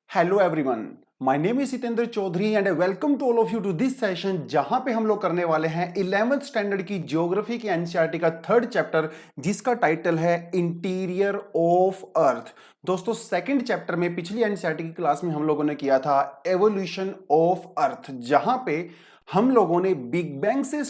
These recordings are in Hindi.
Hello everyone, my name is Jitendra Chaudhary and welcome to all of you to this session जहां पे हम लोग करने वाले हैं 11th स्टैंडर्ड की ज्योग्राफी की एनसीईआरटी का थर्ड चैप्टर जिसका टाइटल है इंटीरियर ऑफ अर्थ। दोस्तों सेकंड चैप्टर में पिछली एनसीईआरटी की क्लास में हम लोगों ने किया था एवोल्यूशन ऑफ अर्थ, जहां पे हम लोगों ने बिग बैंग से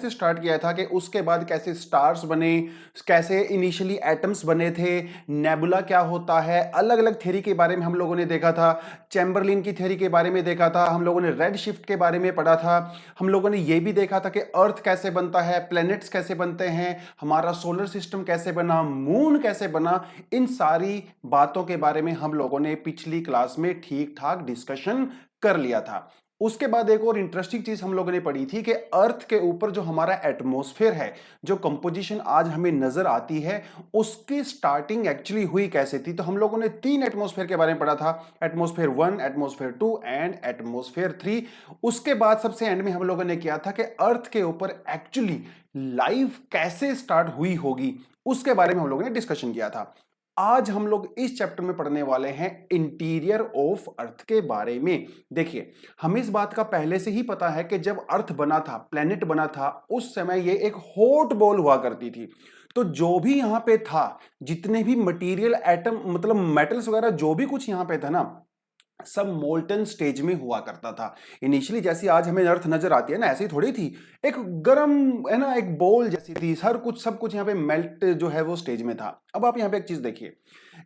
स्टार्ट किया था कि उसके बाद कैसे स्टार्स बने, कैसे इनिशियली एटम्स बने थे, नेबुला क्या होता है, अलग अलग थ्योरी के बारे में हम लोगों ने देखा था। चैम्बरलिन की थ्योरी के बारे में देखा था, हम लोगों ने रेड शिफ्ट के बारे में पढ़ा था, हम लोगों ने यह भी देखा था कि अर्थ कैसे बनता है, प्लैनेट्स कैसे बनते हैं, हमारा सोलर सिस्टम कैसे बना, मून कैसे बना। इन सारी बातों के बारे में हम लोगों ने पिछली क्लास में ठीक ठाक डिस्कशन कर लिया था। उसके बाद एक और इंटरेस्टिंग चीज हम लोगों ने पढ़ी थी कि अर्थ के ऊपर जो हमारा एटमॉस्फेयर है, जो कंपोजिशन आज हमें नजर आती है, उसकी स्टार्टिंग एक्चुअली हुई कैसे थी। तो हम लोगों ने तीन एटमॉस्फेयर के बारे में पढ़ा था, एटमॉस्फेयर 1, एटमॉस्फेयर 2 एंड एटमॉस्फेयर 3। उसके बाद सबसे एंड में हम लोगों ने किया था कि अर्थ के ऊपर एक्चुअली लाइफ कैसे स्टार्ट हुई होगी, उसके बारे में हम लोगों ने डिस्कशन किया था। आज हम लोग इस चैप्टर में पढ़ने वाले हैं इंटीरियर ऑफ अर्थ के बारे में। देखिए, हमें इस बात का पहले से ही पता है कि जब अर्थ बना था, प्लेनेट बना था, उस समय ये एक हॉट बॉल हुआ करती थी। तो जो भी यहां पे था, जितने भी मटेरियल एटम मतलब मेटल्स वगैरह जो भी कुछ यहां पे था ना, सब मोल्टन स्टेज में हुआ करता था। इनिशियली जैसी आज हमें अर्थ नजर आती है ना, ऐसी थोड़ी थी, एक गरम है ना, एक बॉल जैसी थी। हर कुछ सब कुछ यहाँ पे मेल्ट जो है वो स्टेज में था। अब आप यहाँ पे एक चीज देखिए,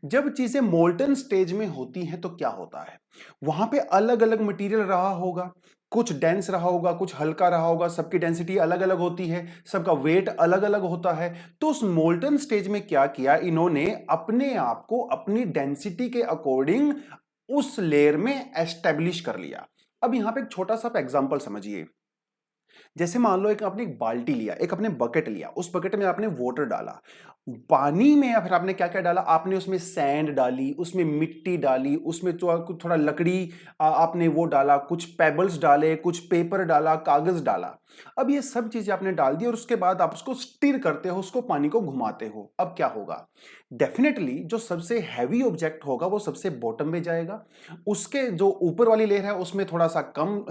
जब चीजें मोल्टन स्टेज में होती हैं तो क्या होता है, वहां पे अलग अलग मटेरियल रहा होगा, कुछ डेंस रहा होगा, कुछ हल्का रहा होगा, सबकी डेंसिटी अलग अलग होती है, सबका वेट अलग अलग होता है। तो उस मोल्टन स्टेज में क्या किया इन्होंने, अपने आप को अपनी डेंसिटी के अकॉर्डिंग उस लेयर में एस्टेब्लिश कर लिया। अब यहां पे एक छोटा सा एग्जांपल समझिए। जैसे मान लो एक आपने एक बाल्टी लिया, एक आपने बकेट लिया, उस बकेट में आपने वाटर डाला, पानी में, या फिर आपने क्या क्या डाला, आपने उसमें सैंड डाली, उसमें मिट्टी डाली, उसमें तो थोड़ा लकड़ी आपने वो डाला, कुछ पेबल्स डाले, कुछ पेपर डाला, कागज डाला। अब ये सब चीजें आपने डाल दी और उसके बाद आप उसको स्टिर करते हो, उसको पानी को घुमाते हो। अब क्या होगा, डेफिनेटली जो सबसे हैवी ऑब्जेक्ट होगा वो सबसे बॉटम में जाएगा, उसके जो ऊपर वाली लेयर है उसमें थोड़ा सा कम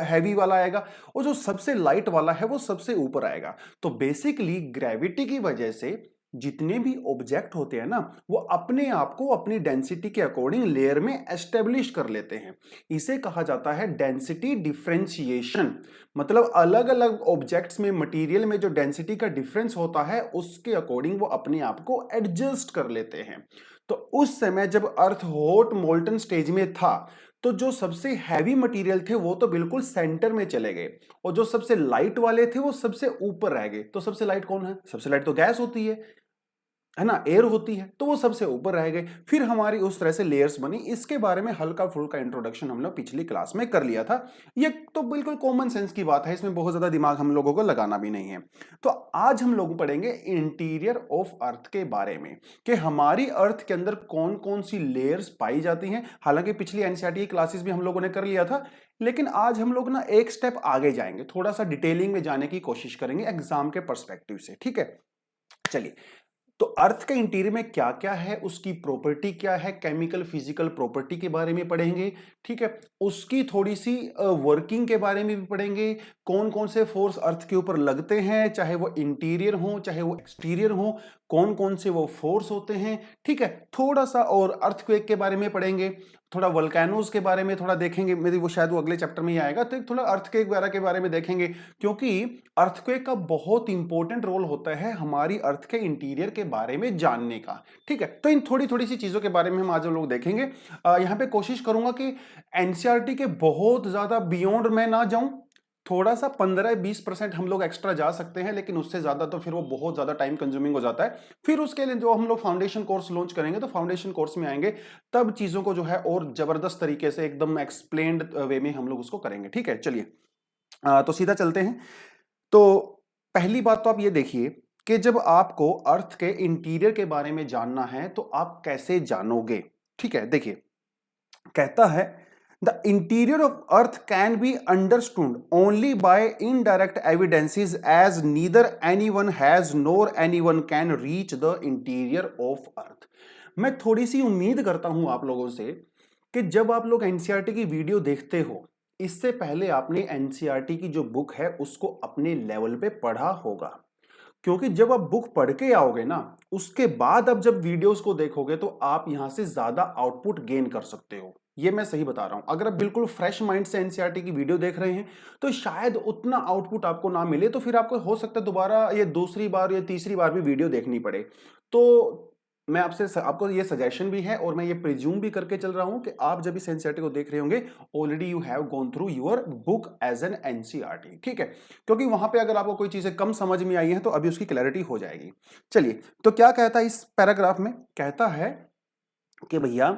हैवी वाला आएगा, और जो सबसे लाइट वाला है वो सबसे ऊपर आएगा। तो बेसिकली ग्रेविटी की वजह से जितने भी ऑब्जेक्ट होते हैं ना, वो अपने आप को अपनी डेंसिटी के अकॉर्डिंग लेयर में एस्टेब्लिश कर लेते हैं। इसे कहा जाता है डेंसिटी डिफरेंशिएशन। मतलब अलग अलग ऑब्जेक्ट्स में, मटेरियल में जो डेंसिटी का डिफरेंस होता है, उसके अकॉर्डिंग वो अपने आप को एडजस्ट कर लेते हैं। तो उस समय जब अर्थ हॉट मोल्टन स्टेज में था, तो जो सबसे हैवी मटेरियल थे वो तो बिल्कुल सेंटर में चले गए, और जो सबसे लाइट वाले थे वो सबसे ऊपर रह गए। तो सबसे लाइट कौन है, सबसे लाइट तो गैस होती है ना, एयर होती है, तो वो सबसे ऊपर रह गए। फिर हमारी उस तरह से लेयर्स बनी। इसके बारे में हल्का फुल्का इंट्रोडक्शन हम लोग पिछली क्लास में कर लिया था। ये तो बिल्कुल कॉमन सेंस की बात है, इसमें बहुत ज्यादा दिमाग हम लोगों को लगाना भी नहीं है। तो आज हम लोग पढ़ेंगे इंटीरियर ऑफ अर्थ के बारे में, कि हमारी अर्थ के अंदर कौन कौन सी लेयर्स पाई जाती हैं। हालांकि पिछली एनसीईआरटी क्लासेस भी हम लोगों ने कर लिया था, लेकिन आज हम लोग ना एक स्टेप आगे जाएंगे, थोड़ा सा डिटेलिंग में जाने की कोशिश करेंगे एग्जाम के पर्सपेक्टिव से। ठीक है, चलिए। तो अर्थ के इंटीरियर में क्या क्या है, उसकी प्रॉपर्टी क्या है, केमिकल फिजिकल प्रॉपर्टी के बारे में पढ़ेंगे। ठीक है, उसकी थोड़ी सी वर्किंग के बारे में भी पढ़ेंगे। कौन कौन से फोर्स अर्थ के ऊपर लगते हैं, चाहे वो इंटीरियर हो चाहे वो एक्सटीरियर हो, कौन कौन से वो फोर्स होते हैं। ठीक है, थोड़ा सा और अर्थक्वेक के बारे में पढ़ेंगे, थोड़ा वोल्केनोज के बारे में थोड़ा देखेंगे, मेरी वो शायद वो अगले चैप्टर में ही आएगा। तो थोड़ा अर्थक्वेक वगैरह के बारे में देखेंगे, क्योंकि अर्थक्वेक का बहुत इंपॉर्टेंट रोल होता है हमारी अर्थ के इंटीरियर के बारे में जानने का। ठीक है, तो इन थोड़ी थोड़ी सी चीजों के बारे में हम आज हम लोग देखेंगे। यहाँ पे कोशिश करूंगा कि एनसीईआरटी के बहुत ज्यादा बियॉन्ड मैं ना जाऊं, थोड़ा सा 15-20% हम लोग एक्स्ट्रा जा सकते हैं, लेकिन उससे ज्यादा तो फिर वो बहुत ज्यादा टाइम कंज्यूमिंग हो जाता है। फिर उसके लिए जो हम लोग फाउंडेशन कोर्स लॉन्च करेंगे, तो फाउंडेशन कोर्स में आएंगे, तब चीजों को जो है और जबरदस्त तरीके से एकदम एक्सप्लेन्ड वे में हम लोग उसको करेंगे। ठीक है, चलिए तो सीधा चलते हैं। तो पहली बात तो आप ये देखिए कि जब आपको अर्थ के इंटीरियर के बारे में जानना है तो आप कैसे जानोगे। ठीक है, देखिए, कहता है the interior of earth can be understood only by indirect evidences as neither anyone has nor anyone can reach the interior of earth. मैं थोड़ी सी उम्मीद करता हूं आप लोगों से कि जब आप लोग एनसीईआरटी की वीडियो देखते हो, इससे पहले आपने एनसीईआरटी की जो बुक है उसको अपने लेवल पे पढ़ा होगा। क्योंकि जब आप बुक पढ़ के आओगे ना, उसके बाद अब जब वीडियोस को देखोगे तो आप यहां से ज्यादा आउटपुट गेन कर सकते हो। ये मैं सही बता रहा हूं। अगर आप बिल्कुल फ्रेश माइंड से एनसीईआरटी की वीडियो देख रहे हैं तो शायद उतना आउटपुट आपको ना मिले, तो फिर आपको हो सकता है दोबारा ये दूसरी बार या तीसरी बार भी वीडियो देखनी पड़े। तो मैं आपको ये सजेशन भी है और मैं ये प्रिज्यूम भी करके चल रहा हूं कि आप जब इस एनसीईआरटी को देख रहे होंगे, already you have gone through your book as an NCERT, ठीक है। क्योंकि वहां पे अगर आपको कोई चीजें कम समझ में आई हैं तो अभी उसकी क्लैरिटी हो जाएगी। चलिए, तो क्या कहता है इस पैराग्राफ में? कहता है कि भैया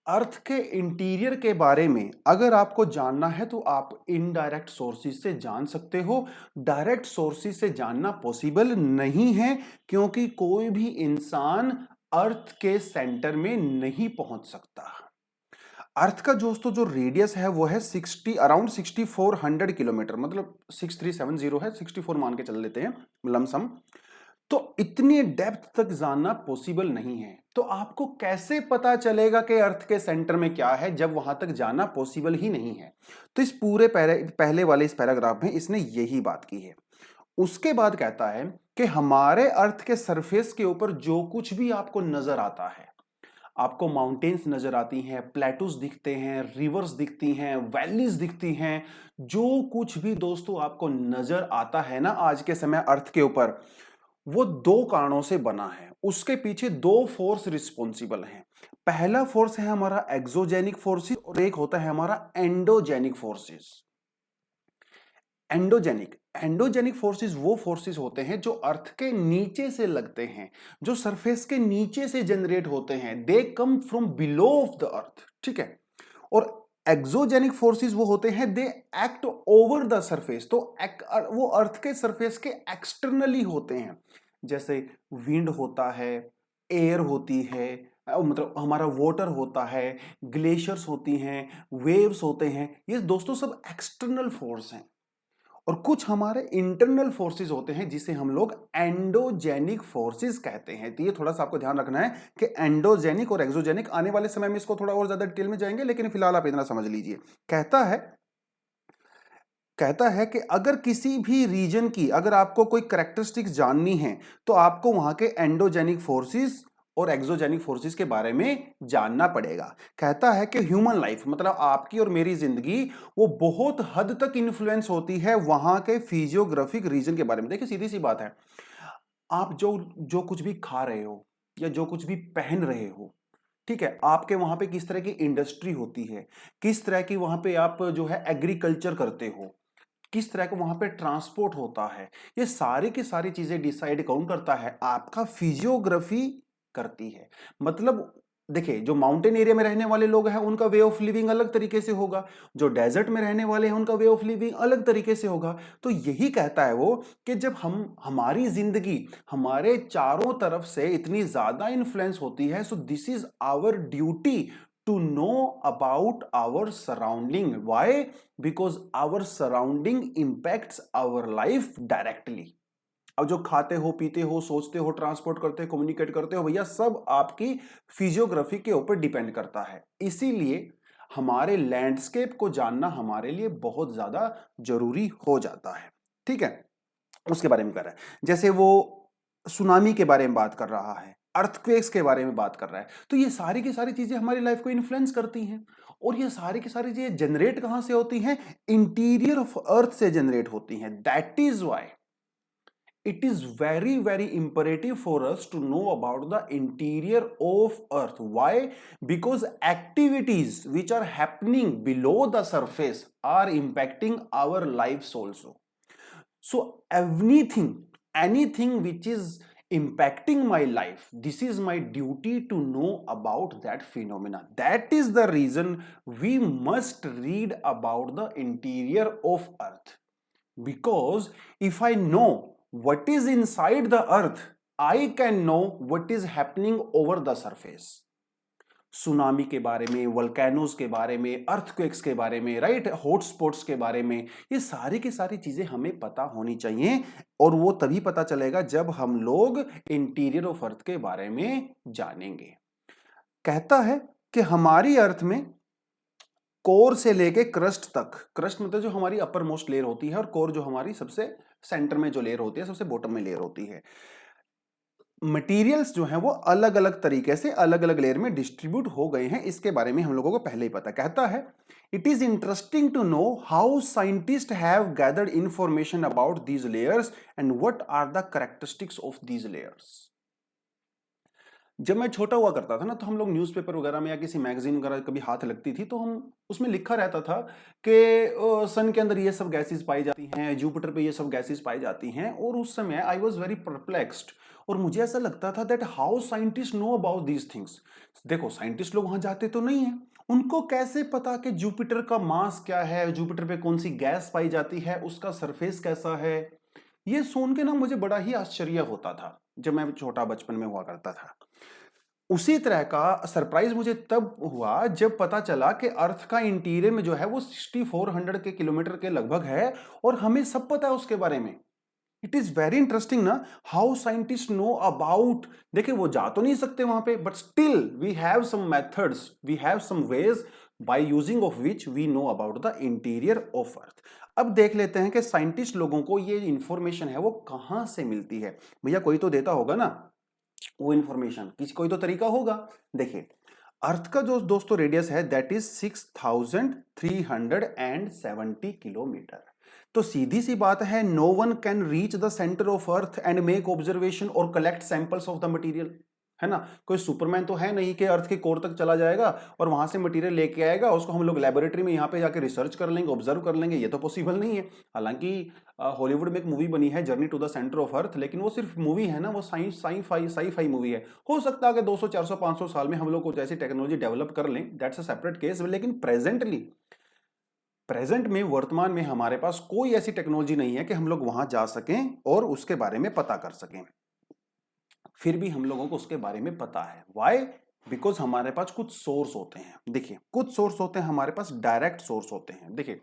अर्थ के इंटीरियर के बारे में अगर आपको जानना है तो आप इनडायरेक्ट सोर्सेज से जान सकते हो। डायरेक्ट सोर्सेज से जानना पॉसिबल नहीं है, क्योंकि कोई भी इंसान अर्थ के सेंटर में नहीं पहुंच सकता। अर्थ का दोस्तों जो रेडियस है वो है अराउंड 6400 किलोमीटर, मतलब 6370 है, 64 मान के चल लेते हैं लमसम। तो इतनी डेप्थ तक जानना पॉसिबल नहीं है। तो आपको कैसे पता चलेगा कि अर्थ के सेंटर में क्या है जब वहां तक जाना पॉसिबल ही नहीं है? तो इस पूरे पहले वाले इस पैराग्राफ में इसने यही बात की है। उसके बाद कहता है कि हमारे अर्थ के सरफेस के ऊपर जो कुछ भी आपको नजर आता है, आपको माउंटेन्स नजर आती हैं, प्लेटूस दिखते हैं, रिवर्स दिखती हैं, वैलीज दिखती हैं, जो कुछ भी दोस्तों आपको नजर आता है ना आज के समय अर्थ के ऊपर, वो दो कारणों से बना है। उसके पीछे दो फोर्स रिस्पॉन्सिबल हैं। पहला फोर्स है हमारा एक्सोजेनिक फोर्सेस और एक होता है हमारा endogenic forces. Endogenic endogenic forces वो फोर्सेस होते हैं जो अर्थ के नीचे से लगते हैं, जो सरफेस के नीचे से जनरेट होते हैं। They come from below of the earth, ठीक है। और एक्सोजेनिक फोर्सेस वो होते हैं, they act over the surface, तो वो अर्थ के सरफेस के एक्सटर्नली होते हैं। जैसे विंड होता है, एयर होती है, मतलब हमारा वाटर होता है, ग्लेशियर्स होती हैं, वेव्स होते हैं। ये दोस्तों सब एक्सटर्नल फोर्स हैं। और कुछ हमारे इंटरनल फोर्सेस होते हैं जिसे हम लोग एंडोजेनिक फोर्सेस कहते हैं। तो ये थोड़ा सा आपको ध्यान रखना है कि एंडोजेनिक और एक्सोजेनिक, आने वाले समय में इसको थोड़ा और ज्यादा डिटेल में जाएंगे, लेकिन फिलहाल आप इतना समझ लीजिए। कहता है कि अगर किसी भी रीजन की अगर आपको कोई कैरेक्टरिस्टिक्स जाननी है तो आपको वहां के एंडोजेनिक फोर्सेस और एक्सोजेनिक फोर्सेस के बारे में जानना पड़ेगा। कहता है कि ह्यूमन लाइफ, मतलब आपकी और मेरी जिंदगी, वो बहुत हद तक इन्फ्लुएंस होती है वहां के फिजियोग्राफिक रीजन के बारे में। देखिए सीधी सी बात है, आप जो जो कुछ भी खा रहे हो या जो कुछ भी पहन रहे हो, ठीक है, आपके वहां पे किस तरह की इंडस्ट्री होती है, किस तरह की वहां पे आप जो है एग्रीकल्चर करते हो, किस तरह का वहां पे ट्रांसपोर्ट होता है, ये सारी की सारी चीजें डिसाइड कौन करता है? आपका फिजियोग्राफी करती है। मतलब देखिए, जो माउंटेन एरिया में रहने वाले लोग हैं उनका वे ऑफ लिविंग अलग तरीके से होगा, जो डेजर्ट में रहने वाले हैं उनका वे ऑफ लिविंग अलग तरीके से होगा। तो यही कहता है वो कि जब हमारी जिंदगी हमारे चारों तरफ से इतनी ज्यादा इन्फ्लुएंस होती है, so this is our duty to know about our surrounding. Why? Because our surrounding impacts our life directly. अब जो खाते हो, पीते हो, सोचते हो, ट्रांसपोर्ट करते हो, कम्युनिकेट करते हो, भैया सब आपकी फिजियोग्राफी के ऊपर डिपेंड करता है। इसीलिए हमारे लैंडस्केप को जानना हमारे लिए बहुत ज्यादा जरूरी हो जाता है, ठीक है। उसके बारे में कर रहा है, जैसे वो सुनामी के बारे में बात कर रहा है, अर्थक्वेक्स के बारे में बात कर रहा है। तो ये सारी की सारी चीजें हमारी लाइफ को इन्फ्लुएंस करती हैं। और ये सारी की सारी चीजें जनरेट कहां से होती हैं? इंटीरियर ऑफ अर्थ से जनरेट होती हैं। That is why it is very very imperative for us to know about the interior of earth. Why? Because activities which are happening below the surface are impacting our lives also. So anything which is impacting my life, this is my duty to know about that phenomena. That is the reason we must read about the interior of earth, because if I know what is inside the earth, I can know what is happening over the surface. Tsunami के बारे में, वोल्केनोज के बारे में, अर्थक्वेक्स के बारे में, राइट, हॉटस्पॉट्स के बारे में, ये सारी की सारी चीजें हमें पता होनी चाहिए। और वो तभी पता चलेगा जब हम लोग इंटीरियर ऑफ अर्थ के बारे में जानेंगे। कहता है कि हमारी अर्थ में कोर से लेके क्रस्ट तक, क्रस्ट मतलब जो हमारी अपर मोस्ट लेयर होती है और कोर जो हमारी सबसे सेंटर में जो लेयर होती है, सबसे बॉटम में लेयर होती है, मटेरियल्स जो हैं वो अलग अलग तरीके से अलग अलग लेयर में डिस्ट्रीब्यूट हो गए हैं। इसके बारे में हम लोगों को पहले ही पता। कहता है it is interesting to know how scientist have gathered information about these layers and what are the characteristics of these layers. जब मैं छोटा हुआ करता था ना, तो हम लोग न्यूज़पेपर वगैरह में या किसी मैगजीन वगैरह कभी हाथ लगती थी, तो हम उसमें लिखा रहता था कि सन के अंदर ये सब गैसेस पाई जाती हैं, जुपिटर पे ये सब गैसेस पाई जाती हैं। और उस समय आई वाज वेरी परप्लेक्स्ड, और मुझे ऐसा लगता था that how scientist know about these things. देखो, साइंटिस्ट लोग वहां जाते तो नहीं है, उनको कैसे पता कि जुपिटर का मास क्या है, जुपिटर पे कौन सी गैस पाई जाती है, उसका सरफेस कैसा है। ये सुन के ना मुझे बड़ा ही आश्चर्य होता था जब मैं छोटा बचपन में हुआ करता था। उसी तरह का सरप्राइज मुझे तब हुआ जब पता चला कि अर्थ का इंटीरियर में जो है वो 6400 के किलोमीटर के लगभग है, और हमें सब पता है उसके बारे में। इट इज वेरी इंटरेस्टिंग ना, हाउ साइंटिस्ट नो अबाउट। देखिए, वो जा तो नहीं सकते वहां पे, but still we have some methods, we have some ways by using of which we know about the interior of earth. अब देख लेते हैं कि साइंटिस्ट लोगों को ये इंफॉर्मेशन है वो कहां से मिलती है। भैया कोई तो देता होगा ना वो इंफॉर्मेशन, किसी कोई तो तरीका होगा। देखिए, अर्थ का जो दोस्तों रेडियस है दैट इज 6370 किलोमीटर। तो सीधी सी बात है, no one can reach the centre of earth and make observation और collect samples of the material, है ना। कोई सुपरमैन तो है नहीं कि अर्थ के कोर तक चला जाएगा और वहां से मटेरियल लेके आएगा, उसको हम लोग लेबोरेटरी में यहाँ पे जाके रिसर्च कर लेंगे, ऑब्जर्व कर लेंगे। ये तो पॉसिबल नहीं है। हालांकि हॉलीवुड में एक मूवी बनी है journey to the centre of earth, लेकिन वो सिर्फ मूवी है ना, वो साई फाई मूवी है। हो सकता है कि 200 400 500 साल में हम लोग कुछ ऐसी टेक्नोलॉजी डेवलप कर लें, दैट्स अ सेपरेट केस। लेकिन प्रेजेंट में, वर्तमान में हमारे पास कोई ऐसी टेक्नोलॉजी नहीं है कि हम लोग वहां जा सकें और उसके बारे में पता कर सकें। फिर भी हम लोगों को उसके बारे में पता है। वाई? बिकॉज हमारे पास कुछ सोर्स होते हैं। देखिए, कुछ सोर्स होते हैं हमारे पास, डायरेक्ट सोर्स होते हैं। देखिए,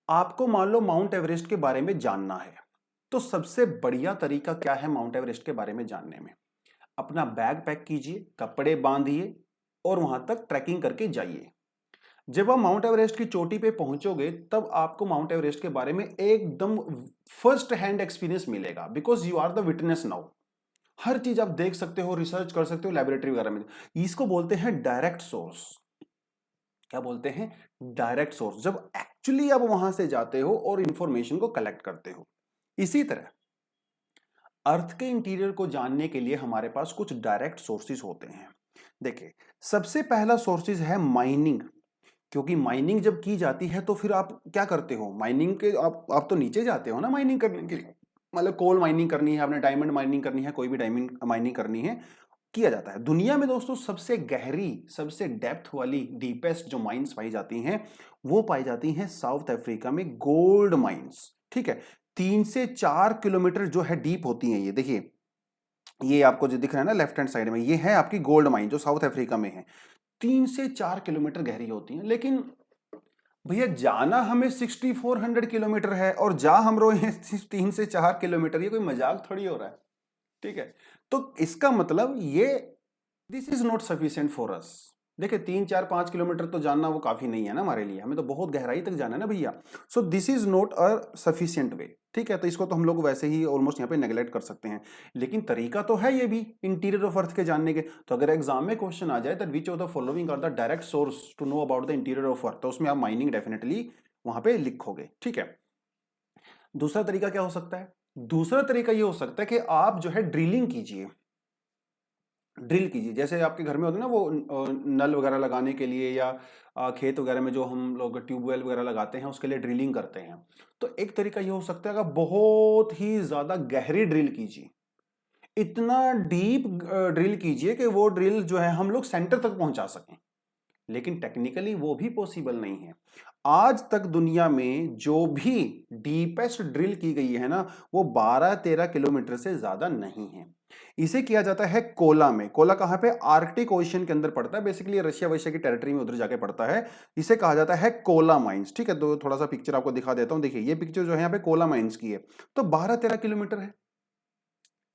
आपको मान लो माउंट एवरेस्ट के बारे में जानना है, तो सबसे बढ़िया तरीका क्या है माउंट एवरेस्ट के बारे में जानने में? अपना बैग पैक कीजिए, कपड़े बांधिए और वहां तक ट्रैकिंग करके जाइए। जब आप माउंट एवरेस्ट की चोटी पे पहुंचोगे, तब आपको माउंट एवरेस्ट के बारे में एकदम फर्स्ट हैंड एक्सपीरियंस मिलेगा, because you are the witness now. हर चीज आप देख सकते हो, रिसर्च कर सकते हो लेबोरेटरी वगैरह में। इसको बोलते हैं डायरेक्ट सोर्स। क्या बोलते हैं? Direct source. जब एक्चुअली आप वहां से जाते हो और इंफॉर्मेशन को कलेक्ट करते हो। इसी तरह अर्थ के इंटीरियर को जानने के लिए हमारे पास कुछ डायरेक्ट सोर्सेज होते हैं। देखिए, सबसे पहला सोर्सेज है माइनिंग। क्योंकि माइनिंग जब की जाती है तो फिर आप क्या करते हो? माइनिंग के आप तो नीचे जाते हो ना माइनिंग करने के लिए। मतलब कोल माइनिंग करनी है आपने, डायमंड माइनिंग करनी है, कोई भी डायमंड माइनिंग करनी है, किया जाता है। दुनिया में दोस्तों सबसे गहरी, सबसे डेप्थ वाली, डीपेस्ट जो माइंस पाई जाती हैं, वो पाई जाती हैं साउथ अफ्रीका में, गोल्ड माइंस। ठीक है, 3 से 4 किलोमीटर जो है डीप होती हैं ये। देखिए, ये आपको जो दिख रहा है ना लेफ्ट हैंड साइड में, ये है आपकी गोल्ड माइन जो साउथ अफ्रीका में है। 3 से 4 किलोमीटर गहरी होती है। लेकिन भैया जाना हमें 6400 किलोमीटर है और जा हम रहे हैं 3 से 4 किलोमीटर। ये कोई मजाक थोड़ी हो रहा है। ठीक है, तो इसका मतलब ये this is not sufficient for अस। देखिए, 3 4 5 किलोमीटर तो जानना वो काफी नहीं है ना हमारे लिए, हमें तो बहुत गहराई तक जाना है ना भैया। So this is not a sufficient way. ठीक है, तो इसको तो हम लोग वैसे ही ऑलमोस्ट यहाँ पे नेग्लेक्ट कर सकते हैं। लेकिन तरीका तो है ये भी इंटीरियर ऑफ अर्थ के जानने के। तो अगर एग्जाम में क्वेश्चन आ जाए that which of the following are the direct source to know about the interior of earth, तो उसमें आप माइनिंग डेफिनेटली वहां पे लिखोगे। ठीक है, दूसरा तरीका क्या हो सकता है? दूसरा तरीका ये हो सकता है कि आप जो है ड्रिलिंग कीजिए। ड्रिल कीजिए, जैसे आपके घर में होते हैं ना वो नल वगैरह लगाने के लिए, या खेत वगैरह में जो हम लोग ट्यूबवेल वगैरह लगाते हैं उसके लिए ड्रिलिंग करते हैं। तो एक तरीका ये हो सकता है कि बहुत ही ज्यादा गहरी ड्रिल कीजिए, इतना डीप ड्रिल कीजिए कि वो ड्रिल जो है हम लोग सेंटर तक पहुंचा सकें। लेकिन टेक्निकली वो भी पॉसिबल नहीं है। आज तक दुनिया में जो भी डीपेस्ट ड्रिल की गई है ना, वो 12-13 किलोमीटर से ज्यादा नहीं है। इसे किया जाता है कोला में। कोला कहां पे? आर्कटिक ओशन के अंदर पड़ता है। बेसिकली रशिया वशिया की टेरिटरी में उधर जाके पड़ता है। इसे कहा जाता है कोला माइंस। ठीक है, तो थोड़ा सा पिक्चर आपको दिखा देता हूं। देखिए, ये पिक्चर जो है यहाँ पे कोला माइंस की है। तो 12-13 किलोमीटर है।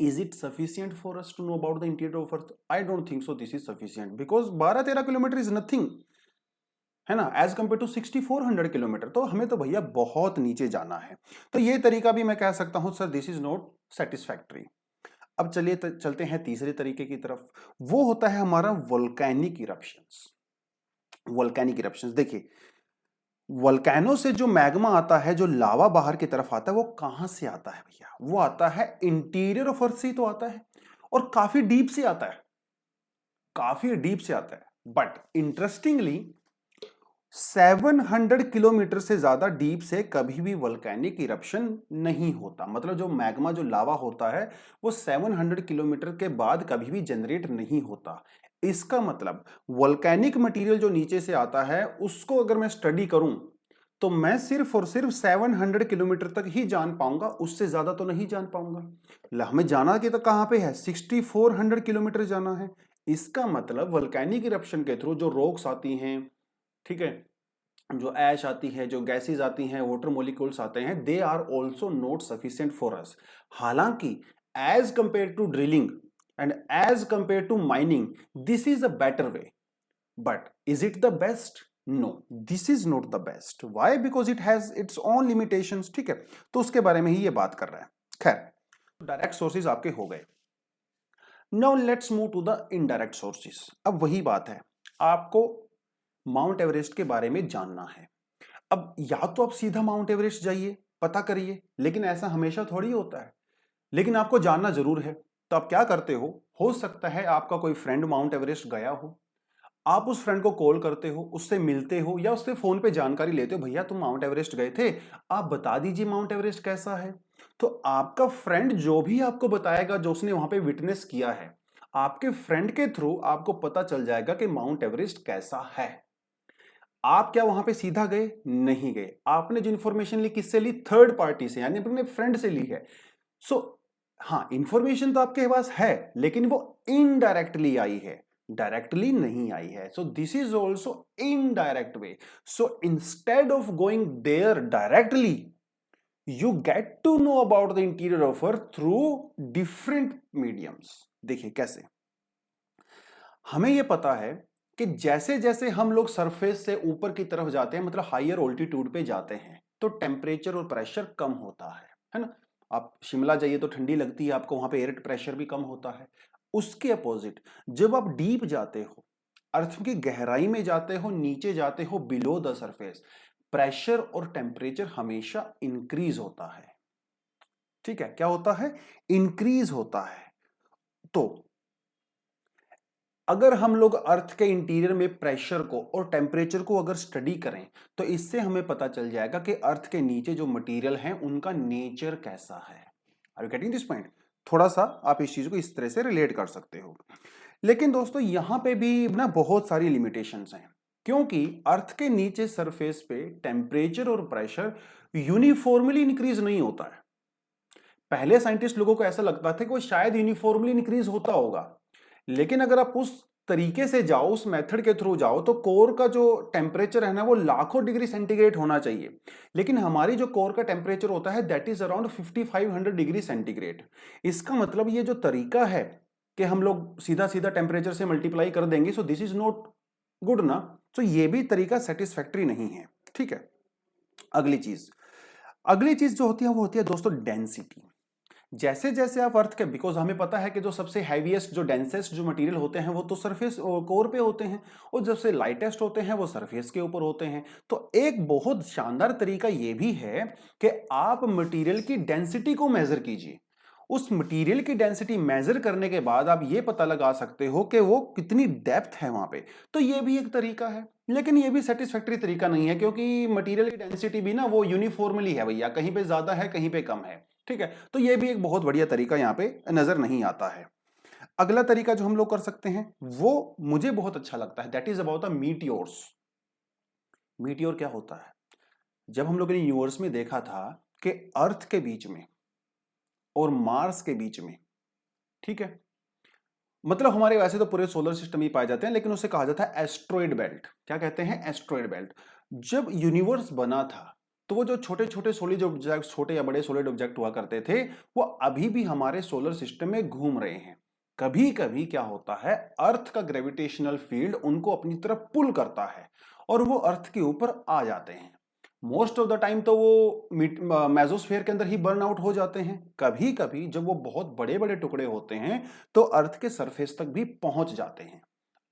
Is it sufficient for us to know about the interior of Earth? I don't think so. This is sufficient because 12-13 kilometre is nothing, है ना, एज कम्पेयर टू 6400 किलोमीटर। तो हमें तो भैया बहुत नीचे जाना है। तो ये तरीका भी मैं कह सकता हूं sir this is not satisfactory. अब चलिए चलते हैं तीसरे तरीके की तरफ, वो होता है हमारा वोल्केनिक इरप्शंस। वोल्केनिक इरप्शंस देखिए, वोल्केनो से जो मैग्मा आता है, जो लावा बाहर की तरफ आता है, वो कहां से आता है भैया? वो आता है इंटीरियर ऑफ अर्थ से तो आता है, और काफी डीप से आता है, काफी डीप से आता है। बट इंटरेस्टिंगली 700 किलोमीटर से ज्यादा डीप से कभी भी वोल्केनिक इरप्शन नहीं होता। मतलब जो मैग्मा, जो लावा होता है, वो 700 किलोमीटर के बाद कभी भी जनरेट नहीं होता। इसका मतलब वोल्केनिक मटेरियल जो नीचे से आता है उसको अगर मैं स्टडी करूं तो मैं सिर्फ और सिर्फ 700 किलोमीटर तक ही जान पाऊंगा, उससे ज्यादा तो नहीं जान पाऊंगा। हमें जाना कि तो कहां पे है, 6400 किलोमीटर जाना है। इसका मतलब वोल्केनिक इरप्शन के थ्रू जो रॉक्स आती हैं, ठीक है, जो ऐश आती है, जो गैसेस आती हैं, वाटर मॉलिक्यूल्स आते हैं, they are also not sufficient for us. हालांकि as compare to drilling and as compare to mining this is a better way, but is it the best? No, this is not the best. Why? Because it has its own limitations. ठीक है, तो उसके बारे में ही ये बात कर रहा है। खैर, डायरेक्ट सोर्सेज आपके हो गए। Now let's move to the indirect sources. अब वही बात है, आपको माउंट एवरेस्ट के बारे में जानना है। अब या तो आप सीधा माउंट एवरेस्ट जाइए, पता करिए, लेकिन ऐसा हमेशा थोड़ी होता है। लेकिन आपको जानना जरूर है। तो आप क्या करते हो सकता है आपका कोई फ्रेंड माउंट एवरेस्ट गया हो, आप उस फ्रेंड को कॉल करते हो, उससे मिलते हो या उससे फोन पे जानकारी लेते हो, भैया तुम माउंट एवरेस्ट गए थे, आप बता दीजिए माउंट एवरेस्ट कैसा है। तो आपका फ्रेंड जो भी आपको बताएगा, जो उसने वहां पे विटनेस किया है, आपके फ्रेंड के थ्रू आपको पता चल जाएगा कि माउंट एवरेस्ट कैसा है। आप क्या वहां पे सीधा गए? नहीं गए। आपने जो इंफॉर्मेशन ली किससे ली? थर्ड पार्टी से, यानी अपने फ्रेंड से ली है। सो हाँ, इंफॉर्मेशन तो आपके पास है, लेकिन वो इनडायरेक्टली आई है, डायरेक्टली नहीं आई है। So this is also indirect way. So instead of going there directly, you get to know about the interior of earth through different mediums. देखिए कैसे, हमें यह पता है कि जैसे जैसे हम लोग सरफेस से ऊपर की तरफ जाते हैं, मतलब हायर ऑल्टीट्यूड पे जाते हैं, तो टेम्परेचर और प्रेशर कम होता है ना। आप शिमला जाइए तो ठंडी लगती है आपको, वहां पे एयर प्रेशर भी कम होता है। उसके अपोजिट जब आप डीप जाते हो, अर्थ की गहराई में जाते हो, नीचे जाते हो, बिलो द सरफेस, प्रेशर और टेम्परेचर हमेशा इंक्रीज होता है। ठीक है, क्या होता है? इंक्रीज होता है। तो अगर हम लोग अर्थ के इंटीरियर में प्रेशर को और टेम्परेचर को अगर स्टडी करें, तो इससे हमें पता चल जाएगा कि अर्थ के नीचे जो मटेरियल हैं उनका नेचर कैसा है। Are you getting this point? थोड़ा सा आप इस चीज को इस तरह से रिलेट कर सकते हो। लेकिन दोस्तों यहां पे भी ना बहुत सारी लिमिटेशंस हैं, क्योंकि अर्थ के नीचे सरफेस पे टेम्परेचर और प्रेशर यूनिफॉर्मली इंक्रीज नहीं होता है। पहले साइंटिस्ट लोगों को ऐसा लगता था कि वो शायद यूनिफॉर्मली इंक्रीज होता होगा, लेकिन अगर आप उस तरीके से जाओ, उस मेथड के थ्रू जाओ, तो कोर का जो टेम्परेचर है ना, वो लाखों डिग्री सेंटीग्रेड होना चाहिए। लेकिन हमारी जो कोर का टेम्परेचर होता है that is around 5500 degree centigrade. इसका मतलब ये जो तरीका है कि हम लोग सीधा सीधा टेम्परेचर से मल्टीप्लाई कर देंगे, सो दिस इज नॉट गुड ना। सो ये भी तरीका सेटिस्फैक्टरी नहीं है। ठीक है, अगली चीज जो होती है वो होती है दोस्तों डेंसिटी। जैसे जैसे आप अर्थ के, बिकॉज हमें पता है कि जो सबसे हैवीएस्ट, जो डेंसेस्ट जो मटेरियल होते हैं वो तो सरफेस कोर पे होते हैं, और जब से लाइटेस्ट होते हैं वो सरफेस के ऊपर होते हैं। तो एक बहुत शानदार तरीका ये भी है कि आप मटेरियल की डेंसिटी को मेजर कीजिए। उस मटेरियल की डेंसिटी मेजर करने के बाद आप ये पता लगा सकते हो कि वो कितनी डेप्थ है वहां पे। तो ये भी एक तरीका है, लेकिन ये भी सेटिस्फैक्टरी तरीका नहीं है, क्योंकि मटेरियल की डेंसिटी भी ना वो यूनिफॉर्मली है भैया, कहीं पे ज्यादा है कहीं पे कम है। ठीक है, तो ये भी एक बहुत बढ़िया तरीका यहाँ पे नजर नहीं आता है। अगला तरीका जो हम लोग कर सकते हैं वो मुझे बहुत अच्छा लगता है, that is about the meteors. Meteor क्या होता है? जब हम लोगों ने यूनिवर्स में देखा था कि अर्थ के बीच में और मार्स के बीच में, ठीक है, मतलब हमारे वैसे तो पूरे सोलर सिस्टम ही पाए जाते हैं, लेकिन उसे कहा जाता है एस्ट्रॉयड बेल्ट। क्या कहते हैं? Asteroid belt. जब यूनिवर्स बना था तो वो जो छोटे छोटे सॉलिड ऑब्जेक्ट, छोटे या बड़े सॉलिड ऑब्जेक्ट हुआ करते थे, वो अभी भी हमारे सोलर सिस्टम में घूम रहे हैं। कभी कभी क्या होता है, अर्थ का ग्रेविटेशनल फील्ड उनको अपनी तरफ पुल करता है और वो अर्थ के ऊपर आ जाते हैं। मोस्ट ऑफ द टाइम तो वो मेसोस्फीयर के अंदर ही बर्न आउट हो जाते हैं। कभी कभी जब वो बहुत बड़े बड़े टुकड़े होते हैं तो अर्थ के सरफेस तक भी पहुंच जाते हैं।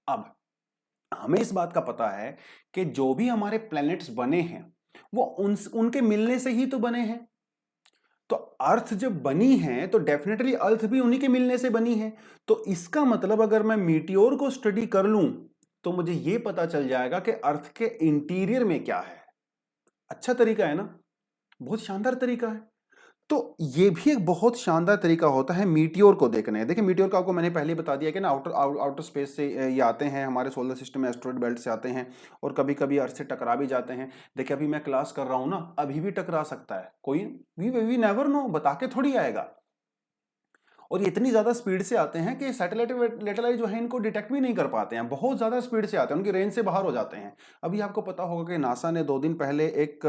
अब हमें इस बात का पता है कि जो भी हमारे प्लैनेट्स बने हैं वो उनके मिलने से ही तो बने हैं। तो अर्थ जब बनी है तो डेफिनेटली अर्थ भी उन्हीं के मिलने से बनी है। तो इसका मतलब अगर मैं मीटियोर को स्टडी कर लूं तो मुझे यह पता चल जाएगा कि अर्थ के इंटीरियर में क्या है। अच्छा तरीका है ना, बहुत शानदार तरीका है। तो ये भी एक बहुत शानदार तरीका होता है मीटियोर को देखने। देखिए मीटियोर का आपको मैंने पहले बता दिया कि ना आउटर स्पेस से ये आते हैं, हमारे सोलर सिस्टम में एस्ट्रॉइड बेल्ट से आते हैं और कभी कभी अर्थ से टकरा भी जाते हैं। देखिए अभी मैं क्लास कर रहा हूं ना, अभी भी टकरा सकता है कोई, वी नेवर नो, बता के थोड़ी आएगा। और ये इतनी ज्यादा स्पीड से आते हैं कि सैटेलाइट जो है इनको डिटेक्ट भी नहीं कर पाते हैं, बहुत ज्यादा स्पीड से आते हैं, उनकी रेंज से बाहर हो जाते हैं। अभी आपको पता होगा कि नासा ने 2 दिन पहले एक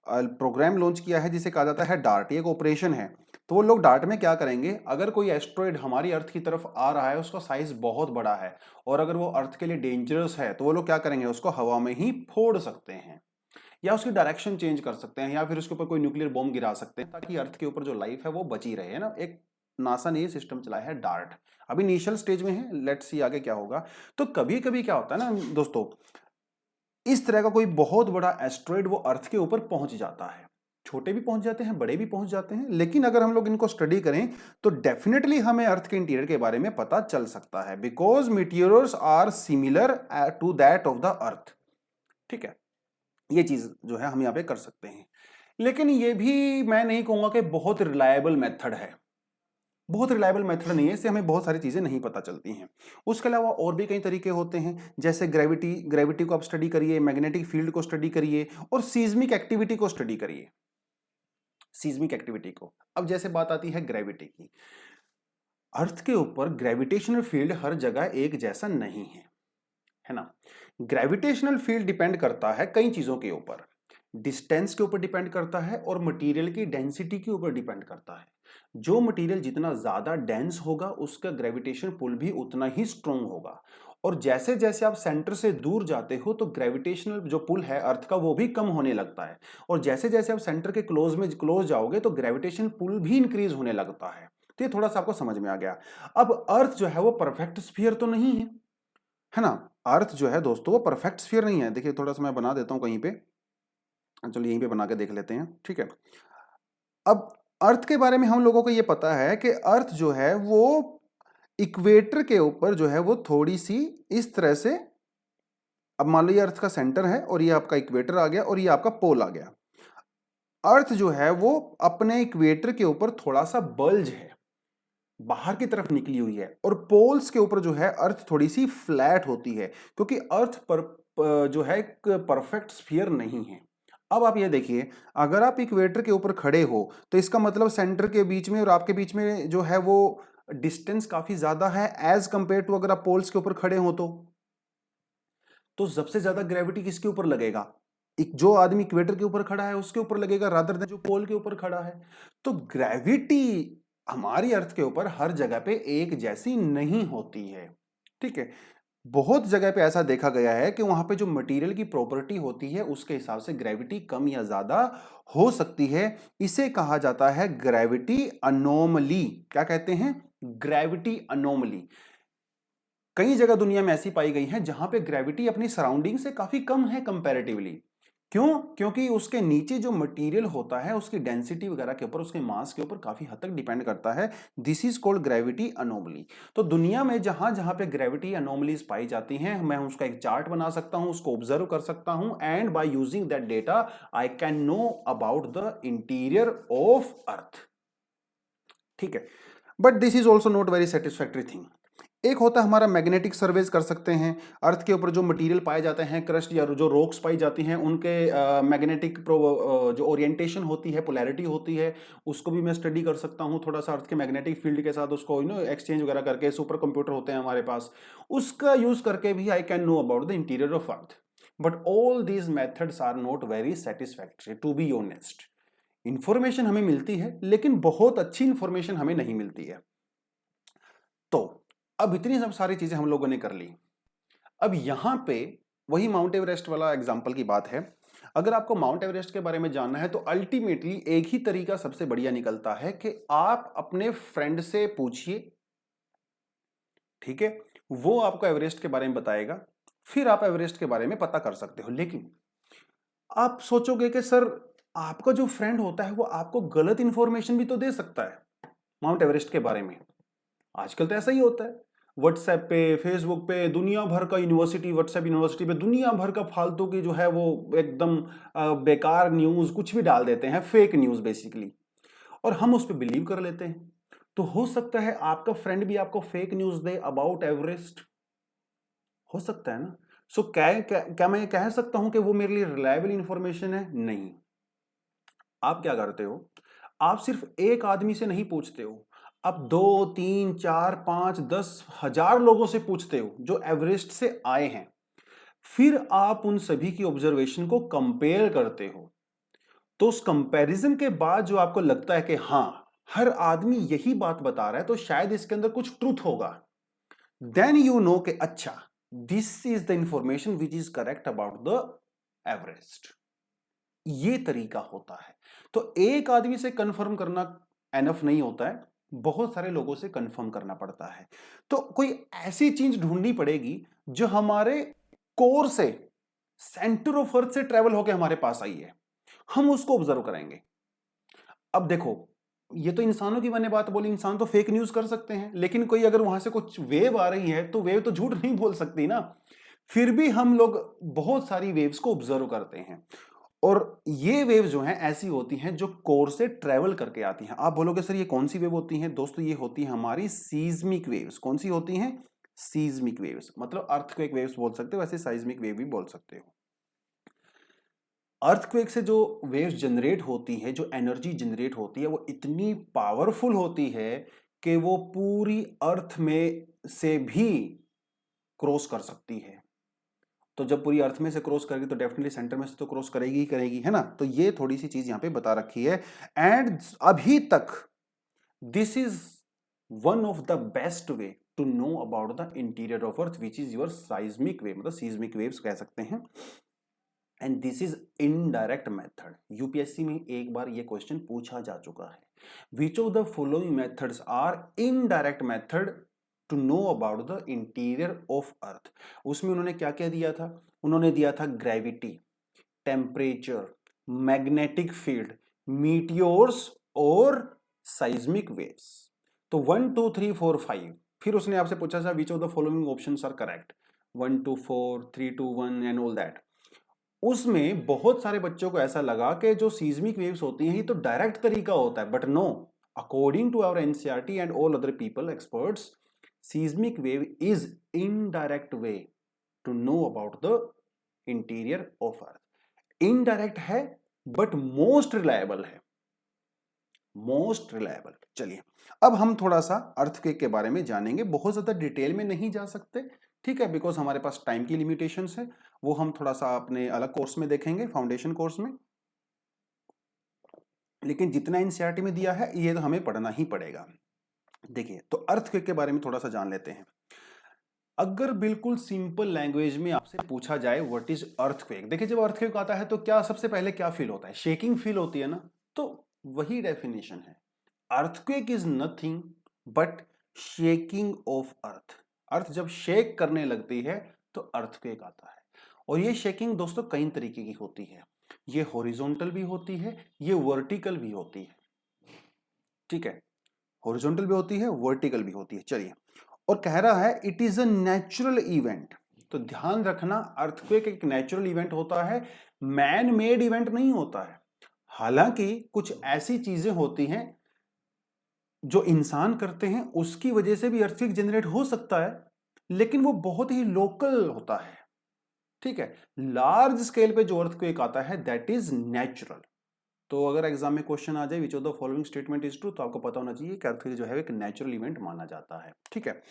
प्रोग्राम लॉन्च किया है जिसे कहा जाता है डार्ट। ये एक ऑपरेशन है। तो वो लोग डार्ट में क्या करेंगे, अगर कोई एस्ट्रॉइड हमारी अर्थ की तरफ आ रहा है, उसका साइज बहुत बड़ा है और अगर वो अर्थ के लिए डेंजरस है, तो वो लोग क्या करेंगे, उसको हवा में ही फोड़ सकते हैं या उसकी डायरेक्शन चेंज कर सकते हैं या फिर उसके ऊपर कोई न्यूक्लियर बॉम्ब गिरा सकते हैं ताकि अर्थ के ऊपर जो लाइफ है वो बची रहे, है ना। एक नासा ने ये सिस्टम चलाया है डार्ट। अभी इनिशियल स्टेज में है, लेट्स सी आगे क्या होगा। तो कभी कभी क्या होता है ना दोस्तों, इस तरह का कोई बहुत बड़ा एस्ट्रॉइड वो अर्थ के ऊपर पहुंच जाता है। छोटे भी पहुंच जाते हैं, बड़े भी पहुंच जाते हैं, लेकिन अगर हम लोग इनको स्टडी करें तो डेफिनेटली हमें अर्थ के इंटीरियर के बारे में पता चल सकता है, because meteors are similar to that of the earth. ठीक है, ये चीज जो है हम यहाँ पे कर सकते हैं। लेकिन ये भी मैं नहीं कहूंगा कि बहुत रिलायबल मेथड है, बहुत रिलायबल मेथड नहीं है, इससे हमें बहुत सारी चीजें नहीं पता चलती हैं। उसके अलावा और भी कई तरीके होते हैं, जैसे ग्रेविटी को आप स्टडी करिए, मैग्नेटिक फील्ड को स्टडी करिए और सीज्मिक एक्टिविटी को स्टडी करिए, सीज्मिक एक्टिविटी को। अब जैसे बात आती है ग्रेविटी की, अर्थ के ऊपर ग्रेविटेशनल फील्ड हर जगह एक जैसा नहीं है ना। ग्रेविटेशनल फील्ड डिपेंड करता है कई चीजों के ऊपर, डिस्टेंस के ऊपर डिपेंड करता है और मटेरियल की डेंसिटी के ऊपर डिपेंड करता है। जो मटेरियल जितना ज्यादा डेंस होगा उसका ग्रेविटेशन पुल भी उतना ही स्ट्रॉन्ग होगा, और जैसे जैसे आप सेंटर से दूर जाते हो तो ग्रेविटेशनल जो पुल है अर्थ का वो भी कम होने लगता है, और जैसे जैसे आप सेंटर के क्लोज जाओगे तो ग्रेविटेशन पुल भी इंक्रीज होने लगता है। तो ये थोड़ा सा आपको समझ में आ गया। अब अर्थ जो है वो परफेक्ट स्फीयर तो नहीं है ना। अर्थ जो है दोस्तों वो परफेक्ट स्फीयर नहीं है। देखिए थोड़ा सा मैं बना देता हूं कहीं पे, चलिए यहीं पे बना के देख लेते हैं। ठीक है, अब अर्थ के बारे में हम लोगों को ये पता है कि अर्थ जो है वो इक्वेटर के ऊपर जो है वो थोड़ी सी इस तरह से, अब मान लो ये अर्थ का सेंटर है और ये आपका इक्वेटर आ गया और ये आपका पोल आ गया। अर्थ जो है वो अपने इक्वेटर के ऊपर थोड़ा सा बल्ज है, बाहर की तरफ निकली हुई है, और पोल्स के ऊपर जो है अर्थ थोड़ी सी फ्लैट होती है, क्योंकि अर्थ पर जो है एक परफेक्ट स्फीयर नहीं है। अब आप ये देखिए, अगर आप इक्वेटर के ऊपर खड़े हो तो इसका मतलब सेंटर के बीच में और आपके बीच में जो है वो डिस्टेंस काफी ज्यादा है एज कंपेयर टू अगर आप पोल्स के ऊपर खड़े हो तो सबसे ज्यादा ग्रेविटी किसके ऊपर लगेगा, जो आदमी इक्वेटर के ऊपर खड़ा है उसके ऊपर लगेगा रादर देन जो पोल के ऊपर खड़ा है। तो ग्रेविटी हमारी अर्थ के ऊपर हर जगह पे एक जैसी नहीं होती है। ठीक है, बहुत जगह पे ऐसा देखा गया है कि वहां पे जो मटेरियल की प्रॉपर्टी होती है उसके हिसाब से ग्रेविटी कम या ज्यादा हो सकती है। इसे कहा जाता है ग्रेविटी अनोमली। क्या कहते हैं, ग्रेविटी अनोमली। कई जगह दुनिया में ऐसी पाई गई है जहां पे ग्रेविटी अपनी सराउंडिंग से काफी कम है कंपैरेटिवली। क्यों, क्योंकि उसके नीचे जो मटेरियल होता है उसकी डेंसिटी वगैरह के ऊपर, उसके मास के ऊपर काफी हद तक डिपेंड करता है। This is called gravity anomaly. तो दुनिया में जहां जहां पे ग्रेविटी अनोमलीज पाई जाती हैं, मैं उसका एक चार्ट बना सकता हूं, उसको ऑब्जर्व कर सकता हूं, and by using that data I can know about the interior of earth. ठीक है, but this is also not very satisfactory thing. एक होता है हमारा मैग्नेटिक सर्वेज कर सकते हैं, अर्थ के ऊपर जो मटेरियल पाए जाते हैं, क्रस्ट या जो रॉक्स पाई जाती हैं, उनके मैग्नेटिक जो ओरिएंटेशन होती है, पोलैरिटी होती है, उसको भी मैं स्टडी कर सकता हूं थोड़ा सा अर्थ के मैग्नेटिक फील्ड के साथ, उसको एक्सचेंज वगैरह करके। सुपर कंप्यूटर होते हैं हमारे पास, उसका यूज करके भी I can know about the interior of earth. But all these methods are not very satisfactory to be honest. Information हमें मिलती है लेकिन बहुत अच्छी इंफॉर्मेशन हमें नहीं मिलती है। तो अब इतनी सब सारी चीजें हम लोगों ने कर ली। अब यहां पे वही माउंट एवरेस्ट वाला एग्जांपल की बात है। अगर आपको माउंट एवरेस्ट के बारे में जानना है तो अल्टीमेटली एक ही तरीका सबसे बढ़िया निकलता है कि आप अपने फ्रेंड से पूछिए, ठीक है, वो आपको एवरेस्ट के बारे में बताएगा, फिर आप एवरेस्ट के बारे में पता कर सकते हो। लेकिन आप सोचोगे कि सर आपका जो फ्रेंड होता है वो आपको गलत इंफॉर्मेशन भी तो दे सकता है माउंट एवरेस्ट के बारे में। आजकल तो ऐसा ही होता है, व्हाट्सएप पे, फेसबुक पे दुनिया भर का यूनिवर्सिटी, व्हाट्सएप यूनिवर्सिटी पे दुनिया भर का फालतू की जो है वो एकदम बेकार न्यूज कुछ भी डाल देते हैं, फेक न्यूज बेसिकली, और हम उस पर बिलीव कर लेते हैं। तो हो सकता है आपका फ्रेंड भी आपको fake news they about Everest, हो सकता है ना। सो क्या मैं कह सकता हूं कि वो मेरे लिए रिलायबल इंफॉर्मेशन है? नहीं। आप क्या करते हो, आप सिर्फ एक आदमी से नहीं पूछते हो, आप 2, 3, 4, 5, 10 हजार लोगों से पूछते हो जो एवरेस्ट से आए हैं। फिर आप उन सभी की ऑब्जर्वेशन को कंपेयर करते हो। तो उस कंपैरिजन के बाद जो आपको लगता है कि हाँ हर आदमी यही बात बता रहा है तो शायद इसके अंदर कुछ ट्रूथ होगा, देन यू नो कि अच्छा this is the information which is correct about the Everest. ये तरीका होता है। तो एक आदमी से कंफर्म करना एनफ नहीं होता है, बहुत सारे लोगों से कंफर्म करना पड़ता है। तो कोई ऐसी चीज ढूंढनी पड़ेगी जो हमारे कोर से, सेंटर ऑफ अर्थ से ट्रेवल होकर हमारे पास आई है, हम उसको ऑब्जर्व करेंगे। अब देखो, ये तो इंसानों की मैंने बात बोली, इंसान तो फेक न्यूज कर सकते हैं, लेकिन कोई अगर वहां से कुछ वेव आ रही है तो वेव तो झूठ नहीं बोल सकती ना। फिर भी हम लोग बहुत सारी वेव्स को ऑब्जर्व करते हैं, और ये वेव जो हैं ऐसी होती हैं जो कोर से ट्रेवल करके आती हैं। आप बोलोगे सर ये कौन सी वेव होती हैं? दोस्तों ये होती है हमारी सीज्मिक वेव्स। कौन सी होती हैं? सीज्मिक वेव्स, मतलब अर्थक्वेक वेव्स बोल सकते हो, वैसे साइज्मिक वेव भी बोल सकते हो। अर्थक्वेक से जो वेव्स जनरेट होती है, जो एनर्जी जनरेट होती है, वो इतनी पावरफुल होती है कि वो पूरी अर्थ में से भी क्रॉस कर सकती है। तो जब पूरी अर्थ में से क्रॉस करेगी तो डेफिनेटली सेंटर में से तो क्रॉस करेगी ही करेगी, है ना। तो ये थोड़ी सी चीज यहां पे बता रखी है। एंड अभी तक this is one of the best way to know about the interior of earth which is your seismic wave, मतलब सीज्मिक वेव्स कह सकते हैं। And this is indirect method. UPSC में एक बार ये क्वेश्चन पूछा जा चुका है, which of the following methods are indirect method to know about the interior of earth. उसमें उन्होंने क्या क्या दिया था? उन्होंने दिया था gravity, temperature, magnetic field, meteors और साइज्मिक वेव्स। तो 1, 2, 3, 4, 5, फिर उसने आपसे पूछा था which of the following options are correct, 1, 2, 4, 3, 2, 1 and all that. उसमें बहुत सारे बच्चों को ऐसा लगा कि जो सीज्मिक वेव्स होती हैं ये तो डायरेक्ट तरीका होता है, but no, according to our NCERT and all other people experts, seismic wave is indirect way to know about the interior of earth. Indirect है बट मोस्ट रिलायबल है, मोस्ट रिलायबल। चलिए अब हम थोड़ा सा अर्थक्वेक के बारे में जानेंगे, बहुत ज्यादा डिटेल में नहीं जा सकते, ठीक है, बिकॉज हमारे पास टाइम की लिमिटेशंस है। वो हम थोड़ा सा अपने अलग कोर्स में देखेंगे, फाउंडेशन कोर्स में। लेकिन जितना एनसीईआरटी में दिया है ये तो हमें पढ़ना ही पड़ेगा। देखिए तो अर्थक्वेक के बारे में थोड़ा सा जान लेते हैं। अगर बिल्कुल सिंपल लैंग्वेज में आपसे पूछा जाए व्हाट इज अर्थक्वेक, देखिए जब अर्थक्वेक आता है तो क्या सबसे पहले क्या फील होता है? शेकिंग फील होती है ना। तो वही डेफिनेशन है, earthquake is nothing but shaking of earth. Earth जब शेक करने लगती है तो अर्थक्वेक आता है। और ये शेकिंग दोस्तों कई तरीके की होती है, ये हॉरिजॉन्टल भी होती है, ये वर्टिकल भी होती है, ठीक है, हॉरिजॉन्टल भी होती है, वर्टिकल भी होती है। चलिए, और कह रहा है it is a natural event. तो ध्यान रखना, अर्थक्वेक एक नेचुरल इवेंट होता है, मैन मेड इवेंट नहीं होता है। हालांकि कुछ ऐसी चीजें होती हैं जो इंसान करते हैं उसकी वजह से भी अर्थक्वेक जनरेट हो सकता है, लेकिन वो बहुत ही लोकल होता है, ठीक है। लार्ज स्केल पे जो अर्थक्वेक आता है दैट इज नेचुरल। तो अगर एग्जाम में क्वेश्चन आ जाए विच of the following statement is true, तो आपको पता होना चाहिए कि अर्थक्वेक जो है एक नेचुरल इवेंट माना जाता है, ठीक है।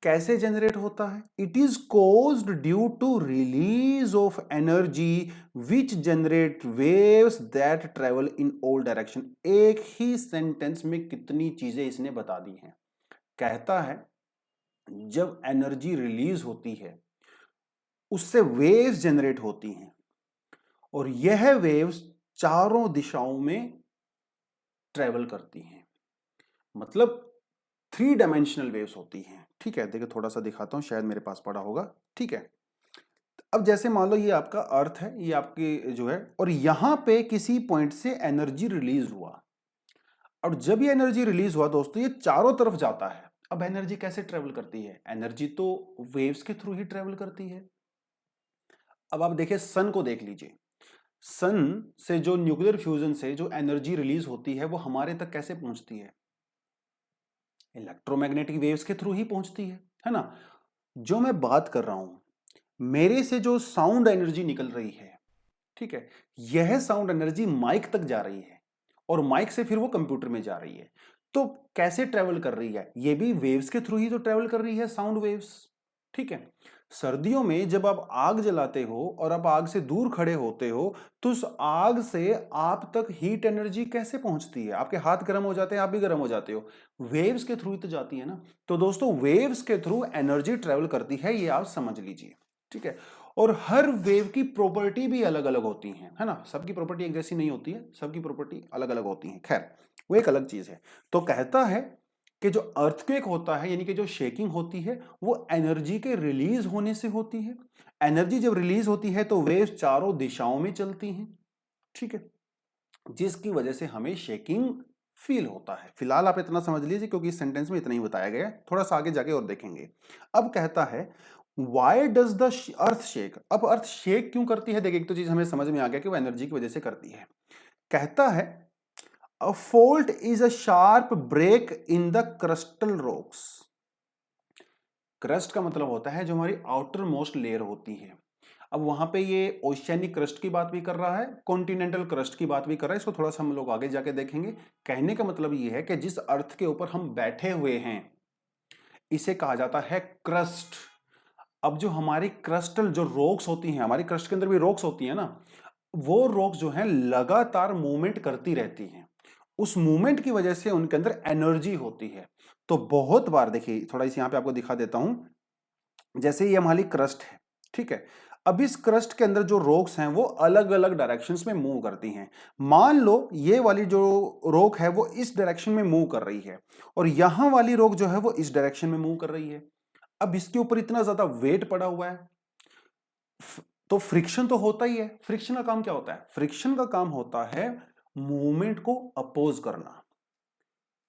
कैसे जनरेट होता है? It is caused due to release of energy which generate waves that travel in all direction. एक ही सेंटेंस में कितनी चीजें इसने बता दी हैं। कहता है जब एनर्जी रिलीज होती है उससे वेव्स जनरेट होती हैं और यह वेव्स चारों दिशाओं में ट्रेवल करती हैं, मतलब 3 डायमेंशनल वेव्स होती हैं। ठीक है, देखिए थोड़ा सा दिखाता हूं, शायद मेरे पास पड़ा होगा। ठीक है, अब जैसे मान लो ये आपका अर्थ है, ये आपकी जो है, और यहां पे किसी पॉइंट से एनर्जी रिलीज हुआ, और जब ये एनर्जी रिलीज हुआ दोस्तों ये चारों तरफ जाता है। अब एनर्जी कैसे ट्रेवल करती है? एनर्जी तो वेव्स के थ्रू ही ट्रेवल करती है। अब आप देखिए सन को देख लीजिए, सन से जो न्यूक्लियर फ्यूजन से जो एनर्जी रिलीज होती है वो हमारे तक कैसे पहुंचती है? इलेक्ट्रोमैग्नेटिक वेव्स के थ्रू ही पहुंचती है ना। जो मैं बात कर रहा हूं, मेरे से जो साउंड एनर्जी निकल रही है, ठीक है, यह साउंड एनर्जी माइक तक जा रही है और माइक से फिर वो कंप्यूटर में जा रही है। तो कैसे ट्रेवल कर रही है? ये भी वेव्स के थ्रू ही तो ट्रेवल कर रही है, साउंड वेव्स। ठीक है, सर्दियों में जब आप आग जलाते हो और आप आग से दूर खड़े होते हो तो उस आग से आप तक हीट एनर्जी कैसे पहुंचती है? आपके हाथ गर्म हो जाते हैं, आप भी गर्म हो जाते हो, वेव्स के थ्रू ही तो जाती है ना। तो दोस्तों वेव्स के थ्रू एनर्जी ट्रेवल करती है, ये आप समझ लीजिए। ठीक है, और हर वेव की प्रॉपर्टी भी अलग अलग होती है ना। सबकी प्रॉपर्टी एक जैसी नहीं होती है, सबकी प्रॉपर्टी अलग अलग होती है। खैर वो एक अलग चीज है। तो कहता है कि जो अर्थक्वेक होता है, यानी कि जो शेकिंग होती है, वो एनर्जी के रिलीज होने से होती है। एनर्जी जब रिलीज होती है तो वेव्स चारों दिशाओं में चलती हैं। ठीक है, जिसकी वजह से हमें शेकिंग फील होता है। फिलहाल आप इतना समझ लीजिए क्योंकि इस सेंटेंस में इतना ही बताया गया है, थोड़ा सा आगे जाके और देखेंगे। अब कहता है why does the earth shake. अब अर्थ शेक क्यों करती है? देखिए एक तो चीज हमें समझ में आ गया कि वो एनर्जी की वजह से करती है। कहता है a fault is a sharp break in the crustal rocks. Crust का मतलब होता है जो हमारी आउटर मोस्ट लेयर होती है। अब वहां पे ये ओशियनिक क्रस्ट की बात भी कर रहा है, कॉन्टिनेंटल क्रस्ट की बात भी कर रहा है। इसको थोड़ा सा हम लोग आगे जाके देखेंगे। कहने का मतलब ये है कि जिस अर्थ के ऊपर हम बैठे हुए हैं इसे कहा जाता है क्रस्ट। अब जो हमारी क्रस्टल जो रॉक्स होती हैं, हमारी क्रस्ट के अंदर भी रॉक्स होती है ना, वो रॉक्स जो हैं लगातार मूवमेंट करती रहती हैं। उस मूवमेंट की वजह से उनके अंदर एनर्जी होती है। तो बहुत बार देखिए, थोड़ा इस यहां पे आपको दिखा देता हूं, जैसे ये हमारी क्रस्ट है। ठीक है, अब इस क्रस्ट के अंदर जो रॉक्स हैं वो अलग अलग डायरेक्शंस में मूव करती हैं। मान लो ये वाली जो रॉक है वो इस डायरेक्शन में मूव कर रही है और यहां वाली रॉक जो है वो इस डायरेक्शन में मूव कर रही है। अब इसके ऊपर इतना ज्यादा वेट पड़ा हुआ है तो फ्रिक्शन तो होता ही है। फ्रिक्शन का काम क्या होता है? फ्रिक्शन का काम होता है मूवमेंट को अपोज करना।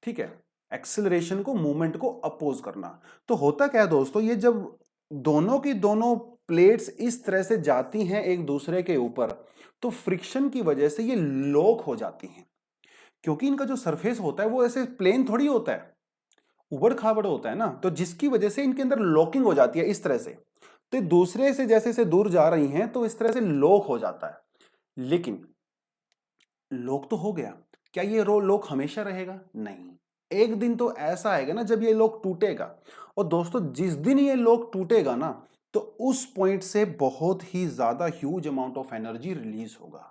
ठीक है, एक्सेलरेशन को, मूवमेंट को अपोज करना। तो होता क्या है दोस्तों, ये जब दोनों की दोनों प्लेट्स इस तरह से जाती हैं एक दूसरे के ऊपर तो फ्रिक्शन की वजह से ये लॉक हो जाती हैं। क्योंकि इनका जो सरफेस होता है वो ऐसे प्लेन थोड़ी होता है, उबड़ खाबड़ होता है ना, तो जिसकी वजह से इनके अंदर लॉकिंग हो जाती है इस तरह से। तो दूसरे से जैसे से दूर जा रही हैं तो इस तरह से लॉक हो जाता है। लेकिन लॉक तो हो गया, क्या ये लॉक हमेशा रहेगा? नहीं, एक दिन तो ऐसा आएगा ना जब ये लॉक टूटेगा। और दोस्तों जिस दिन ये लॉक टूटेगा ना तो उस पॉइंट से बहुत ही ज्यादा huge amount of energy release होगा।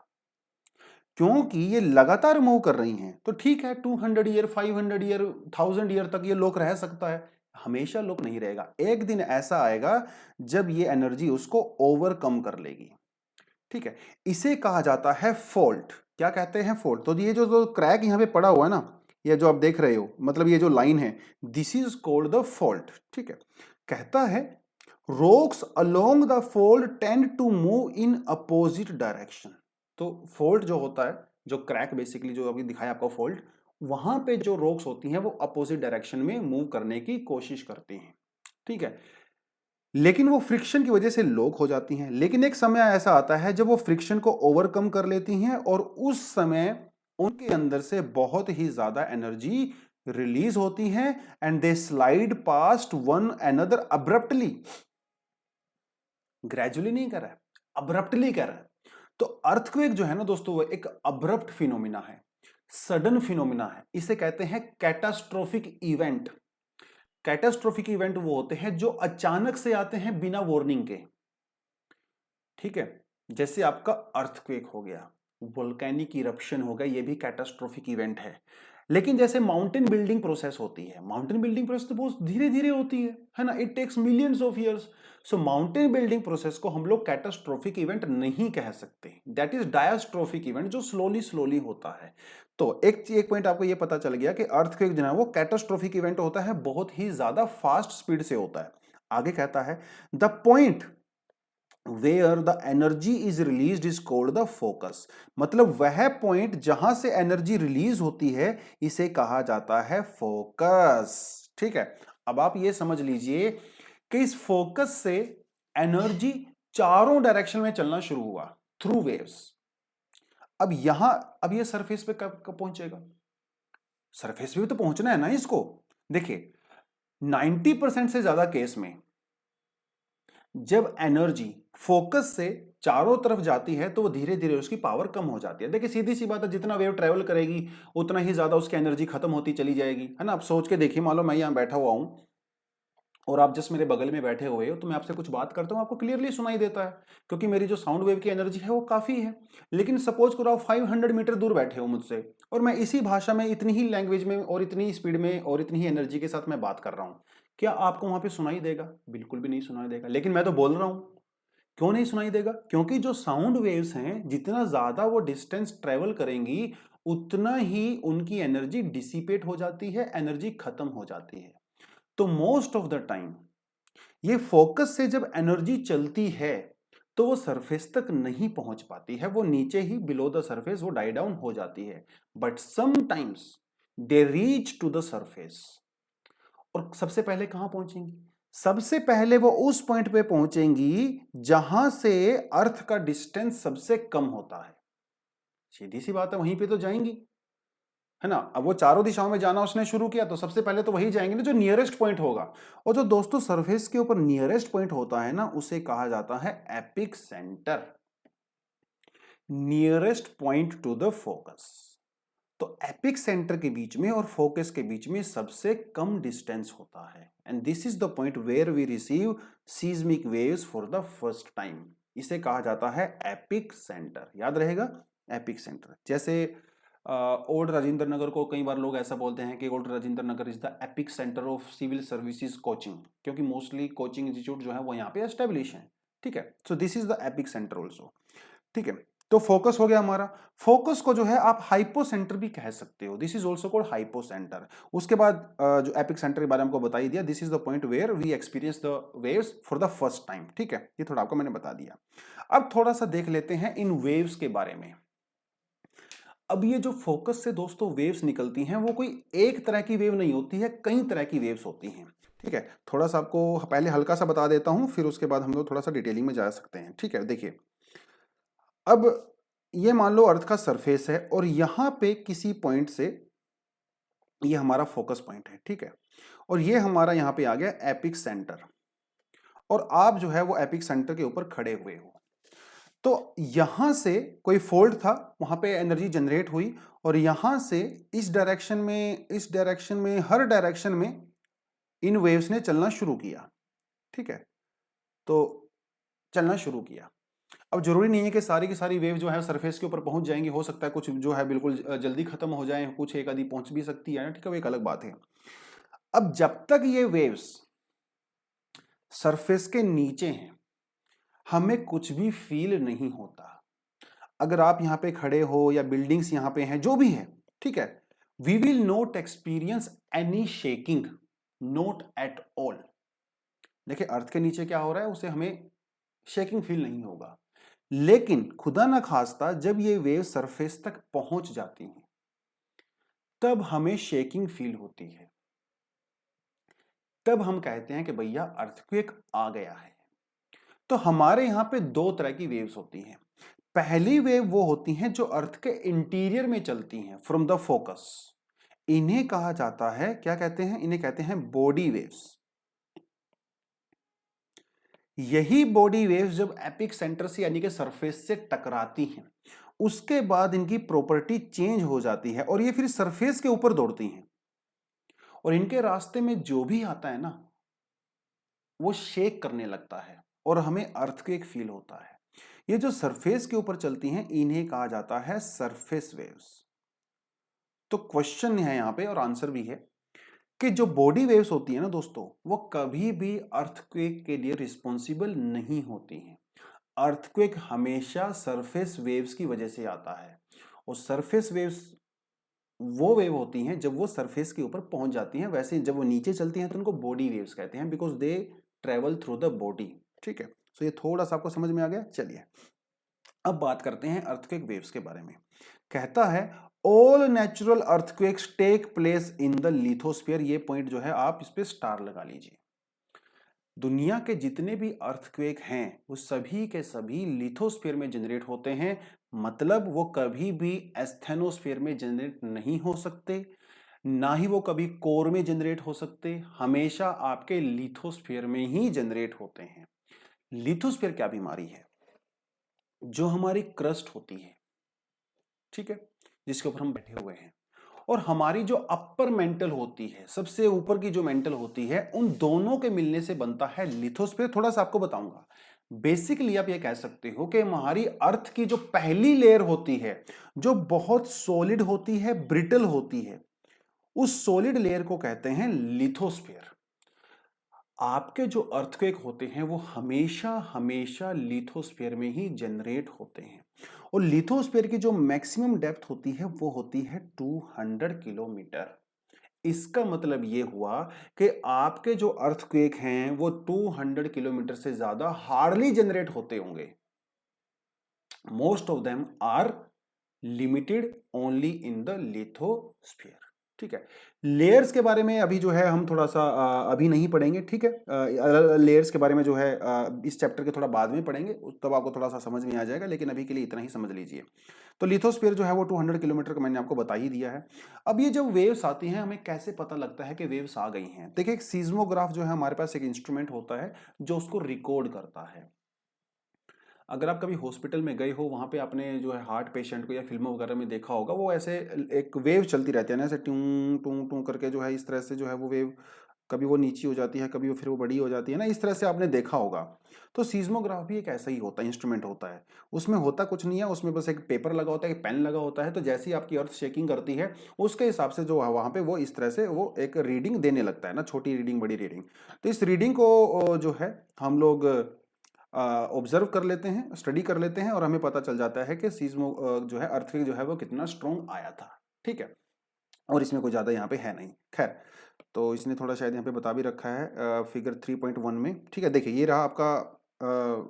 क्योंकि ये लगातार मूव कर रही हैं तो ठीक है, 200 ईयर, 500 ईयर, 1000 ईयर तक ये लॉक रह सकता है, हमेशा लॉक नहीं रहेगा। एक दिन ऐसा आएगा जब ये एनर्जी उसको ओवरकम कर लेगी। ठीक है, इसे कहा जाता है फॉल्ट। क्या कहते हैं? फॉल्ट। तो ये जो क्रैक यहां पे पड़ा हुआ है ना, ये जो आप देख रहे हो, मतलब ये जो लाइन है, this is called the fault. ठीक है, कहता है rocks along the fault tend to move in opposite direction. तो फॉल्ट जो होता है, जो क्रैक बेसिकली जो अभी दिखाया आपको फॉल्ट, वहां पे जो रॉक्स होती हैं वो अपोजिट डायरेक्शन में मूव करने की कोशिश करती हैं। ठीक है, लेकिन वो फ्रिक्शन की वजह से लॉक हो जाती हैं। लेकिन एक समय ऐसा आता है जब वो फ्रिक्शन को ओवरकम कर लेती हैं और उस समय उनके अंदर से बहुत ही ज्यादा एनर्जी रिलीज होती है and they slide past one another abruptly. Gradually नहीं कर रहा है, अब्रप्टली कर रहा है। तो अर्थक्वेक जो है ना दोस्तों वो एक अब्रप्ट फिनोमिना है, सडन फिनोमिना है। इसे कहते हैं कैटास्ट्रोफिक इवेंट। कैटास्ट्रोफिक इवेंट वो होते हैं जो अचानक से आते हैं बिना वार्निंग के, ठीक है। जैसे आपका अर्थक्वेक हो गया, वोल्केनिक इरप्शन हो गया, ये भी कैटास्ट्रोफिक इवेंट है। लेकिन जैसे माउंटेन बिल्डिंग प्रोसेस होती है, माउंटेन बिल्डिंग प्रोसेस तो बहुत धीरे धीरे होती है ना, it takes millions of years. So mountain building process को हम लोग कैटास्ट्रोफिक इवेंट नहीं कह सकते, दैट इज डायस्ट्रोफिक इवेंट, जो स्लोली स्लोली होता है। तो एक पॉइंट आपको ये पता चल गया कि अर्थक्वेक जो है वो कैटास्ट्रोफिक इवेंट होता है, बहुत ही ज्यादा फास्ट स्पीड से होता है। आगे कहता है the point where the energy is released is called the focus. मतलब वह पॉइंट जहां से एनर्जी रिलीज होती है इसे कहा जाता है फोकस, ठीक है। अब आप ये समझ लीजिए कि इस फोकस से एनर्जी चारों डायरेक्शन में चलना शुरू हुआ थ्रू वेव्स। अब ये सरफेस पे कब कब पहुंचेगा? सरफेस पे भी तो पहुंचना है ना इसको। देखिए 90% से ज्यादा केस में जब एनर्जी फोकस से चारों तरफ जाती है तो वो धीरे धीरे उसकी पावर कम हो जाती है। देखिए सीधी सी बात है, जितना वेव ट्रेवल करेगी उतना ही ज्यादा उसकी एनर्जी खत्म होती चली जाएगी, है ना। आप सोच के देखिए, मान लो मैं यहाँ बैठा हुआ हूं और आप जस्ट मेरे बगल में बैठे हुए हो, तो मैं आपसे कुछ बात करता हूँ, आपको क्लियरली सुनाई देता है क्योंकि मेरी जो साउंड वेव की एनर्जी है वो काफी है। लेकिन सपोज करो आप 500 मीटर दूर बैठे हो मुझसे और मैं इसी भाषा में, इतनी ही लैंग्वेज में और इतनी स्पीड में और इतनी ही एनर्जी के साथ मैं बात कर रहा हूँ, क्या आपको वहां पे सुनाई देगा? बिल्कुल भी नहीं सुनाई देगा। लेकिन मैं तो बोल रहा हूं, क्यों नहीं सुनाई देगा? क्योंकि जो साउंड वेव्स हैं जितना ज्यादा वो डिस्टेंस ट्रेवल करेंगी उतना ही उनकी एनर्जी डिसिपेट हो जाती है, एनर्जी खत्म हो जाती है। तो मोस्ट ऑफ द टाइम ये फोकस से जब एनर्जी चलती है तो वो सरफेस तक नहीं पहुंच पाती है, वो नीचे ही बिलो द सरफेस वो डाई डाउन हो जाती है। But sometimes they reach to the surface. और सबसे पहले कहां पहुंचेंगी? सबसे पहले वो उस पॉइंट पे पहुंचेंगी जहां से अर्थ का डिस्टेंस सबसे कम होता है। सीधी सी बात है, वहीं पे तो जाएंगी, है ना। अब वो चारों दिशाओं में जाना उसने शुरू किया तो सबसे पहले तो वही जाएंगे ना जो नियरेस्ट पॉइंट होगा। और जो दोस्तों सरफेस के ऊपर नियरेस्ट पॉइंट होता है ना, उसे कहा जाता है epic centre, nearest point two the focus. तो एपिक सेंटर के बीच में और फोकस के बीच में सबसे कम डिस्टेंस होता है, and this is the point where we receive seismic waves for the first time. इसे कहा जाता है एपिक सेंटर, याद रहेगा, एपिक सेंटर। जैसे ओल्ड राजेंद्र नगर को कई बार लोग ऐसा बोलते हैं कि old Rajendra Nagar is the epicentre of civil services coaching, क्योंकि मोस्टली कोचिंग इंस्टीट्यूट जो है वो यहाँ पे एस्टेब्लिश है, ठीक है। So this is the epic centre also, ठीक है। तो फोकस हो गया हमारा। फोकस को जो है आप हाइपोसेंटर भी कह सकते हो, this is also called hypocentre. उसके बाद जो एपिक सेंटर के बारे में आपको बता ही दिया, this is the point where we experience the waves for the first time, ठीक है। ये थोड़ा आपको मैंने बता दिया। अब थोड़ा सा देख लेते हैं इन वेव्स के बारे में। अब ये जो फोकस से दोस्तों वेव्स निकलती हैं वो कोई एक तरह की वेव नहीं होती है, कई तरह की वेव्स होती हैं, ठीक है। थोड़ा सा आपको पहले हल्का सा बता देता हूं, फिर उसके बाद हम लोग थोड़ा सा डिटेलिंग में जा सकते हैं, ठीक है। देखिए अब ये मान लो अर्थ का सरफेस है और यहां पे किसी पॉइंट से ये हमारा फोकस पॉइंट है, ठीक है। और ये हमारा यहां पे आ गया एपिक सेंटर, और आप जो है वो एपिक सेंटर के ऊपर खड़े हुए हो। तो यहां से कोई फोल्ड था, वहां पे एनर्जी जनरेट हुई और यहां से इस डायरेक्शन में, इस डायरेक्शन में, हर डायरेक्शन में इन वेव्स ने चलना शुरू किया, ठीक है। तो चलना शुरू किया। अब जरूरी नहीं है कि सारी की सारी वेव जो है सरफेस के ऊपर पहुंच जाएंगी, हो सकता है कुछ जो है बिल्कुल जल्दी खत्म हो जाए, कुछ एक आधी पहुंच भी सकती है ना, ठीक है, वो एक अलग बात है। अब जब तक ये वेव्स सरफेस के नीचे हैं हमें कुछ भी फील नहीं होता। अगर आप यहां पे खड़े हो या बिल्डिंग्स यहां पे हैं, जो भी है, ठीक है, we will not experience any shaking, not at all. देखिए अर्थ के नीचे क्या हो रहा है उसे हमें शेकिंग फील नहीं होगा, लेकिन खुदा ना खास्ता जब ये वेव सरफेस तक पहुंच जाती हैं तब हमें शेकिंग फील होती है। तब हम कहते हैं कि भैया अर्थक्वेक आ गया है। तो हमारे यहां पे दो तरह की वेव्स होती हैं। पहली वेव वो होती हैं जो अर्थ के इंटीरियर में चलती हैं फ्रॉम द फोकस, इन्हें कहा जाता है, क्या कहते हैं, इन्हें कहते हैं बॉडी वेव्स। यही बॉडी वेव्स जब एपिक सेंटर से यानी कि सरफेस से टकराती हैं उसके बाद इनकी प्रॉपर्टी चेंज हो जाती है और ये फिर सरफेस के ऊपर दौड़ती हैं और इनके रास्ते में जो भी आता है ना वो शेक करने लगता है और हमें अर्थक्वेक फील होता है। ये जो सरफेस के ऊपर चलती हैं इन्हें कहा जाता है सरफेस वेव्स। तो क्वेश्चन है यहां पे और आंसर भी है कि जो बॉडी वेव्स होती है ना दोस्तों, वो कभी भी अर्थक्वेक के लिए रिस्पॉन्सिबल नहीं होती हैं। अर्थक्वेक हमेशा सरफेस वेव्स की वजह से आता है और सरफेस वेव्स वो वेव होती हैं जब वो सरफेस के ऊपर पहुंच जाती हैं। वैसे जब वो नीचे चलती हैं तो उनको बॉडी वेव्स कहते हैं, because they travel through the body. ठीक है, सो ये थोड़ा सा आपको समझ में आ गया। चलिए अब बात करते हैं अर्थक्वेक वेव्स के बारे में। कहता है all natural earthquakes take place in the lithosphere. ये पॉइंट जो है आप इस पे स्टार लगा लीजिए। दुनिया के जितने भी अर्थक्वेक हैं वो सभी के सभी लिथोस्फीयर में जनरेट होते हैं, मतलब वो कभी भी एस्थेनोस्फीयर में जनरेट नहीं हो सकते, ना ही वो कभी कोर में जनरेट हो सकते, हमेशा आपके लिथोस्फीयर में ही जनरेट होते हैं। लिथोस्फीयर क्या बीमारी है? जो हमारी क्रस्ट होती है, ठीक है, जिसके ऊपर हम बैठे हुए हैं, और हमारी जो अपर मेंटल होती है, सबसे ऊपर की जो मेंटल होती है, उन दोनों के मिलने से बनता है लिथोस्फीयर। थोड़ा सा आपको बताऊंगा। बेसिकली आप ये कह सकते हो कि हमारी अर्थ की जो पहली लेयर होती है, जो बहुत सॉलिड होती है, ब्रिटल होती है, उस सॉलिड लेयर को कहते हैं लिथोस्फीयर। आपके जो अर्थक्वेक होते हैं वो हमेशा हमेशा लिथोस्फीयर में ही जनरेट होते हैं और लिथोस्फीयर की जो मैक्सिमम डेप्थ होती है वो होती है 200 किलोमीटर। इसका मतलब ये हुआ कि आपके जो अर्थक्वेक हैं वो 200 किलोमीटर से ज्यादा हार्डली जनरेट होते होंगे। Most of them are limited only in the lithosphere. ठीक है, लेयर्स के बारे में अभी जो है हम थोड़ा सा अभी नहीं पढ़ेंगे। ठीक है, लेयर्स के बारे में जो है इस चैप्टर के थोड़ा बाद में पढ़ेंगे, तब आपको थोड़ा सा समझ में आ जाएगा, लेकिन अभी के लिए इतना ही समझ लीजिए। तो लिथोस्फीयर जो है वो 200 किलोमीटर का मैंने आपको बता ही दिया है। अब ये जब वेव्स आती हैं हमें कैसे पता लगता है कि वेव्स आ गई हैं? देखिए, एक सीज्मोग्राफ जो है हमारे पास एक इंस्ट्रूमेंट होता है जो उसको रिकॉर्ड करता है। अगर आप कभी हॉस्पिटल में गए हो, वहां पे आपने जो है हार्ट पेशेंट को या फिल्मों वगैरह में देखा होगा, वो ऐसे एक वेव चलती रहती है ना, ऐसे ट्यूं टूं टूं करके जो है, इस तरह से जो है वो वेव कभी वो नीची हो जाती है, कभी वो फिर वो बड़ी हो जाती है ना, इस तरह से आपने देखा होगा। तो सीज्मोग्राफ भी एक ऐसा ही होता है, इंस्ट्रूमेंट होता है। उसमें होता कुछ नहीं है, उसमें बस एक पेपर लगा होता है, एक पेन लगा होता है। तो जैसे ही आपकी अर्थ शेकिंग करती है उसके हिसाब से जो है वहां पे वो इस तरह से वो एक रीडिंग देने लगता है ना, छोटी रीडिंग बड़ी रीडिंग। तो इस रीडिंग को जो है हम लोग ऑब्जर्व कर लेते हैं, स्टडी कर लेते हैं और हमें पता चल जाता है कि सीज्मो जो है अर्थक्वेक जो है वो कितना स्ट्रॉन्ग आया था। ठीक है, और इसमें कोई ज़्यादा यहाँ पे है नहीं। खैर, तो इसने थोड़ा शायद यहाँ पे बता भी रखा है फिगर 3.1 में। ठीक है, देखिए ये रहा आपका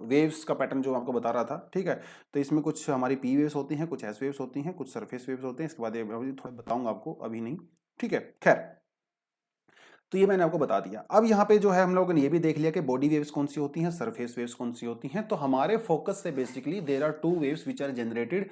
वेव्स का पैटर्न जो आपको बता रहा था। ठीक है, तो इसमें कुछ हमारी पी वेव्स होती हैं, कुछ एस वेव्स होती हैं, कुछ सरफेस वेव्स होते हैं। इसके बाद अभी थोड़ा बताऊंगा आपको, अभी नहीं। ठीक है, खैर, तो ये मैंने आपको बता दिया। अब यहाँ पे जो है हम लोगों ने ये भी देख लिया कि बॉडी वेव्स कौन सी होती हैं, सरफेस वेव्स कौन सी होती हैं। तो हमारे फोकस से basically there are two waves which are generated.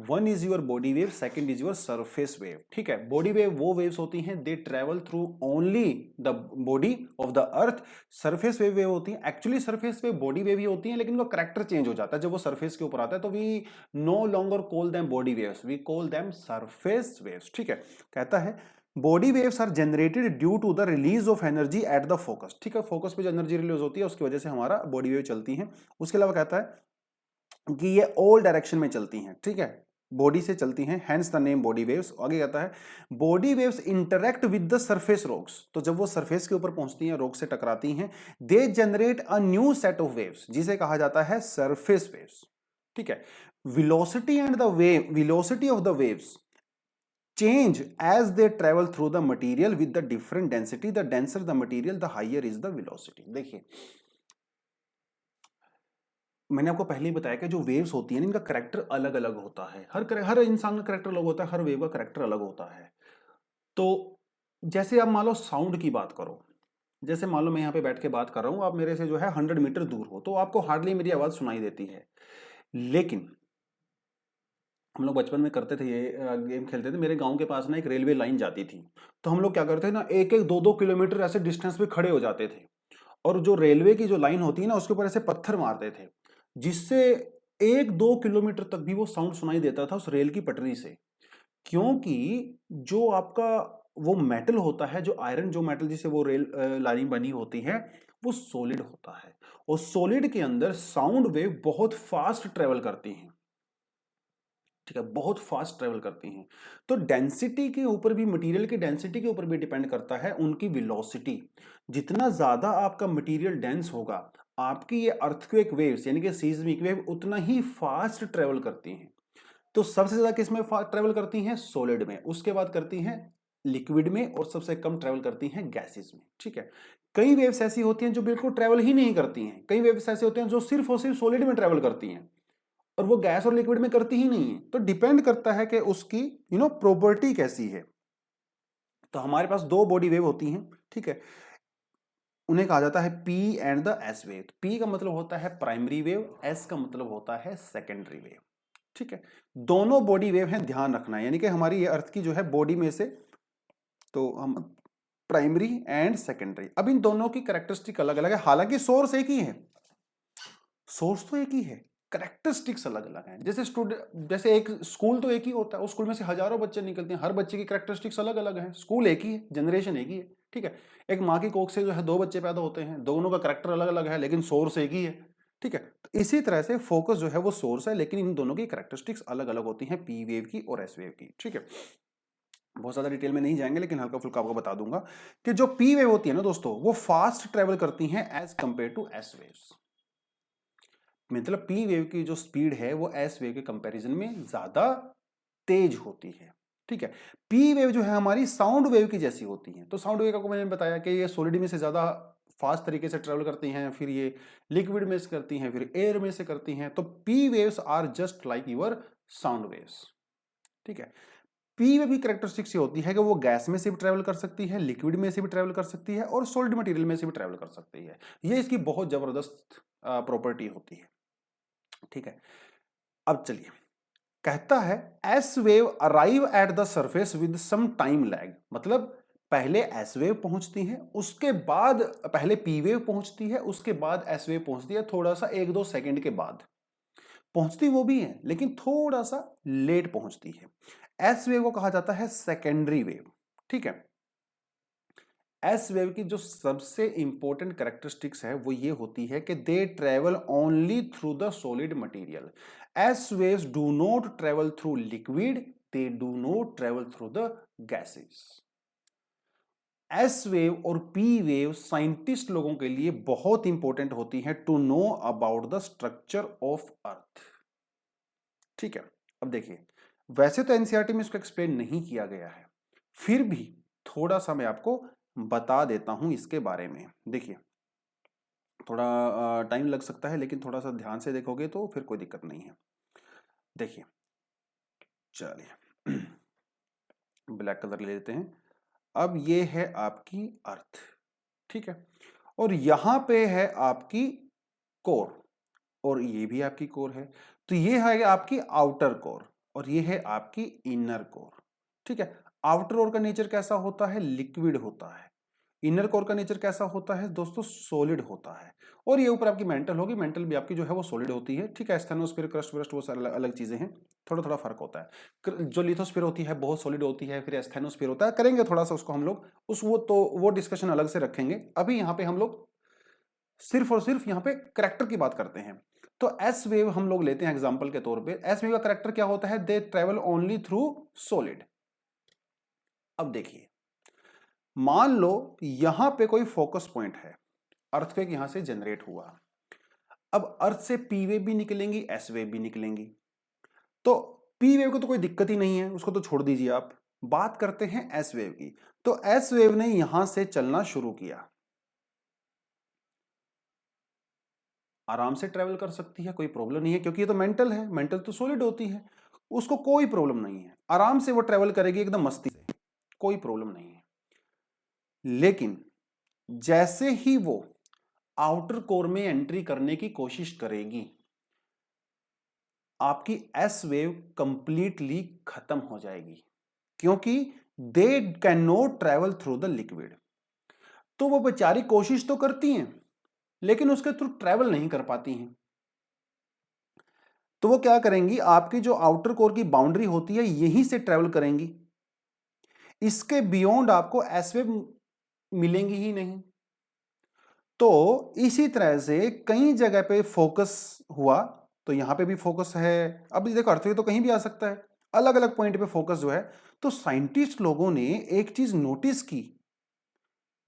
One is your body wave, second is your surface wave. ठीक है, बॉडी वेव वो वेव्स होती हैं they travel through only the body of the earth. Surface wave wave होती है, actually surface wave body wave ही होती है, लेकिन उनका करेक्टर चेंज हो जाता है जब वो सरफेस के ऊपर आता है। तो we no longer call them body waves, we call them surface waves. ठीक है, कहता है body waves are generated due to the release of energy at the focus. ठीक है, फोकस पे जो एनर्जी रिलीज होती है उसकी वजह से हमारा बॉडी वेव चलती है। उसके अलावा कहता है कि ये ऑल डायरेक्शन में चलती हैं। ठीक है, बॉडी से चलती हैं, hence the name body waves. आगे कहता है body waves interact with the surface rocks. तो जब वो सरफेस के ऊपर पहुंचती हैं, रॉक से टकराती हैं, they generate a new set of waves, जिसे कहा जाता है सरफेस वेव्स। ठीक है, velocity and the wave, velocity of the waves change as they travel through the material with the different density. The denser the material, the higher is the velocity. देखिए, मैंने आपको पहले ही बताया कि जो वेव्स होती हैं इनका करेक्टर अलग अलग होता है। हर इंसान का करेक्टर अलग होता है, हर वेव का करेक्टर अलग होता है। तो जैसे आप मान लो साउंड की बात करो, जैसे मान लो मैं यहाँ पे बैठ के बात कर रहा हूँ, आप मेरे से जो है 100 मीटर दूर हो, तो आपको हार्डली मेरी आवाज सुनाई देती है। लेकिन हम लोग बचपन में करते थे, ये गेम खेलते थे। मेरे गांव के पास ना एक रेलवे लाइन जाती थी, तो हम लोग क्या करते थे ना, एक एक दो दो किलोमीटर ऐसे डिस्टेंस पे खड़े हो जाते थे और जो रेलवे की जो लाइन होती है ना उसके ऊपर ऐसे पत्थर मारते थे, जिससे 1-2 किलोमीटर तक भी वो साउंड सुनाई देता था उस रेल की पटरी से। क्योंकि जो आपका वो मेटल होता है, जो आयरन, जो मेटल जिसे वो रेल लाइन बनी होती है, वो सॉलिड होता है। और सॉलिड के अंदर साउंड वेव बहुत फास्ट ट्रेवल करती हैं, ठीक है, बहुत फास्ट ट्रेवल करती हैं। तो डेंसिटी के ऊपर भी, मटेरियल की डेंसिटी के ऊपर भी डिपेंड करता है उनकी वेलोसिटी। जितना ज्यादा आपका मटेरियल डेंस होगा, आपकी ये अर्थक्वेक वेव्स यानी कि सीस्मिक वेव उतना ही फास्ट ट्रेवल करती हैं। तो सबसे ज्यादा किस में ट्रेवल करती हैं? सॉलिड में, उसके बाद करती हैं लिक्विड में, और सबसे कम ट्रेवल करती हैं गैसेस में, ठीक है। कई वेव्स ऐसी होती हैं जो बिल्कुल ट्रेवल ही नहीं करती हैं, कई वेव्स ऐसे होते हैं जो सिर्फ और सिर्फ सॉलिड में ट्रेवल करती हैं, और वो गैस और लिक्विड में करती ही नहीं है। तो डिपेंड करता है कि उसकी प्रॉपर्टी कैसी है। तो हमारे पास दो बॉडी वेव होती हैं, ठीक है, उन्हें कहा जाता है P and the S wave. P का मतलब होता है प्राइमरी वेव, एस का मतलब होता है सेकेंडरी वेव, ठीक है। दोनों बॉडी वेव हैं, ध्यान रखना है, यानी कि हमारी ये अर्थ की जो है बॉडी में से, तो हम प्राइमरी एंड सेकेंडरी, अब इन दोनों की कैरेक्टरिस्टिक अलग अलग है, हालांकि सोर्स एक ही है, सोर्स तो एक ही है, कैरेक्टरिस्टिक्स अलग अलग हैं। जैसे स्टूडेंट, जैसे एक स्कूल तो एक ही होता है, उस स्कूल में से हजारों बच्चे निकलते हैं, हर बच्चे की कैरेक्टरिस्टिक्स अलग अलग हैं, स्कूल एक ही है, जनरेशन एक ही है, ठीक है। एक माँ की कोख से जो है दो बच्चे पैदा होते हैं, दोनों का कैरेक्टर अलग अलग है, लेकिन सोर्स एक ही है, ठीक है। तो इसी तरह से फोकस जो है वो सोर्स है, लेकिन इन दोनों की कैरेक्टरिस्टिक्स अलग अलग होती हैं, पी वेव की और एस वेव की, ठीक है। बहुत ज्यादा डिटेल में नहीं जाएंगे, लेकिन हल्का फुल्का आपको बता दूंगा कि जो पी वेव होती है ना दोस्तों, वो फास्ट ट्रेवल करती हैं as compare to S waves. मतलब पी वेव की जो स्पीड है वो एस वेव के कंपैरिजन में ज्यादा तेज होती है, ठीक है। पी वेव जो है हमारी साउंड वेव की जैसी होती है। तो साउंड वेव को मैंने बताया कि ये सॉलिड में से ज्यादा फास्ट तरीके से ट्रेवल करती हैं, फिर ये लिक्विड में से करती हैं, फिर एयर में से करती हैं। तो P waves are just like your sound waves, ठीक है। पी वेव की कैरेक्टरिस्टिक्स ये होती है कि वो गैस में से भी ट्रेवल कर सकती है, लिक्विड में से भी ट्रेवल कर सकती है, और सॉलिड मटेरियल में से भी ट्रेवल कर सकती है। ये इसकी बहुत जबरदस्त प्रॉपर्टी होती है, ठीक है। अब चलिए, कहता है S wave arrive at the surface with some time lag, मतलब पहले एस वेव पहुंचती है, उसके बाद पहले पी वेव पहुंचती है, उसके बाद एस वेव पहुंचती है, थोड़ा सा 1-2 सेकंड के बाद पहुंचती वो भी है, लेकिन थोड़ा सा लेट पहुंचती है। एस वेव को कहा जाता है सेकेंडरी वेव, ठीक है। एस वेव की जो सबसे इंपॉर्टेंट कैरेक्टरिस्टिक्स है वो ये होती है कि they travel only through the solid material. S waves do not travel through liquid, they do not travel through the gases. S wave और पी वेव साइंटिस्ट लोगों के लिए बहुत इंपॉर्टेंट होती है to know about the structure of earth, ठीक है। अब देखिए, वैसे तो एनसीईआरटी में इसको एक्सप्लेन नहीं किया गया है, फिर भी थोड़ा सा मैं आपको बता देता हूं इसके बारे में। देखिए, थोड़ा टाइम लग सकता है, लेकिन थोड़ा सा ध्यान से देखोगे तो फिर कोई दिक्कत नहीं है। देखिए, चलिए ब्लैक कलर ले लेते हैं। अब ये है आपकी अर्थ, ठीक है, और यहां पे है आपकी कोर, और ये भी आपकी कोर है। तो ये है आपकी आउटर कोर, और ये है आपकी इनर कोर, ठीक है। आउटर कोर का नेचर कैसा होता है? लिक्विड होता है। इनर कोर का नेचर कैसा होता है दोस्तों? सॉलिड होता है। और ये ऊपर आपकी मेंटल होगी, मेंटल भी आपकी जो है वो सॉलिड होती है, ठीक है। स्टेनोस्फीयर, क्रस्ट व्रस्ट, वो सारे अलग चीजें हैं, थोड़ा थोड़ा फर्क होता है। जो लिथोस्फीयर होती है बहुत सॉलिड होती है, फिर स्टेनोस्फीयर होता है, करेंगे थोड़ा सा उसको हम लोग, वो डिस्कशन अलग से रखेंगे। अभी यहाँ पे हम लोग सिर्फ और सिर्फ यहाँ पे करेक्टर की बात करते हैं। तो एस वेव हम लोग लेते हैं एग्जांपल के तौर पे। एस वेव का करेक्टर क्या होता है? दे ट्रेवल ओनली थ्रू सॉलिड। अब देखिए, मान लो यहां पे कोई फोकस पॉइंट है, अर्थक्वेक यहां से जनरेट हुआ। अब अर्थ से पी वेव भी निकलेंगी, एस वेव भी निकलेंगी। तो पी वेव को तो कोई दिक्कत ही नहीं है, उसको तो छोड़ दीजिए आप। बात करते हैं एस वेव की। तो एस वेव ने यहां से चलना शुरू किया, आराम से ट्रेवल कर सकती है, कोई प्रॉब्लम नहीं है, क्योंकि ये तो मेंटल है, मेंटल तो सॉलिड होती है, उसको कोई प्रॉब्लम नहीं है, आराम से वो ट्रेवल करेगी एकदम मस्ती से, कोई प्रॉब्लम नहीं है। लेकिन जैसे ही वो आउटर कोर में एंट्री करने की कोशिश करेगी, आपकी एस वेव कंप्लीटली खत्म हो जाएगी, क्योंकि they can not travel through the liquid. तो वो बेचारी कोशिश तो करती हैं, लेकिन उसके थ्रू ट्रेवल नहीं कर पाती हैं। तो वो क्या करेंगी? आपकी जो आउटर कोर की बाउंड्री होती है, यहीं से ट्रेवल करेंगी। इसके बियॉन्ड आपको एस वेव मिलेंगी ही नहीं। तो इसी तरह से कई जगह पे फोकस हुआ, तो यहां पे भी फोकस है। अब देखो अर्थवेव तो कहीं भी आ सकता है, अलग अलग पॉइंट पे फोकस जो है। तो साइंटिस्ट लोगों ने एक चीज नोटिस की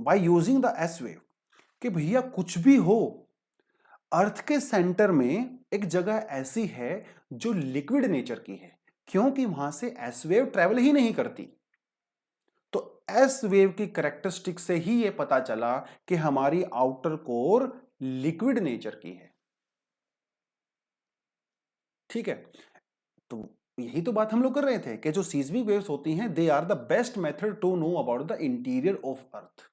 by using the S wave कि भैया कुछ भी हो, अर्थ के सेंटर में एक जगह ऐसी है जो लिक्विड नेचर की है, क्योंकि वहां से एस वेव ट्रेवल ही नहीं करती। तो एस वेव की कैरेक्टरिस्टिक से ही यह पता चला कि हमारी आउटर कोर लिक्विड नेचर की है। ठीक है, तो यही तो बात हम लोग कर रहे थे कि जो सीस्मिक वेव्स होती हैं they are the best method to know about the interior of earth.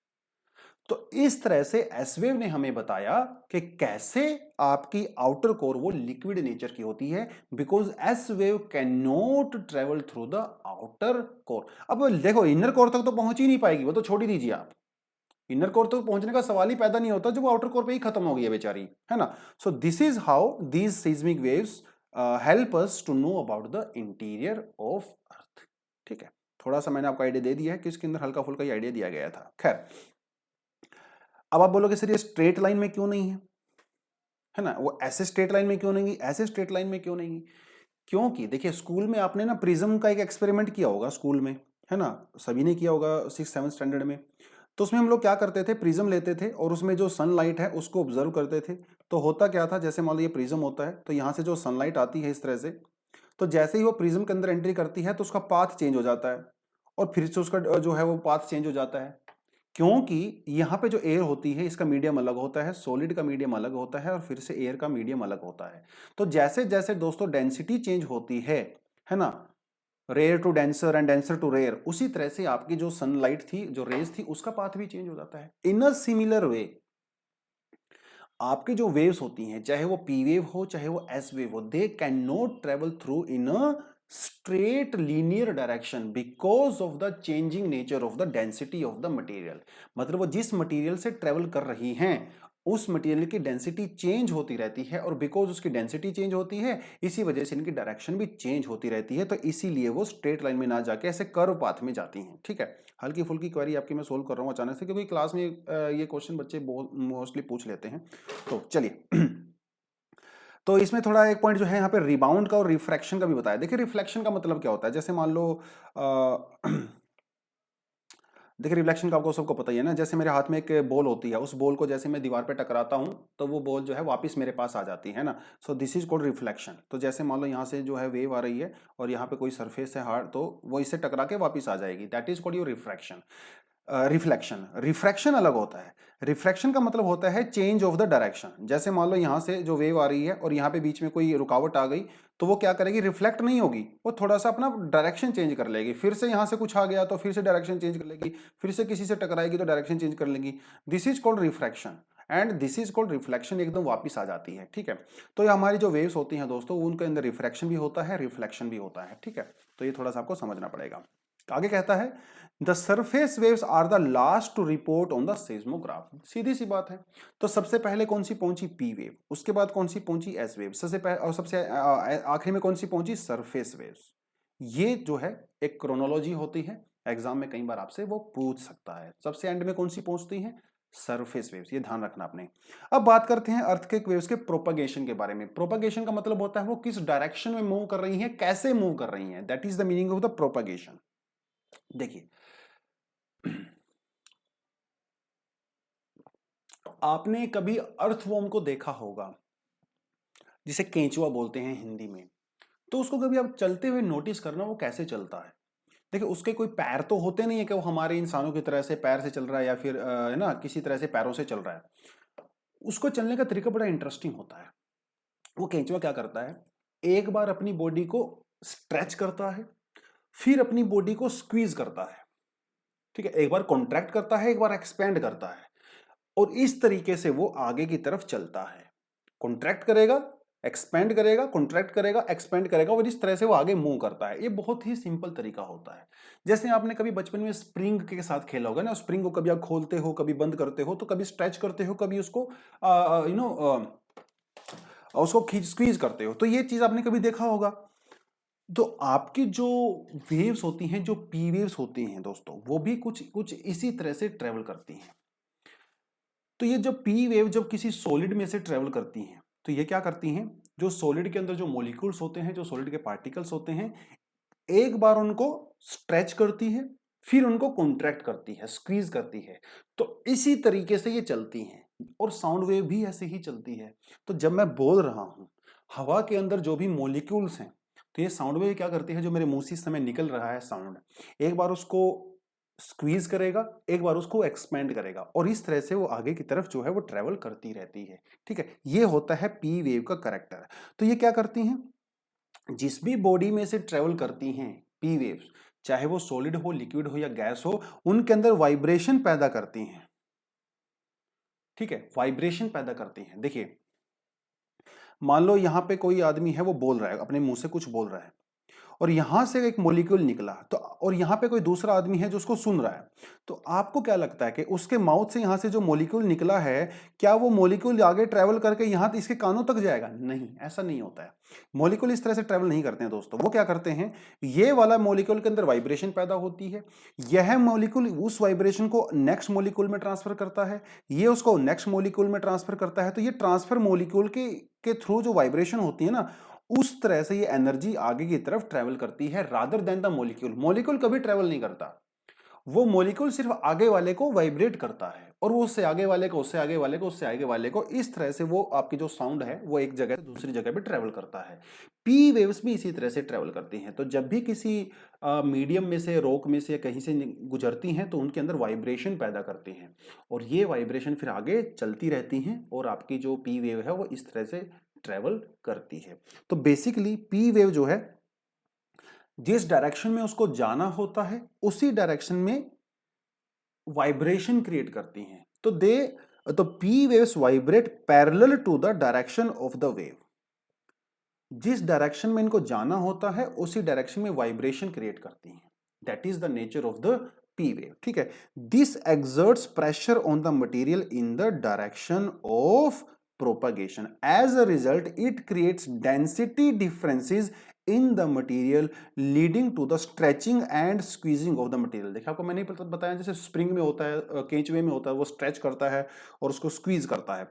तो इस तरह से एस वेव ने हमें बताया कि कैसे आपकी आउटर कोर वो लिक्विड नेचर की होती है, because S wave can not travel through the outer core. अब देखो इनर कोर तक तो पहुंच ही नहीं पाएगी, वो तो छोड़ ही दीजिए आप, इनर कोर तक पहुंचने का सवाल ही पैदा नहीं होता जब वो आउटर कोर पे ही खत्म हो गई है बेचारी, है ना। So this is how these seismic waves help us to know about the interior of earth. ठीक है, थोड़ा सा मैंने आपको आइडिया दे दिया है कि इसके अंदर हल्का फुल्का आइडिया दिया गया था। खैर, अब आप बोलोगे सर ये स्ट्रेट लाइन में क्यों नहीं है ना, वो ऐसे स्ट्रेट लाइन में क्यों नहीं, ऐसे स्ट्रेट लाइन में क्यों नहीं? क्योंकि देखिए स्कूल में आपने ना प्रिज्म का एक एक्सपेरिमेंट किया होगा स्कूल में, है ना, सभी ने किया होगा 6th-7th स्टैंडर्ड में। तो उसमें हम लोग क्या करते थे, प्रिज्म लेते थे और उसमें जो सनलाइट है उसको ऑब्जर्व करते थे। तो होता क्या था, जैसे मान लो ये प्रिज्म होता है, तो यहाँ से जो सनलाइट आती है इस तरह से, तो जैसे ही वो प्रिज्म के अंदर एंट्री करती है तो उसका पाथ चेंज हो जाता है और फिर से उसका जो है वो पाथ चेंज हो जाता है, क्योंकि यहाँ पे जो एयर होती है इसका मीडियम अलग होता है, सॉलिड का मीडियम अलग होता है और फिर से एयर का मीडियम अलग होता है। तो जैसे जैसे दोस्तों डेंसिटी चेंज होती है ना, rare to denser and denser to rare, उसी तरह से आपकी जो सनलाइट थी, जो रेज थी, उसका पाथ भी चेंज हो जाता है। इन अ सिमिलर वे आपकी जो वेव्स होती हैं, चाहे वो पी वेव हो चाहे वो एस वेव हो, they can not travel through in a straight linear direction because of the changing nature of the density of the material. मतलब वो जिस मटेरियल से ट्रेवल कर रही हैं उस मटेरियल की डेंसिटी चेंज होती रहती है, और बिकॉज उसकी डेंसिटी चेंज होती है इसी वजह से इनकी डायरेक्शन भी चेंज होती रहती है। तो इसीलिए वो स्ट्रेट लाइन में ना जाके ऐसे कर्व पाथ में जाती हैं। ठीक है, हल्की फुल्की क्वेरी आपकी मैं सोल्व कर रहा हूँ अचानक से, क्योंकि क्लास में ये क्वेश्चन बच्चे बहुत मोस्टली पूछ लेते हैं। तो चलिए तो इसमें थोड़ा एक पॉइंट जो है यहाँ पे रिबाउंड का और रिफ्रैक्शन का भी बताया। देखिए रिफ्लेक्शन का मतलब क्या होता है, जैसे मान लो देखिए रिफ्लेक्शन का आपको सबको पता ही है ना, जैसे मेरे हाथ में एक बॉल होती है, उस बॉल को जैसे मैं दीवार पे टकराता हूँ तो वो बॉल जो है वापस मेरे पास आ जाती है ना। So this is called reflection. तो जैसे मान लो यहाँ से जो है वेव आ रही है और यहाँ पे कोई सरफेस है हार्ड, तो वो इससे टकरा के वापस आ जाएगी, that is called your refraction. Reflection, refraction अलग होता है। रिफ्रैक्शन का मतलब होता है चेंज ऑफ द डायरेक्शन। जैसे मान लो यहाँ से जो वेव आ रही है और यहाँ पे बीच में कोई रुकावट आ गई, तो वो क्या करेगी, रिफ्लेक्ट नहीं होगी, वो थोड़ा सा अपना डायरेक्शन चेंज कर लेगी। फिर से यहाँ से कुछ आ गया तो फिर से डायरेक्शन चेंज कर लेगी, फिर से किसी से टकराएगी तो डायरेक्शन चेंज कर लेगी। This is called refraction and this is called reflection, एकदम वापस आ जाती है। ठीक है, तो ये हमारी जो वेव्स होती हैं दोस्तों, उनके अंदर रिफ्रैक्शन भी होता है, रिफ्लेक्शन भी होता है। ठीक है, तो ये थोड़ा सा आपको समझना पड़ेगा। आगे कहता है the surface waves are the last to report on the seismograph. सीधी सी बात है। तो सबसे पहले कौन सी पहुंची, पी वेव, उसके बाद कौन सी पहुंची, एस वेव, सबसे पहले और सबसे आखिरी में कौन सी पहुंची, सरफेस वेव्स। ये जो है एक क्रोनोलॉजी होती है, एग्जाम में कई बार आपसे वो पूछ सकता है। सबसे एंड में कौन सी पहुंचती है, सरफेस वेव्स, ये ध्यान रखना आपने। अब बात करते हैं अर्थक्वेक वेव्स के प्रोपगेशन के बारे में। प्रोपगेशन का मतलब होता है वो किस डायरेक्शन में मूव कर रही हैं, कैसे मूव कर रही हैं, that is the meaning of the propagation. देखिए आपने कभी अर्थवर्म को देखा होगा, जिसे केंचुआ बोलते हैं हिंदी में। तो उसको कभी आप चलते हुए नोटिस करना वो कैसे चलता है। देखिए उसके कोई पैर तो होते नहीं है कि वो हमारे इंसानों की तरह से पैर से चल रहा है या फिर है ना किसी तरह से पैरों से चल रहा है। उसको चलने का तरीका बड़ा इंटरेस्टिंग होता है। वो केंचुआ क्या करता है, एक बार अपनी बॉडी को स्ट्रेच करता है, फिर अपनी बॉडी को स्क्वीज करता है। ठीक है, एक बार कॉन्ट्रैक्ट करता है, एक बार एक्सपेंड करता है, और इस तरीके से वो आगे की तरफ चलता है। कॉन्ट्रैक्ट करेगा, एक्सपेंड करेगा, कॉन्ट्रैक्ट करेगा, एक्सपेंड करेगा, और इस तरह से वो आगे मूव करता है। ये बहुत ही सिंपल तरीका होता है। जैसे आपने कभी बचपन में स्प्रिंग के साथ खेला होगा ना, स्प्रिंग को कभी आप खोलते हो, कभी बंद करते हो, तो कभी स्ट्रेच करते हो, कभी उसको उसको खींच स्क्वीज करते हो। तो ये चीज आपने कभी देखा होगा। तो आपकी जो वेव्स होती हैं, जो पी वेव्स होती हैं दोस्तों, वो भी कुछ कुछ इसी तरह से ट्रेवल करती हैं। तो ये जब पी वेव जब किसी सॉलिड में से ट्रेवल करती हैं, तो ये क्या करती हैं, जो सॉलिड के अंदर जो मॉलिक्यूल्स होते हैं, जो सॉलिड के पार्टिकल्स होते हैं, एक बार उनको स्ट्रेच करती है, फिर उनको कॉन्ट्रैक्ट करती है, स्क्वीज करती है। तो इसी तरीके से ये चलती हैं, और साउंड वेव भी ऐसे ही चलती है। तो जब मैं बोल रहा हूं, हवा के अंदर जो भी मॉलिक्यूल्स हैं, तो ये साउंड वेव क्या करती है, जो मेरे मुंह से इस समय निकल रहा है साउंड, एक बार उसको स्क्वीज करेगा, एक बार उसको एक्सपेंड करेगा, और इस तरह से वो आगे की तरफ जो है वो ट्रेवल करती रहती है। ठीक है, ये होता है पी वेव का करेक्टर। तो ये क्या करती हैं, जिस भी बॉडी में से ट्रेवल करती हैं पी वेव्स, चाहे वो सॉलिड हो, लिक्विड हो या गैस हो, उनके अंदर वाइब्रेशन पैदा करती हैं। ठीक है, वाइब्रेशन पैदा करती हैं। देखिए, मान लो यहां पे कोई आदमी है, वो बोल रहा है, अपने मुंह से कुछ बोल रहा है, और यहां से एक मॉलिक्यूल निकला, तो और यहां पे कोई दूसरा आदमी है जो उसको सुन रहा है, तो आपको क्या लगता है कि उसके माउथ से यहां से जो मॉलिक्यूल निकला है, क्या वो मॉलिक्यूल आगे ट्रेवल करके यहां इसके कानों तक जाएगा? नहीं, ऐसा नहीं होता है। मॉलिक्यूल इस तरह से ट्रेवल नहीं करते हैं दोस्तों। वो क्या करते हैं, ये वाला मॉलिक्यूल के अंदर वाइब्रेशन पैदा होती है, यह मॉलिक्यूल उस वाइब्रेशन को नेक्स्ट मॉलिक्यूल में ट्रांसफर करता है, ये उसको नेक्स्ट मॉलिक्यूल में ट्रांसफर करता है। तो ये ट्रांसफर मॉलिक्यूल के थ्रू जो वाइब्रेशन होती है ना, उस तरह से ये एनर्जी आगे की तरफ ट्रेवल करती है, rather than the molecule. Molecule कभी ट्रेवल नहीं करता, वो मॉलिक्यूल सिर्फ आगे वाले को वाइब्रेट करता है, और वो उससे आगे वाले को, उससे आगे वाले को, उससे आगे वाले को, इस तरह से वो आपकी जो साउंड है वो एक जगह से दूसरी जगह पे ट्रेवल करता है। पी वेव्स भी इसी तरह से ट्रेवल करती हैं। तो जब भी किसी मीडियम में से, रॉक में से, कहीं से गुजरती हैं, तो उनके अंदर वाइब्रेशन पैदा करती हैं, और ये वाइब्रेशन फिर आगे चलती रहती हैं, और आपकी जो पी वेव है वो इस तरह से ट्रेवल करती है। तो बेसिकली पी वेव जो है, जिस डायरेक्शन में उसको जाना होता है, उसी डायरेक्शन में वाइब्रेशन क्रिएट करती हैं। तो P waves vibrate parallel to the direction of the wave. जिस डायरेक्शन में इनको जाना होता है, उसी डायरेक्शन में वाइब्रेशन क्रिएट करती हैं। That is the nature of the P wave. ठीक है, this exerts pressure on the material in the direction of propagation. As a result, it creates density differences in the material, leading to the stretching and squeezing of the material. देखिए, आपको मैंने बताया, जैसे स्प्रिंग में होता है, केंचुए में होता है, वो स्ट्रेच करता है और उसको स्क्वीज करता है।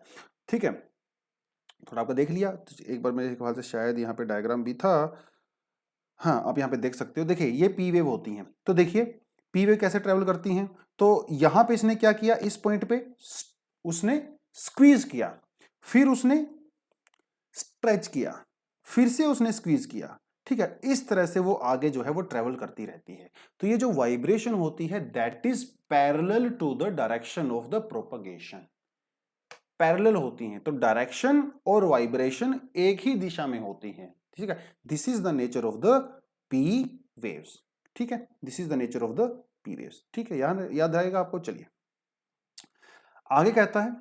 ठीक है, थोड़ा आपको देख लिया, तो एक बार मेरे ख्याल से शायद यहाँ पे डायग्राम भी था। हाँ, आप यहाँ पे देख सकते हो। देखिए, ये पी वेव होती हैं। तो देखिए, पी वेव कैसे ट्रेवल करती हैं। तो यहाँ पे इसने क्या किया, इस पॉइंट पे उसने स्क्वीज किया, फिर उसने स्ट्रेच किया, फिर से उसने स्क्वीज किया। ठीक है, इस तरह से वो आगे जो है वो ट्रेवल करती रहती है। तो ये जो वाइब्रेशन होती है, that is parallel to the direction of the propagation. Parallel होती हैं, तो डायरेक्शन और वाइब्रेशन एक ही दिशा में होती हैं। ठीक है, this is the nature of the P waves. ठीक है, this is the nature of the P waves. ठीक है, याद आएगा आपको। चलिए आगे कहता है,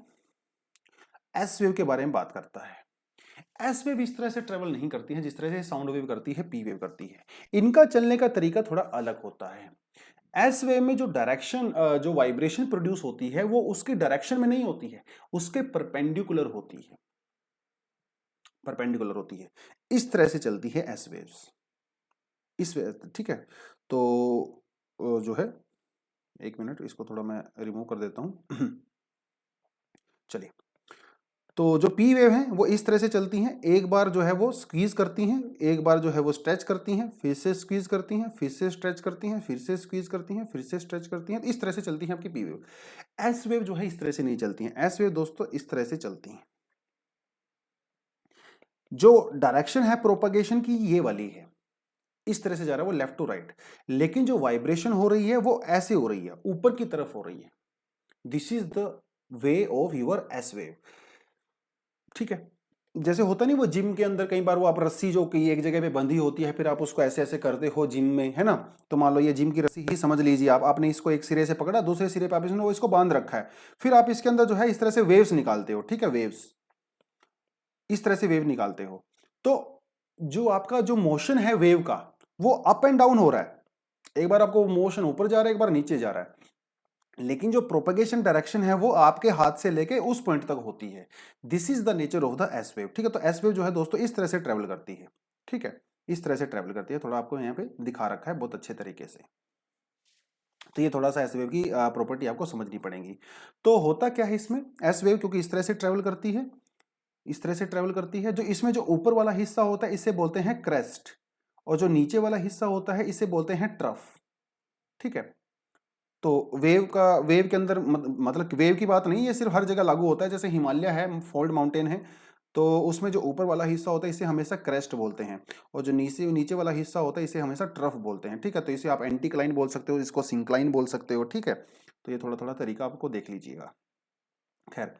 एस वेव के बारे में बात करता है। एस वेव इस तरह से ट्रेवल नहीं करती है जिस तरह से साउंड वेव करती है, पी वेव करती है। इनका चलने का तरीका थोड़ा अलग होता है। एस वेव में जो डायरेक्शन, जो वाइब्रेशन प्रोड्यूस होती है, वो उसके डायरेक्शन में नहीं होती है, उसके परपेंडिकुलर होती है, परपेंडिकुलर होती है। इस तरह से चलती है एस वेव्स, इस ठीक है। तो जो है, एक मिनट, इसको थोड़ा मैं रिमूव कर देता हूं। चलिए, तो जो पी वेव हैं वो इस तरह से चलती हैं। एक बार जो है वो स्क्वीज करती हैं, एक बार जो है वो स्ट्रेच करती हैं, फिर से स्क्वीज करती हैं, फिर से स्ट्रेच करती हैं, फिर से स्क्वीज करती हैं, फिर से स्ट्रेच करती हैं। इस तरह से चलती हैं आपकी पी वेव। एस वेव जो है इस तरह से नहीं चलती हैं। एस वेव दोस्तों इस तरह से चलती हैं। जो डायरेक्शन है प्रोपगेशन की, ये वाली है, इस तरह से जा रहा है वो लेफ्ट टू राइट। लेकिन जो वाइब्रेशन हो रही है वो ऐसे हो रही है, ऊपर की तरफ हो रही है। This is the way of your S wave. ठीक है, जैसे होता नहीं, वो जिम के अंदर कई बार वो आप रस्सी जो कि एक जगह पे बंधी होती है, फिर आप उसको ऐसे ऐसे करते हो जिम में, है ना। तो मान लो ये जिम की रस्सी ही समझ लीजिए, आपने इसको एक सिरे से पकड़ा, दूसरे सिरे पे आप इसने वो इसको बांध रखा है, फिर आप इसके अंदर जो है इस तरह से वेव्स निकालते हो। ठीक है, वेव्स, इस तरह से वेव निकालते हो। तो जो आपका जो मोशन है वेव का, वो अप एंड डाउन हो रहा है। एक बार आपको मोशन ऊपर जा रहा है, एक बार नीचे जा रहा है, लेकिन जो प्रोपगेशन डायरेक्शन है वो आपके हाथ से लेके उस पॉइंट तक होती है। This is the nature of the S wave. ठीक है, तो एस वेव जो है दोस्तों इस तरह से ट्रेवल करती है। ठीक है, इस तरह से ट्रेवल करती है। थोड़ा आपको यहाँ पे दिखा रखा है बहुत अच्छे तरीके से। तो ये थोड़ा सा एस वेव की प्रॉपर्टी आपको समझनी पड़ेगी। तो होता क्या है इसमें, एस वेव क्योंकि इस तरह से ट्रेवल करती है, इस तरह से ट्रेवल करती है, जो इसमें जो ऊपर वाला हिस्सा होता है इसे बोलते हैं क्रेस्ट, और जो नीचे वाला हिस्सा होता है इसे बोलते हैं ट्रफ। ठीक है, तो वेव के अंदर मतलब वेव की बात नहीं, ये सिर्फ हर जगह लागू होता है। जैसे हिमालय है, फोल्ड माउंटेन है, तो उसमें जो ऊपर वाला हिस्सा होता है इसे हमेशा क्रेस्ट बोलते हैं, और जो नीचे नीचे वाला हिस्सा होता है इसे हमेशा ट्रफ बोलते हैं। ठीक है, तो इसे आप एंटीक्लाइन बोल सकते हो, इसको सिंक्लाइन बोल सकते हो। ठीक है, तो ये थोड़ा थोड़ा तरीका आपको देख लीजिएगा। खैर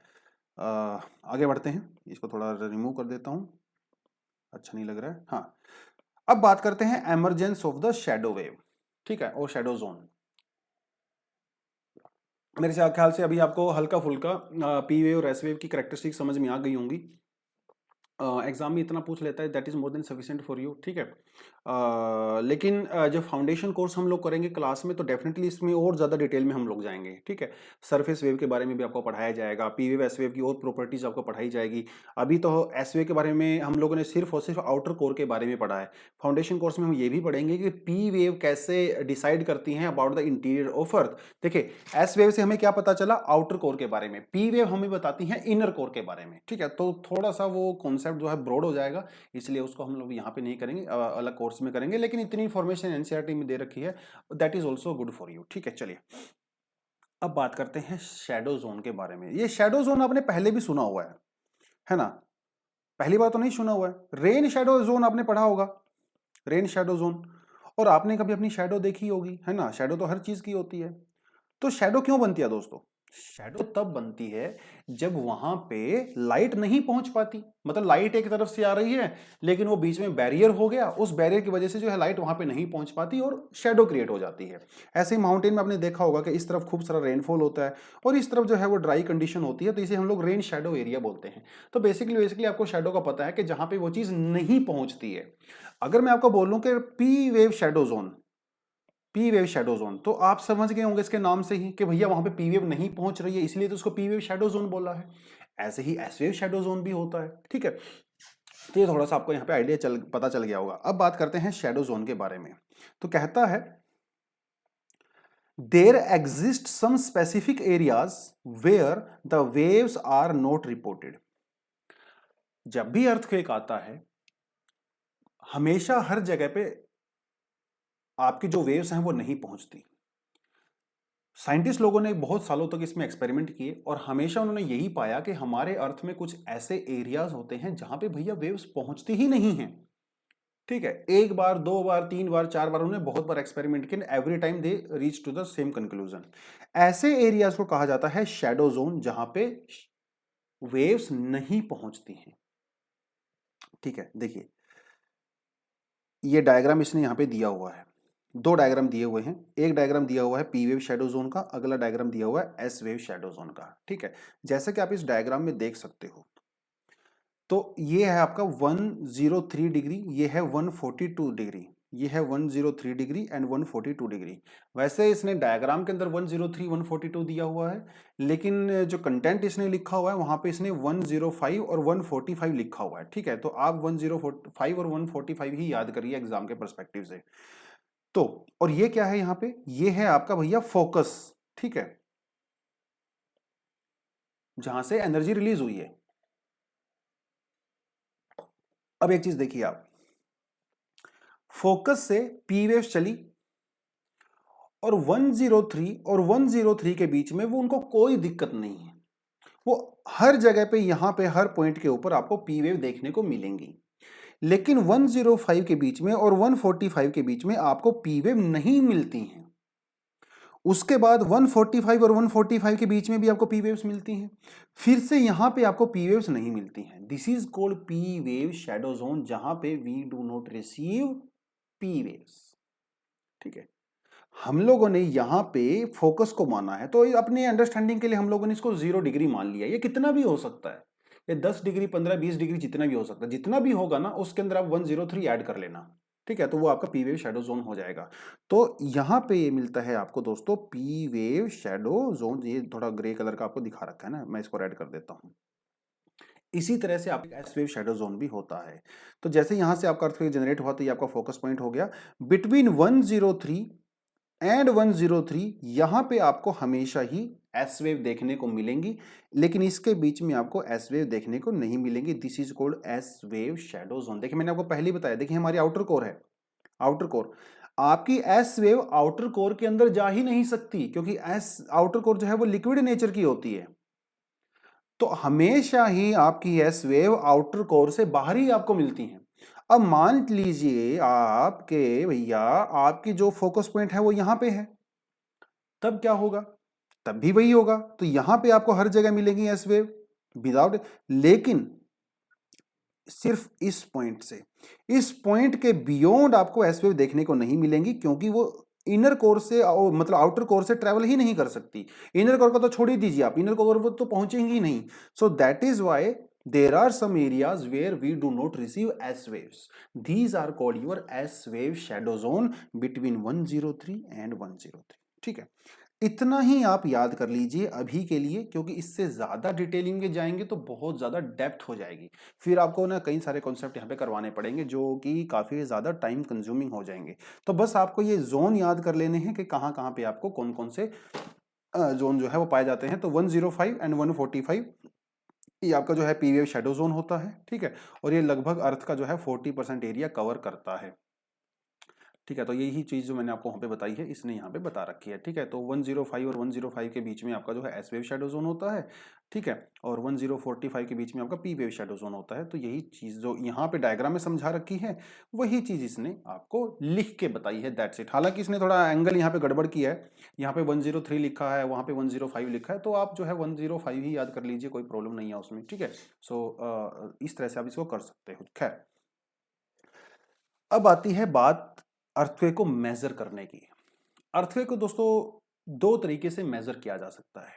आगे बढ़ते हैं, इसको थोड़ा रिमूव कर देता हूँ, अच्छा नहीं लग रहा है। हाँ, अब बात करते हैं emergence of the shadow wave. ठीक है, और शैडो जोन। मेरे ख्याल से अभी आपको हल्का फुल्का पी वेव और एस वेव की कैरेक्टरिस्टिक समझ में आ गई होंगी। एग्जाम में इतना पूछ लेता है, that is more than sufficient for you. ठीक है, लेकिन जब फाउंडेशन कोर्स हम लोग करेंगे क्लास में तो डेफिनेटली इसमें और ज़्यादा डिटेल में हम लोग जाएंगे। ठीक है, सरफेस वेव के बारे में भी आपको पढ़ाया जाएगा, पी वेव एस वेव की और प्रॉपर्टीज आपको पढ़ाई जाएगी। अभी तो एस वेव के बारे में हम लोगों ने सिर्फ और सिर्फ आउटर कोर के बारे में पढ़ा है। फाउंडेशन कोर्स में हम ये भी पढ़ेंगे कि पी वेव कैसे डिसाइड करती हैं अबाउट द इंटीरियर ऑफ अर्थ। देखिए, एस वेव से हमें क्या पता चला, आउटर कोर के बारे में, पी वेव हमें बताती हैं इनर कोर के बारे में। ठीक है, तो थोड़ा सा वो कॉन्सेप्ट जो है ब्रॉड हो जाएगा, इसलिए उसको हम लोग यहाँ पे नहीं करेंगे, अलग कोर्स में करेंगे। लेकिन इतनी इंफॉर्मेशन एनसीईआरटी में दे रखी है, that is also good for you. ठीक है, चलिए अब बात करते हैं शैडो जोन के बारे में। ये शैडो जोन आपने पहले भी सुना हुआ है ना, पहली बार तो नहीं सुना हुआ है। रेन शैडो जोन आपने पढ़ा होगा, रेन शैडो जोन, और आपने कभी अपनी शैडो देखी होगी, है ना। शैडो तो हर चीज की होती है। तो शैडो क्यों बनती है दोस्तों, शैडो तब बनती है जब वहां पे लाइट नहीं पहुंच पाती। मतलब लाइट एक तरफ से आ रही है लेकिन वो बीच में बैरियर हो गया, उस बैरियर की वजह से जो है लाइट वहां पे नहीं पहुंच पाती और शैडो क्रिएट हो जाती है। ऐसे ही माउंटेन में आपने देखा होगा कि इस तरफ खूब सारा रेनफॉल होता है और इस तरफ जो है वो ड्राई कंडीशन होती है, तो इसे हम लोग रेन शैडो एरिया बोलते हैं। तो बेसिकली आपको शैडो का पता है कि जहां पे वो चीज नहीं पहुंचती है। अगर मैं आपको बोलूं कि P wave shadow zone, P wave shadow zone, तो आप समझ गए होंगे इसके नाम से ही कि भैया वहां पे पी वेव नहीं पहुंच रही है, इसलिए तो उसको पी वेव शैडो जोन बोला है। ऐसे ही एस वेव शैडो जोन भी होता है। ठीक है, तो ये थोड़ा सा आपको यहाँ पे आइडिया पता चल गया होगा। अब बात करते हैं शैडो जोन के बारे में। तो कहता है there exist some specific areas where the waves are not reported. जब भी अर्थक्वेक आता है हमेशा हर जगह पे आपकी जो वेव्स हैं वो नहीं पहुंचती। साइंटिस्ट लोगों ने बहुत सालों तक इसमें एक्सपेरिमेंट किए और हमेशा उन्होंने यही पाया कि हमारे अर्थ में कुछ ऐसे एरियाज होते हैं जहां पे भैया वेव्स पहुंचती ही नहीं हैं। ठीक है, एक बार, दो बार, तीन बार, चार बार, उन्होंने बहुत बार एक्सपेरिमेंट किया, every time they reach to the same conclusion. ऐसे एरियाज को कहा जाता है शैडो जोन, जहां पे वेव्स नहीं पहुंचती हैं। ठीक है, देखिए ये डायग्राम इसने यहां पे दिया हुआ है, दो डायग्राम दिए हुए हैं। एक डायग्राम दिया हुआ है पी वेव शैडो जोन का, अगला डायग्राम दिया हुआ है एस वेव शैडो जोन का। ठीक है, जैसे कि आप इस डायग्राम में देख सकते हो, तो ये है आपका 103 डिग्री, ये है 142 डिग्री, ये है 103 डिग्री एंड 142 डिग्री। वैसे इसने डायग्राम के अंदर 103 142 दिया हुआ है, लेकिन जो कंटेंट इसने लिखा हुआ है वहां पे इसने 105 और 145 लिखा हुआ है। ठीक है, तो आप 105 और 145 ही याद करिए एग्जाम के परस्पेक्टिव से। तो और ये क्या है यहां पे, ये है आपका भैया फोकस। ठीक है, जहां से एनर्जी रिलीज हुई है। अब एक चीज देखिए आप, फोकस से पी वेव्स चली और 103 और 103 के बीच में वो उनको कोई दिक्कत नहीं है, वो हर जगह पे यहां पे हर पॉइंट के ऊपर आपको पी वेव देखने को मिलेंगी। लेकिन 105 के बीच में और 145 के बीच में आपको पी वेव नहीं मिलती हैं। उसके बाद 145 और 145 के बीच में भी आपको पी वेव्स मिलती हैं, फिर से यहां पे आपको पी वेव्स नहीं मिलती हैं। This is called P wave shadow zone, जहां पे we do not receive P waves. ठीक है, हम लोगों ने यहां पे फोकस को माना है, तो अपने अंडरस्टैंडिंग के लिए हम लोगों ने इसको 0 डिग्री मान लिया। ये कितना भी हो सकता है, ये 10 डिग्री, 15, 20 डिग्री, जितना भी हो सकता है, जितना भी होगा ना उसके अंदर आप 103 ऐड कर लेना। ठीक है, तो वो आपका पी वेव शैडो जोन हो जाएगा। तो यहां पे ये मिलता है आपको दोस्तों पी वेव शैडो जोन। ये थोड़ा ग्रे कलर का आपको दिखा रखा है ना, मैं इसको रेड कर देता हूं। इसी तरह से आपका एस वेव शैडो जोन भी होता है। तो जैसे यहां से आपका अर्थक्वेक जनरेट हुआ तो ये आपका फोकस पॉइंट हो गया। बिटवीन 103 एंड 103 यहां पे आपको हमेशा ही एस वेव देखने को मिलेंगी, लेकिन इसके बीच में आपको एस वेव देखने को नहीं मिलेंगी। This is called S wave shadow zone. देखिए मैंने आपको पहले ही बताया, देखिए हमारी आउटर कोर है, आउटर कोर, आपकी एस वेव आउटर कोर के अंदर जा ही नहीं सकती, क्योंकि एस आउटर कोर जो है वो लिक्विड नेचर की होती है। तो हमेशा ही आपकी एस वेव आउटर कोर से बाहर ही आपको मिलती हैं। अब मान लीजिए आपके भैया आपकी जो फोकस पॉइंट है वो यहां पे है, तब क्या होगा? तब भी वही होगा। तो यहां पे आपको हर जगह मिलेंगी एस वेव विदाउट, लेकिन सिर्फ इस पॉइंट से, इस पॉइंट के बियॉन्ड आपको एस वेव देखने को नहीं मिलेंगी, क्योंकि वो इनर कोर से मतलब आउटर कोर से ट्रेवल ही नहीं कर सकती। इनर कोर का तो छोड़ ही दीजिए आप, इनर कोर वो तो पहुंचेंगी ही नहीं। सो that is why there are some areas where we do not receive S waves. These are called your S wave shadow zone between 103 and 103. ठीक है, इतना ही आप याद कर लीजिए अभी के लिए, क्योंकि इससे ज्यादा डिटेलिंग में जाएंगे तो बहुत ज्यादा डेप्थ हो जाएगी। फिर आपको ना कई सारे कॉन्सेप्ट यहाँ पे करवाने पड़ेंगे जो कि काफी ज्यादा टाइम कंज्यूमिंग हो जाएंगे। तो बस आपको ये जोन याद कर लेने हैं कि कहाँ कहाँ पे आपको कौन कौन से जोन जो है वो पाए जाते हैं। तो 105 एंड 145 ये आपका जो है पी वेव शैडो जोन होता है। ठीक है, और ये लगभग अर्थ का जो है 40% एरिया कवर करता है। ठीक है, तो यही चीज जो मैंने आपको वहां पे बताई है इसने यहाँ पे बता रखी है। ठीक है, तो 105 और 105 के बीच में आपका जो है एस वेव शैडो जोन होता है। ठीक है, और 1045 के बीच में आपका पी वेव शैडो जोन होता है। तो यही चीज जो यहाँ पे डायग्राम में समझा रखी है वही चीज इसने आपको लिख के बताई है, दैट्स इट। हालांकि इसने थोड़ा एंगल यहाँ पे गड़बड़ किया है, यहाँ पे 103 लिखा है, वहां पे 105 लिखा है, तो आप जो है 105 ही याद कर लीजिए, कोई प्रॉब्लम नहीं है उसमें। ठीक है, सो इस तरह से आप इसको कर सकते हो। खैर, अब आती है बात अर्थक्वेक को मेजर करने की। अर्थक्वेक को दोस्तों दो तरीके से मेजर किया जा सकता है।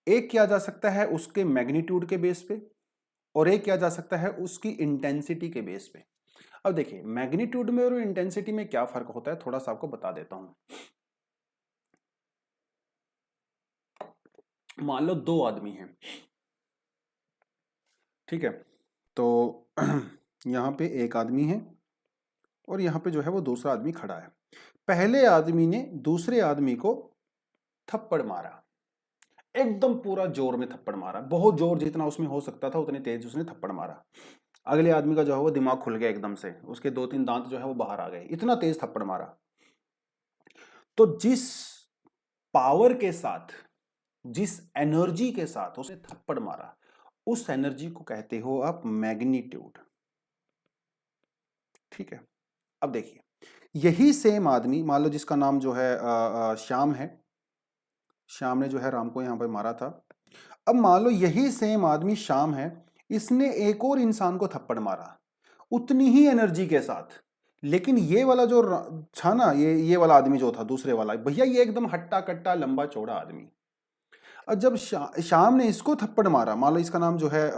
एक किया जा सकता है उसके मैग्नीट्यूड के बेस पे, और एक किया जा सकता है उसकी इंटेंसिटी के बेस पे। अब देखिए मैग्नीट्यूड में और इंटेंसिटी में क्या फर्क होता है, थोड़ा सा आपको बता देता हूं। मान लो दो आदमी हैं, ठीक है, तो यहां पे एक आदमी है और यहां पे जो है वो दूसरा आदमी खड़ा है। पहले आदमी ने दूसरे आदमी को थप्पड़ मारा, एकदम पूरा जोर में थप्पड़ मारा, बहुत जोर जितना उसमें हो सकता था उतनी तेज उसने थप्पड़ मारा। अगले आदमी का जो है वो दिमाग खुल गया एकदम से, उसके दो तीन दांत जो है वो बाहर आ गए, इतना तेज थप्पड़ मारा। तो जिस पावर के साथ, जिस एनर्जी के साथ उसने थप्पड़ मारा, उस एनर्जी को कहते हो आप मैग्नीट्यूड। ठीक है, अब देखिए यही सेम आदमी, मान लो जिसका नाम जो है श्याम है, श्याम ने जो है राम को यहां पर मारा था। अब मान लो यही सेम आदमी श्याम है, इसने एक और इंसान को थप्पड़ मारा उतनी ही एनर्जी के साथ, लेकिन ये वाला जो था ना, ये वाला आदमी जो था दूसरे वाला भैया, ये एकदम हट्टा कट्टा लंबा चौड़ा आदमी। और जब श्याम ने इसको थप्पड़ मारा, मान लो इसका नाम जो है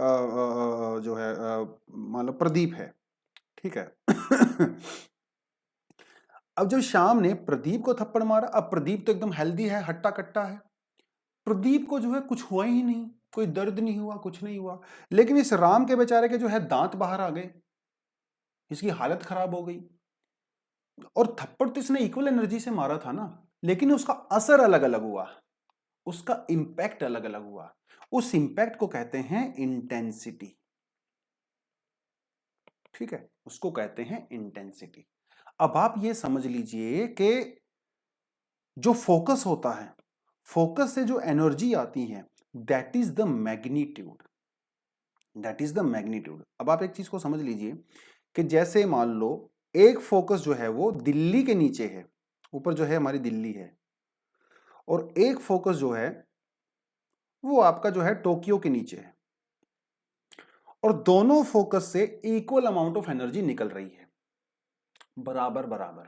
जो है मान लो प्रदीप है, ठीक है। अब जब श्याम ने प्रदीप को थप्पड़ मारा, अब प्रदीप तो एकदम हेल्दी है, हट्टा कट्टा है, प्रदीप को जो है कुछ हुआ ही नहीं, कोई दर्द नहीं हुआ, कुछ नहीं हुआ। लेकिन इस राम के बेचारे के जो है दांत बाहर आ गए, इसकी हालत खराब हो गई। और थप्पड़ तो इसने इक्वल एनर्जी से मारा था ना, लेकिन उसका असर अलग अलग हुआ, उसका इंपैक्ट अलग अलग हुआ। उस इंपैक्ट को कहते हैं इंटेंसिटी। ठीक है, उसको कहते हैं इंटेंसिटी। अब आप ये समझ लीजिए कि जो फोकस होता है, फोकस से जो एनर्जी आती है, that is the magnitude, that is the magnitude. अब आप एक चीज को समझ लीजिए कि जैसे मान लो एक फोकस जो है वो दिल्ली के नीचे है, ऊपर जो है हमारी दिल्ली है, और एक फोकस जो है वो आपका जो है टोक्यो के नीचे है, और दोनों फोकस से इक्वल अमाउंट ऑफ एनर्जी निकल रही है, बराबर बराबर।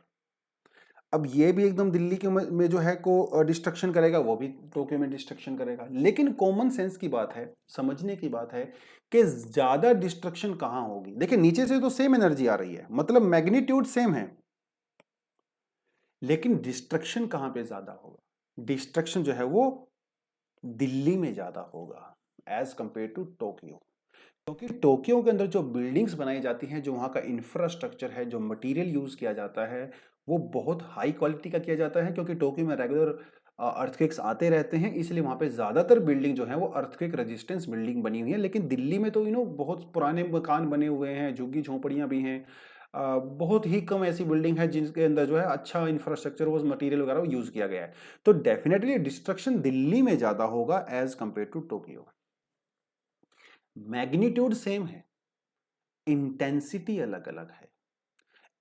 अब ये भी एकदम दिल्ली के में जो है को डिस्ट्रक्शन करेगा, वो भी टोक्यो में डिस्ट्रक्शन करेगा। लेकिन कॉमन सेंस की बात है, समझने की बात है कि ज्यादा डिस्ट्रक्शन कहां होगी। देखिए नीचे से तो सेम एनर्जी आ रही है, मतलब मैग्नीट्यूड सेम है, लेकिन डिस्ट्रक्शन कहां पे ज्यादा होगा? डिस्ट्रक्शन जो है वो दिल्ली में ज्यादा होगा एज कंपेयर टू टोक्यो। क्योंकि टोक्यो के अंदर जो बिल्डिंग्स बनाई जाती हैं, जो वहाँ का इंफ्रास्ट्रक्चर है, जो मटेरियल यूज़ किया जाता है, वो बहुत हाई क्वालिटी का किया जाता है, क्योंकि टोक्यो में रेगुलर अर्थक्वेक्स आते रहते हैं, इसलिए वहाँ पे ज़्यादातर बिल्डिंग जो है वो अर्थक्वेक रेजिस्टेंस बिल्डिंग बनी हुई है। लेकिन दिल्ली में तो बहुत पुराने मकान बने हुए हैं, झुग्गी झोंपड़ियाँ भी हैं। बहुत ही कम ऐसी बिल्डिंग है जिनके अंदर जो है अच्छा इंफ्रास्ट्रक्चर, वो मटेरियल वगैरह यूज़ किया गया है। तो डेफिनेटली डिस्ट्रक्शन दिल्ली में ज़्यादा होगा as compare to Tokyo. Magnitude same है, इंटेंसिटी अलग अलग है।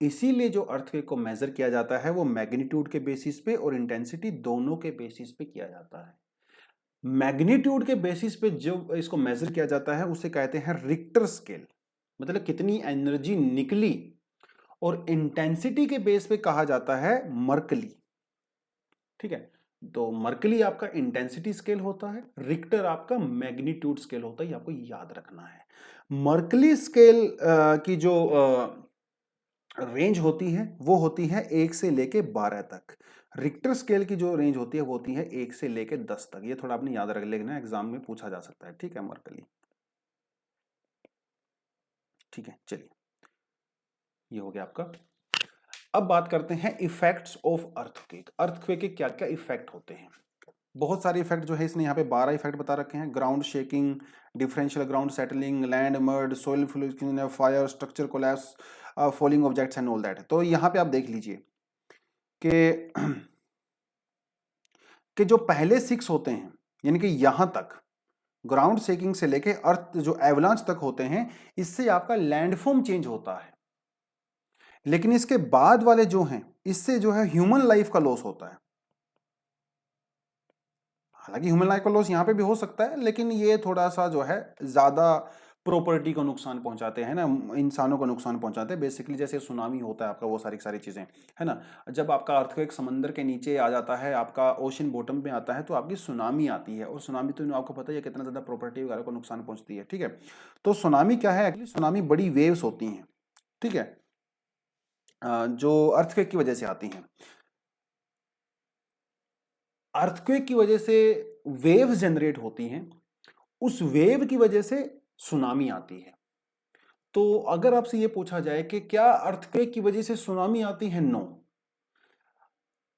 इसीलिए जो अर्थक्वेक को मेजर किया जाता है वो मैग्नीट्यूड के बेसिस पे और इंटेंसिटी दोनों के बेसिस पे किया जाता है। मैग्नीट्यूड के बेसिस पे जो इसको मेजर किया जाता है उसे कहते हैं रिक्टर स्केल, मतलब कितनी एनर्जी निकली। और इंटेंसिटी के बेस पे कहा जाता है मर्कली। ठीक है, तो मर्कली आपका इंटेंसिटी स्केल होता है, रिक्टर आपका मैग्नीट्यूड स्केल होता है, ये आपको याद रखना है। मर्कली स्केल की जो रेंज होती है वो होती है 1 से लेके 12 तक। रिक्टर स्केल की जो रेंज होती है वो होती है 1 से लेके 10 तक। ये थोड़ा आपने याद रख लेना, एग्जाम में पूछा जा सकता है। ठीक है, मर्कली। ठीक है, चलिए, ये हो गया आपका। अब बात करते हैं इफेक्ट्स ऑफ अर्थक्वेक। अर्थक्वेक के क्या क्या इफेक्ट होते हैं। बहुत सारे इफेक्ट जो है इसने यहाँ पे 12 इफेक्ट बता रखे हैं। Ground shaking, differential ground settling, land mud, soil fluid, fire, structure collapse, falling objects and all that. तो यहाँ पे आप देख लीजिए कि जो पहले 6 होते हैं, यानी कि यहां तक ग्राउंड शेकिंग से लेके अर्थ जो एवलांच तक होते हैं, इससे आपका लैंडफॉर्म चेंज होता है। लेकिन इसके बाद वाले जो हैं, इससे जो है ह्यूमन लाइफ का लॉस होता है। हालांकि ह्यूमन लाइफ का लॉस यहां पे भी हो सकता है, लेकिन ये थोड़ा सा जो है ज्यादा प्रॉपर्टी को नुकसान पहुंचाते हैं ना, इंसानों को नुकसान पहुंचाते हैं। बेसिकली जैसे सुनामी होता है आपका, वो सारी सारी चीजें है ना। जब आपका अर्थक्वेक समंदर के नीचे आ जाता है, आपका ओशन बॉटम पे आता है, तो आपकी सुनामी आती है। और सुनामी तो आपको पता ही है कितना ज्यादा प्रॉपर्टी वगैरह को नुकसान पहुंचती है। ठीक है, तो सुनामी क्या है, एक्चुअली सुनामी बड़ी वेव्स होती हैं। ठीक है, जो अर्थक्वेक की वजह से आती हैं। अर्थक्वेक की वजह से वेव्स जनरेट होती हैं, उस वेव की वजह से सुनामी आती है। तो अगर आपसे ये पूछा जाए कि क्या अर्थक्वेक की वजह से सुनामी आती है, नो,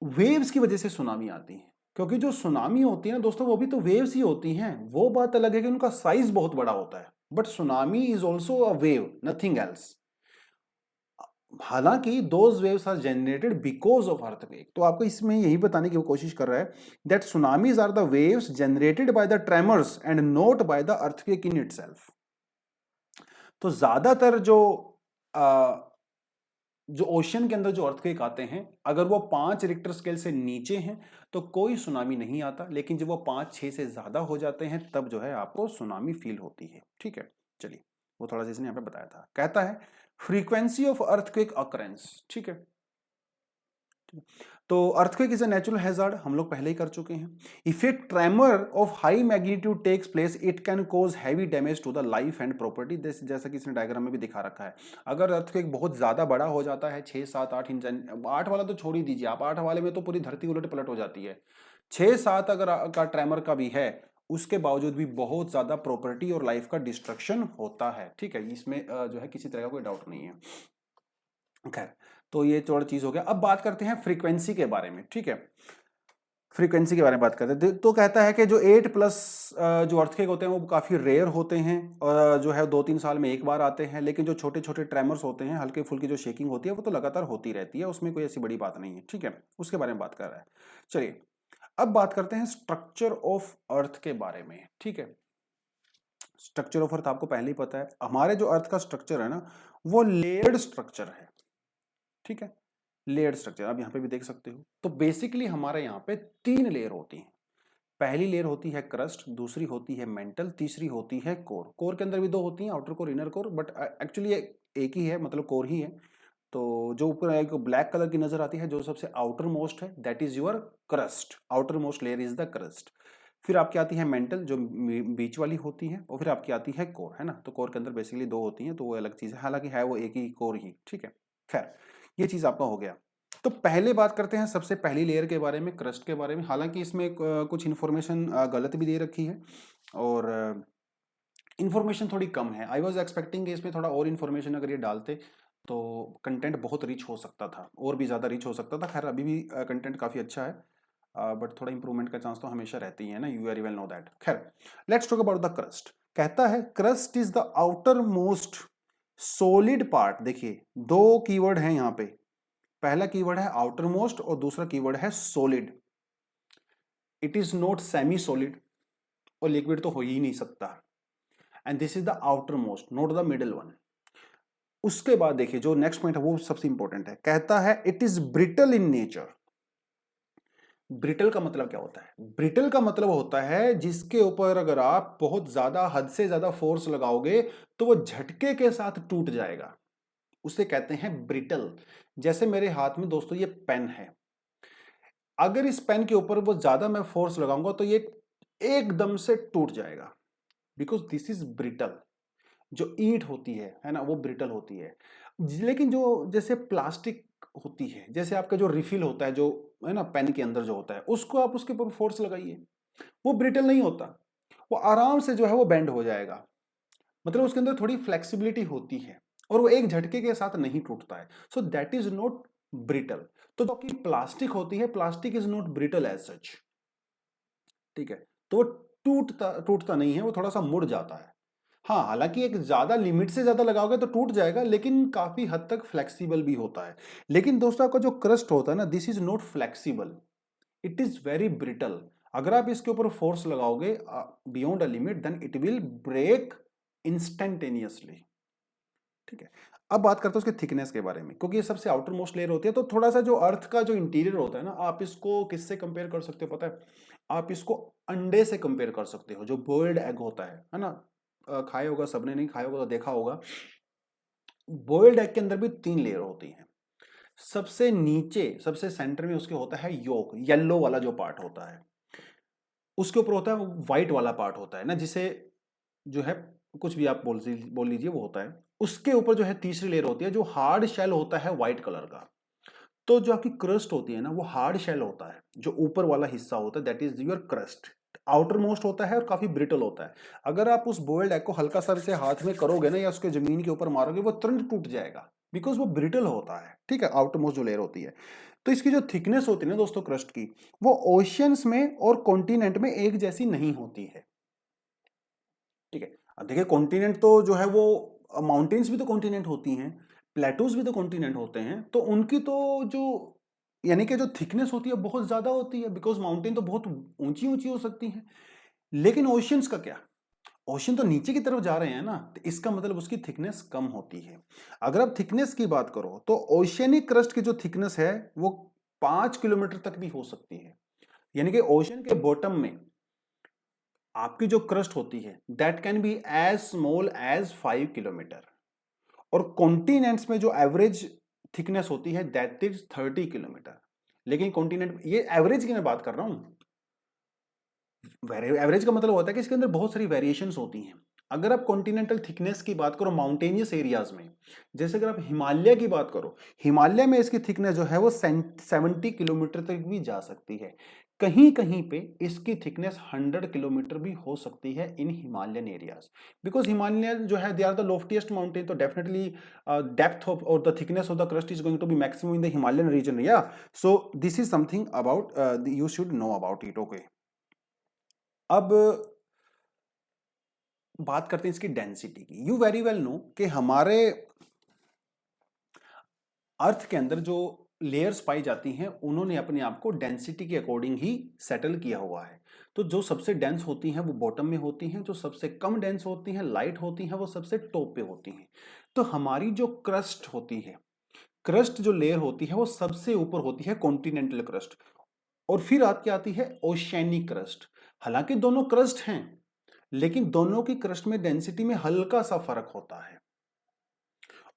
वेव्स की वजह से सुनामी आती है। क्योंकि जो सुनामी होती है ना दोस्तों, वो भी तो वेव्स ही होती हैं। वो बात अलग है कि उनका साइज बहुत बड़ा होता है, but tsunami is also a wave, nothing else. हालांकि those waves are generated because of earthquake. तो आपको इसमें यही बताने की वो कोशिश कर रहा है that tsunamis are the waves generated by the tremors and not by the earthquake in itself. तो ज्यादातर जो ओशन के अंदर जो अर्थक्वेक आते हैं, अगर वो 5 रिक्टर स्केल से नीचे हैं तो कोई सुनामी नहीं आता। लेकिन जब वो 5-6 से ज्यादा हो जाते हैं, तब जो है आपको सुनामी फील होती है। ठीक है, चलिए, वो थोड़ा सा इसने यहाँ पे बताया था। कहता है फ्रीक्वेंसी ऑफ अर्थक्वेक अकरेंस। ठीक है, तो earthquake is a natural hazard, हम लोग पहले ही कर चुके हैं। If a tremor of high magnitude takes place, it can cause heavy damage to the life and property. जैसा कि इसने डायग्राम में भी दिखा रखा है। अगर अर्थक्वेक बहुत ज्यादा बड़ा हो जाता है, 6, 7, 8 इंच, 8 वाला तो छोड़ ही दीजिए आप, 8 वाले में तो पूरी धरती उलट पलट हो जाती है। 6-7 अगर का ट्रेमर का भी है, उसके बावजूद भी बहुत ज्यादा प्रॉपर्टी और लाइफ का डिस्ट्रक्शन होता है। ठीक है, इसमें जो है किसी तरह का कोई डाउट नहीं है। खैर, तो ये थोड़ा चीज हो गया। अब बात करते हैं फ्रीक्वेंसी के बारे में। ठीक है, फ्रीक्वेंसी के बारे में बात करते हैं। तो कहता है कि जो 8+ जो अर्थक्वेक होते हैं वो काफी रेयर होते हैं, और जो है 2-3 साल में एक बार आते हैं। लेकिन जो छोटे छोटे ट्रेमर्स होते हैं, हल्के फुल्की जो शेकिंग होती है, वो तो लगातार होती रहती है, उसमें कोई ऐसी बड़ी बात नहीं है। ठीक है, उसके बारे में बात कर रहा है। चलिए, अब बात करते हैं स्ट्रक्चर ऑफ अर्थ के बारे में। ठीक है, स्ट्रक्चर ऑफ अर्थ आपको पहले ही पता है। हमारे जो अर्थ का स्ट्रक्चर है ना, वो लेयर्ड स्ट्रक्चर है। ठीक है, लेयर स्ट्रक्चर आप यहां पे भी देख सकते हो। तो बेसिकली हमारे यहाँ पे 3 लेयर होती हैं। पहली लेयर होती है क्रस्ट, दूसरी होती है मेंटल, तीसरी होती है कोर। कोर के अंदर भी 2 होती हैं, outer core, inner core, but actually एक ही है, मतलब कोर ही है। तो जो ऊपर एक ब्लैक कलर की नजर आती है, जो सबसे आउटर मोस्ट है, that is your crust. Outer most layer is the crust. फिर आपकी आती है मेंटल, जो बीच वाली होती है, और फिर आपकी आती है कोर, है ना। तो कोर के अंदर बेसिकली 2 होती हैं, तो वो अलग चीज है, हालांकि है वो एक ही कोर ही। ठीक है, खैर, ये चीज आपका हो गया। तो पहले बात करते हैं सबसे पहली लेयर के बारे में, क्रस्ट के बारे में। हालांकि इसमें कुछ इन्फॉर्मेशन गलत भी दे रखी है, और इंफॉर्मेशन थोड़ी कम है। आई वॉज एक्सपेक्टिंग इसमें थोड़ा और इन्फॉर्मेशन अगर ये डालते तो कंटेंट बहुत रिच हो सकता था, और भी ज़्यादा रिच हो सकता था। खैर अभी भी कंटेंट काफ़ी अच्छा है, बट थोड़ा इंप्रूवमेंट का चांस तो हमेशा रहती ही है ना, you very well know that. खैर let's talk about the crust. कहता है crust is the outermost solid part. देखिए दो कीवर्ड हैं यहाँ पे, पहला कीवर्ड है आउटर मोस्ट और दूसरा कीवर्ड है solid. It is not semi solid, और लिक्विड तो हो ही नहीं सकता, and this is the outer most, not the middle one. उसके बाद देखिए जो नेक्स्ट पॉइंट है वो सबसे इंपॉर्टेंट है। कहता है it is brittle in nature. Brittle का मतलब क्या होता है? ब्रिटल का मतलब होता है जिसके ऊपर अगर आप बहुत ज्यादा, हद से ज्यादा फोर्स लगाओगे तो वो झटके के साथ टूट जाएगा, उसे कहते हैं ब्रिटल। जैसे मेरे हाथ में दोस्तों ये पेन है, अगर इस पेन के ऊपर वो ज्यादा मैं फोर्स लगाऊंगा तो ये एकदम से टूट जाएगा, बिकॉज दिस इज ब्रिटल। जो ईंट होती है ना, वो ब्रिटल होती है। लेकिन जो जैसे प्लास्टिक होती है, जैसे आपका जो रिफिल होता है जो है ना पेन के अंदर जो होता है, उसको आप उसके ऊपर फोर्स लगाइए, वो ब्रिटल नहीं होता, वो आराम से जो है वो बेंड हो जाएगा। मतलब उसके अंदर थोड़ी फ्लेक्सिबिलिटी होती है और वो एक झटके के साथ नहीं टूटता है। So that is not brittle. तो जो कि प्लास्टिक होती है, plastic is not brittle as such, ठीक है। तो वो टूटता टूटता नहीं है, वो थोड़ा सा मुड़ जाता है। हाँ, हालांकि एक ज्यादा लिमिट से ज्यादा लगाओगे तो टूट जाएगा, लेकिन काफी हद तक फ्लेक्सिबल भी होता है। लेकिन दोस्तों आपका जो क्रस्ट होता है ना, this is not flexible, it is very brittle. अगर आप इसके ऊपर फोर्स लगाओगे beyond a limit, then it will break instantaneously, ठीक है। अब बात करते हैं उसके थिकनेस के बारे में, क्योंकि ये सबसे आउटर मोस्ट लेयर होती है। तो थोड़ा सा जो अर्थ का जो इंटीरियर होता है ना, आप इसको किससे कंपेयर कर सकते हो पता है? आप इसको अंडे से कंपेयर कर सकते हो, जो बॉइल्ड एग होता है ना। खाया होगा सबने, नहीं खाया होगा तो देखा होगा। बॉइल्ड एग के अंदर भी 3 लेयर होती हैं। सबसे नीचे, सबसे सेंटर में उसके होता है योक, येलो वाला जो पार्ट होता है। उसके ऊपर होता है व्हाइट वाला पार्ट होता है ना, जिसे जो है कुछ भी आप बोल लीजिए वो होता है। उसके ऊपर जो है तीसरी लेयर होती है, जो हार्ड शेल होता है व्हाइट कलर का। तो जो आपकी क्रस्ट होती है ना, वो हार्ड शेल होता है, जो ऊपर वाला हिस्सा होता है, that is your crust. Outer most होता है और काफी ब्रिटल होता है। अगर आप उस बॉइल्ड एग को हल्का सा से हाथ में करोगे ना, या उसके जमीन के ऊपर मारोगे, वो तुरंत टूट जाएगा, बिकॉज वो ब्रिटल होता है, ठीक है, आउटर मोस्ट जो लेयर होती है। तो इसकी जो थिकनेस होती है ना दोस्तों क्रस्ट की, वो ओशियंस में और कॉन्टिनेंट में एक जैसी नहीं होती है, ठीक है। अब देखिए कॉन्टिनेंट तो जो है वो, माउंटेन्स भी तो कॉन्टिनेंट होती हैं, प्लेटूज भी तो कॉन्टिनेंट होते हैं, तो उनकी तो जो, यानी कि जो थिकनेस होती है बहुत ज्यादा होती है, बिकॉज माउंटेन तो बहुत ऊंची ऊंची हो सकती हैं। लेकिन ओशियंस का क्या? ओशन तो नीचे की तरफ जा रहे हैं ना, तो इसका मतलब उसकी थिकनेस कम होती है। अगर आप थिकनेस की बात करो तो ओशियनिक क्रस्ट की जो थिकनेस है वो 5 किलोमीटर तक भी हो सकती है। यानी कि ओशन के बॉटम में आपकी जो क्रस्ट होती है, that can be as small as 5 kilometre. और कॉन्टिनेंट्स में जो एवरेज थिकनेस होती है, दैट इज 30 किलोमीटर। लेकिन कॉन्टिनेंट, ये एवरेज की मैं बात कर रहा हूं। एवरेज का मतलब होता है कि इसके अंदर बहुत सारी वेरिएशंस होती हैं। अगर आप कॉन्टिनेंटल थिकनेस की बात करो माउंटेनियस एरियाज में, जैसे अगर आप हिमालय की बात करो, हिमालय में इसकी थिकनेस जो है वो 70 किलोमीटर तक भी जा सकती है। कहीं कहीं पे इसकी थिकनेस 100 किलोमीटर भी हो सकती है in Himalayan areas, because Himalaya जो है they are the loftiest mountain. तो डेफिनेटली डेप्थ ऑफ और the thickness of the crust is going to be maximum in the Himalayan region, yeah so this is something about you should know about it, okay. अब बात करते हैं इसकी डेंसिटी की। यू वेरी वेल नो कि हमारे अर्थ के अंदर जो लेयर्स पाई जाती हैं, उन्होंने अपने आप को डेंसिटी के अकॉर्डिंग ही सेटल किया हुआ है। तो जो सबसे डेंस होती हैं वो बॉटम में होती हैं, जो सबसे कम डेंस होती हैं, लाइट होती हैं, वो सबसे टॉप पे होती हैं। तो हमारी जो क्रस्ट होती है, क्रस्ट जो लेयर होती है वो सबसे ऊपर होती है कॉन्टिनेंटल क्रस्ट, और फिर आपकी आती है ओशियनिक क्रस्ट। हालांकि दोनों क्रस्ट हैं, लेकिन दोनों की क्रस्ट में डेंसिटी में हल्का सा फर्क होता है।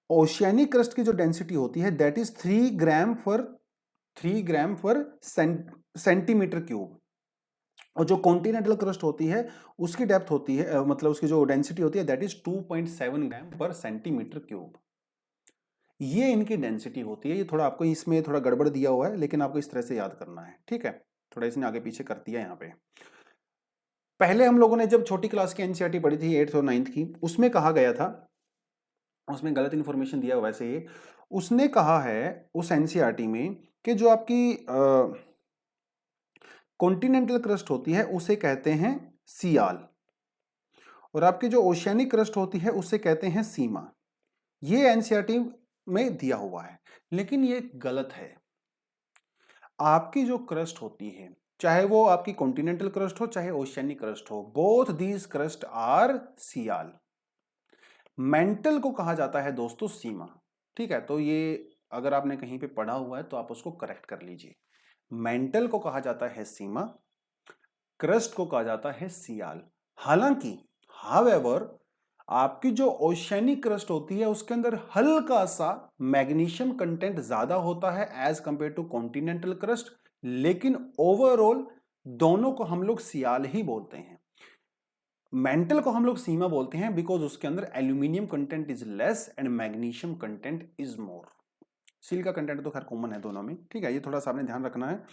ओशियनिक क्रस्ट की जो डेंसिटी होती है, दैट इज 3 ग्राम पर सेंटीमीटर क्यूब। और जो कॉन्टिनेंटल क्रस्ट होती है, उसकी डेप्थ होती है, मतलब उसकी जो डेंसिटी होती है, दैट इज 2.7 ग्राम पर सेंटीमीटर क्यूब। ये इनकी डेंसिटी होती है। ये थोड़ा आपको इसमें थोड़ा गड़बड़ दिया हुआ है, लेकिन आपको इस तरह से याद करना है, ठीक है। थोड़ा इसने आगे पीछे कर दिया यहाँ पे। पहले हम लोगों ने जब छोटी क्लास की एनसीईआरटी पढ़ी थी 8th और 9th की, उसमें कहा गया था, उसमें गलत इंफॉर्मेशन दिया वैसे ही, उसने कहा है उस एनसीईआरटी में कि जो आपकी कॉन्टिनेंटल क्रस्ट होती है उसे कहते हैं सियाल, और आपकी जो ओशियानिक क्रस्ट होती है उसे कहते हैं सीमा। ये एनसीईआरटी में दिया हुआ है, लेकिन ये गलत है। आपकी जो क्रस्ट होती है, चाहे वो आपकी कॉन्टिनेंटल क्रस्ट हो चाहे ओशियानिक क्रस्ट हो, both these crust are sial. Mantle को कहा जाता है दोस्तों सीमा। ठीक है, तो ये अगर आपने कहीं पे पढ़ा हुआ है तो आप उसको करेक्ट कर लीजिए। मेंटल को कहा जाता है सीमा, क्रस्ट को कहा जाता है सियाल। हालांकि हाउएवर आपकी जो ओशियानिक क्रस्ट होती है उसके अंदर हल्का सा मैग्नीशियम कंटेंट ज्यादा होता है as compare to continental crust, लेकिन ओवरऑल दोनों को हम लोग सियाल ही बोलते हैं। मेंटल को हम लोग सीमा बोलते हैं बिकॉज उसके अंदर aluminium content is less and magnesium content is more. Seal का कंटेंट तो खैर कॉमन है दोनों में, ठीक है, ये थोड़ा सा आपने ध्यान रखना है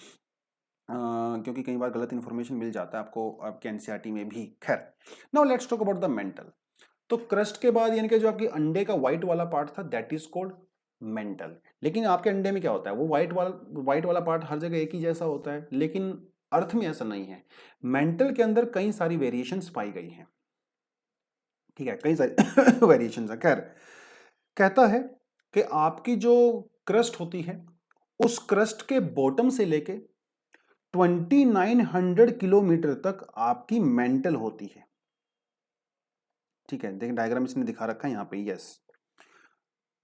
क्योंकि कई बार गलत इंफॉर्मेशन मिल जाता है आपको आपके एनसीईआरटी में भी। खैर, now let's talk about the mental. तो क्रस्ट के बाद यानी कि जो आपकी अंडे का व्हाइट वाला पार्ट था दैट इज कॉल्ड मेंटल। लेकिन आपके अंडे में क्या होता है, वो व्हाइट वाला पार्ट हर जगह एक ही जैसा होता है, लेकिन अर्थ में ऐसा नहीं है। मेंटल के अंदर कई सारी वेरिएशंस पाई गई हैं, ठीक है, कई सारी वेरिएशंस है। खैर, कहता है कि आपकी जो क्रस्ट होती है उस क्रस्ट के बॉटम से लेके 2900 किलोमीटर तक आपकी मेंटल होती है। ठीक है, देखिए डायग्राम इसने दिखा रखा है यहाँ पे, यस।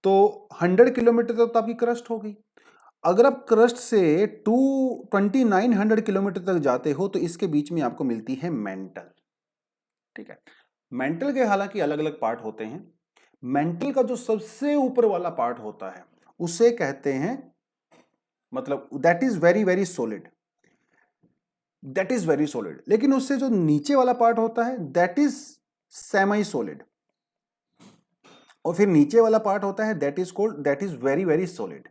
तो 100 किलोमीटर तक तो आपकी क्रस्ट होगी। अगर आप क्रस्ट से 2900 किलोमीटर तक जाते हो तो इसके बीच में आपको मिलती है मेंटल। ठीक है, मेंटल के हालांकि अलग अलग पार्ट होते हैं। मेंटल का जो सबसे ऊपर वाला पार्ट होता है उसे कहते हैं, मतलब that is very very solid, that is very solid. लेकिन उससे जो नीचे वाला पार्ट होता है दैट इज सेमी सॉलिड, और फिर नीचे वाला पार्ट होता है that is called, that is very very solid.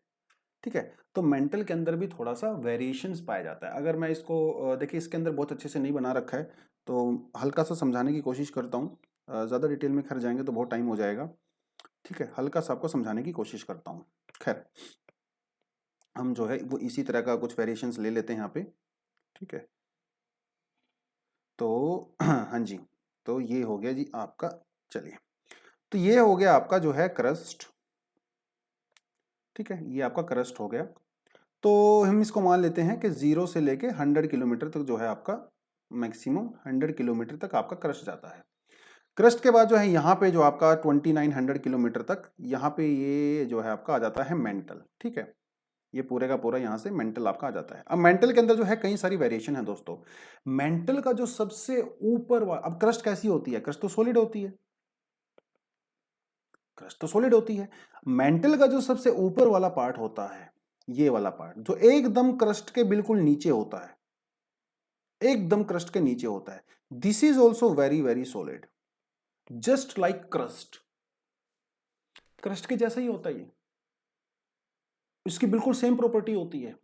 ठीक है, तो मेंटल के अंदर भी थोड़ा सा वेरिएशंस पाया जाता है। अगर मैं इसको देखिए, इसके अंदर बहुत अच्छे से नहीं बना रखा है तो हल्का सा समझाने की कोशिश करता हूँ। ज़्यादा डिटेल में खर जाएंगे तो बहुत टाइम हो जाएगा। ठीक है, हल्का सा आपको समझाने की कोशिश करता हूँ। खैर, हम जो है वो इसी तरह का कुछ वेरिएशंस ले लेते हैं यहाँ पे। ठीक है, तो हाँ जी, तो ये हो गया जी आपका, चलिए, तो ये हो गया आपका जो है क्रस्ट। ठीक है, ये आपका क्रस्ट हो गया। तो हम इसको मान लेते हैं कि 0 से लेके 100 किलोमीटर तक जो है आपका मैक्सिमम 100 किलोमीटर तक आपका क्रस्ट जाता है। क्रस्ट के बाद जो है यहाँ पे जो आपका 2900 किलोमीटर तक यहाँ पे ये जो है आपका आ जाता है मेंटल। ठीक है, ये पूरे का पूरा यहाँ से मेंटल आपका आ जाता है। अब मेंटल के अंदर जो है कई सारी वेरिएशन है दोस्तों। मेंटल का जो सबसे ऊपर अब क्रस्ट कैसी होती है, क्रस्ट तो सॉलिड होती है, क्रस्ट तो सॉलिड होती है। मेंटल का जो सबसे ऊपर वाला पार्ट होता है, ये वाला पार्ट जो एकदम क्रस्ट के बिल्कुल नीचे होता है, एकदम क्रस्ट के नीचे होता है, this is also very very solid, just like crust. Crust के जैसा ही होता है ये, इसकी बिल्कुल सेम प्रॉपर्टी होती है,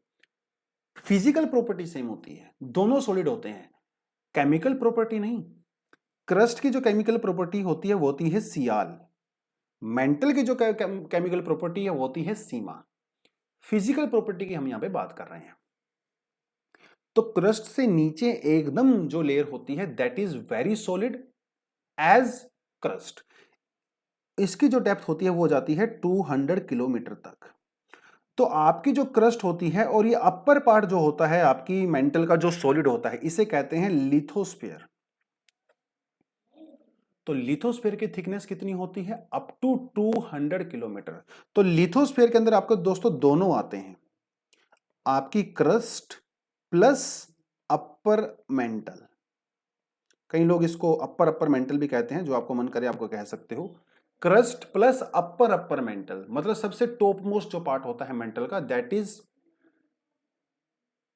फिजिकल प्रॉपर्टी सेम होती है, दोनों सॉलिड होते हैं, केमिकल प्रॉपर्टी नहीं। क्रस्ट की जो केमिकल प्रॉपर्टी होती है वो होती है सियाल, मेंटल की जो केमिकल प्रॉपर्टी है वो होती है सीमा। फिजिकल प्रॉपर्टी की हम यहां पे बात कर रहे हैं। तो क्रस्ट से नीचे एकदम जो लेयर होती है that is very solid as crust. इसकी जो डेप्थ होती है वो जाती है 200 किलोमीटर तक। तो आपकी जो क्रस्ट होती है और ये अपर पार्ट जो होता है आपकी मेंटल का जो सॉलिड होता है इसे कहते हैं लिथोस्फीयर। तो लिथोस्फीयर की थिकनेस कितनी होती है, अप टू 200 किलोमीटर। तो लिथोस्फीयर के अंदर आपको दोस्तों दोनों आते हैं, आपकी क्रस्ट प्लस अपर मेंटल। कई लोग इसको अपर अपर मेंटल भी कहते हैं, जो आपको मन करे आपको कह सकते हो। क्रस्ट प्लस अपर अपर मेंटल मतलब सबसे टॉप मोस्ट जो पार्ट होता है मेंटल का that is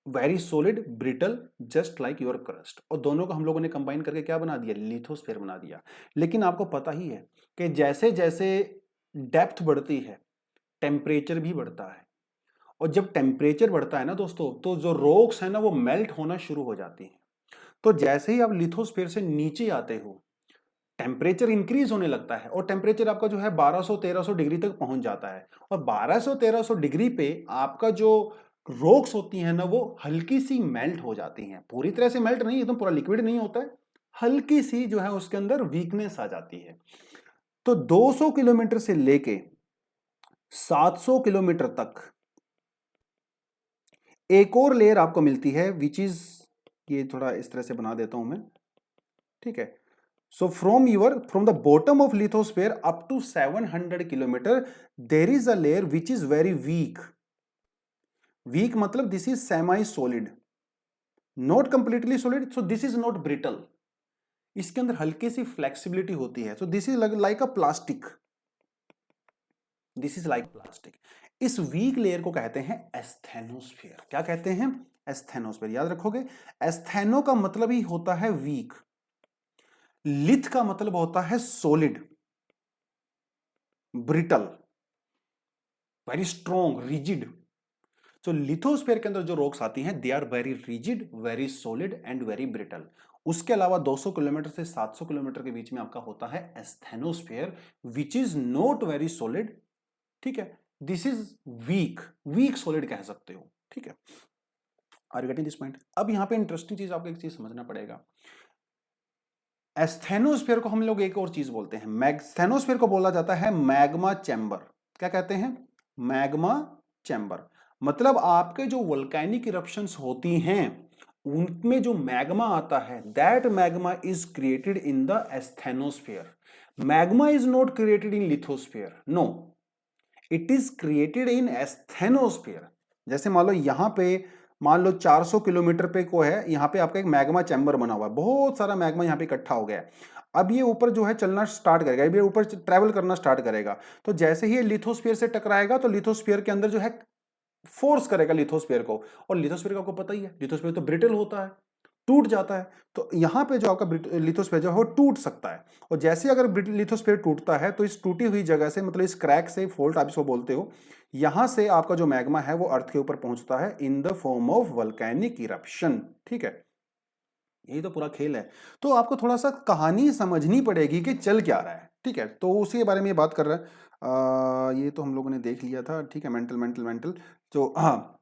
very solid brittle just like your crust, और दोनों को हम लोगों ने कंबाइन करके क्या बना दिया, लिथोस्फीयर बना दिया। लेकिन आपको पता ही है कि जैसे जैसे डेप्थ बढ़ती है टेम्परेचर भी बढ़ता है, और जब टेम्परेचर बढ़ता है ना दोस्तों तो जो रॉक्स है ना वो मेल्ट होना शुरू हो जाती हैं। तो जैसे ही आप लिथोस्फीयर से नीचे आते हो टेम्परेचर इंक्रीज होने लगता है और टेम्परेचर आपका जो है 1200-1300 डिग्री तक पहुंच जाता है और 1200-1300 डिग्री पे आपका जो रॉक्स होती हैं ना वो हल्की सी मेल्ट हो जाती हैं, पूरी तरह से मेल्ट नहीं, एकदम पूरा लिक्विड नहीं होता है, हल्की सी जो है उसके अंदर वीकनेस आ जाती है। तो 200 किलोमीटर से लेके 700 किलोमीटर तक एक और लेयर आपको मिलती है विच इज, ये थोड़ा इस तरह से बना देता हूं मैं, ठीक है। So from the bottom of lithosphere up to 700 kilometer, there is a layer which is very weak. Weak मतलब this is semi-solid, not completely solid. So this is not brittle. इसके अंदर हल्की सी फ्लेक्सिबिलिटी होती है. So this is like a plastic. This is like plastic. इस वीक लेयर को कहते हैं एस्थेनोस्फीयर. क्या कहते हैं? एस्थेनोस्फीयर. याद रखोगे, एस्थेनो का मतलब ही होता है वीक, लिथ का मतलब होता है solid, brittle, very strong, rigid. तो लिथोस्फीयर के अंदर जो रॉक्स आती हैं they are very rigid, very solid and very brittle. उसके अलावा 200 किलोमीटर से 700 किलोमीटर के बीच में आपका होता है asthenosphere which is not very solid, ठीक है. This is weak, weak solid कह सकते हो, ठीक है. Are you getting this point? अब यहां पे इंटरेस्टिंग चीज आपको एक चीज समझना पड़ेगा. एस्थेनोस्फीयर को हम लोग एक और चीज बोलते हैं, एस्थेनोस्फीयर को बोला जाता है मैग्मा चैम्बर. क्या कहते हैं? Magma chamber. मतलब आपके जो वोल्केनिक इरप्शंस होती हैं उनमें जो मैग्मा आता है that magma is created in the asthenosphere. Magma is not created in lithosphere, no, it is created in asthenosphere. जैसे मान लो यहां पे, मान लो 400 किलोमीटर पे को है, यहां पे आपका एक मैग्मा चैम्बर बना हुआ है, बहुत सारा मैग्मा यहां पे इकट्ठा हो गया है. अब ये ऊपर जो है चलना स्टार्ट करेगा, ये ऊपर ट्रैवल करना स्टार्ट करेगा. तो जैसे ही ये लिथोस्फीयर से टकराएगा तो लिथोस्फीयर के अंदर जो है फोर्स करेगा लिथोस्फीयर को, और लिथोस्फीयर का आपको पता ही है, लिथोस्फीयर तो ब्रिटल होता है, टूट जाता है. तो यहां पे जो आपका लिथोस्फीयर जो है वो टूट सकता है. और जैसे अगर लिथोस्फीयर टूटता है तो इस टूटी हुई जगह से, मतलब इस क्रैक से, फॉल्ट आप इसको बोलते हो, यहां से आपका जो मैग्मा है वो अर्थ के ऊपर पहुंचता है in the form of volcanic eruption, ठीक है. यही तो पूरा खेल है. तो आपको थोड़ा सा कहानी समझनी पड़ेगी कि चल क्या रहा है, ठीक है. तो उसी के बारे में ये बात कर रहा है. ये तो हम लोगों ने देख लिया था, ठीक है. मेंटल मेंटल मेंटल, तो हाँ,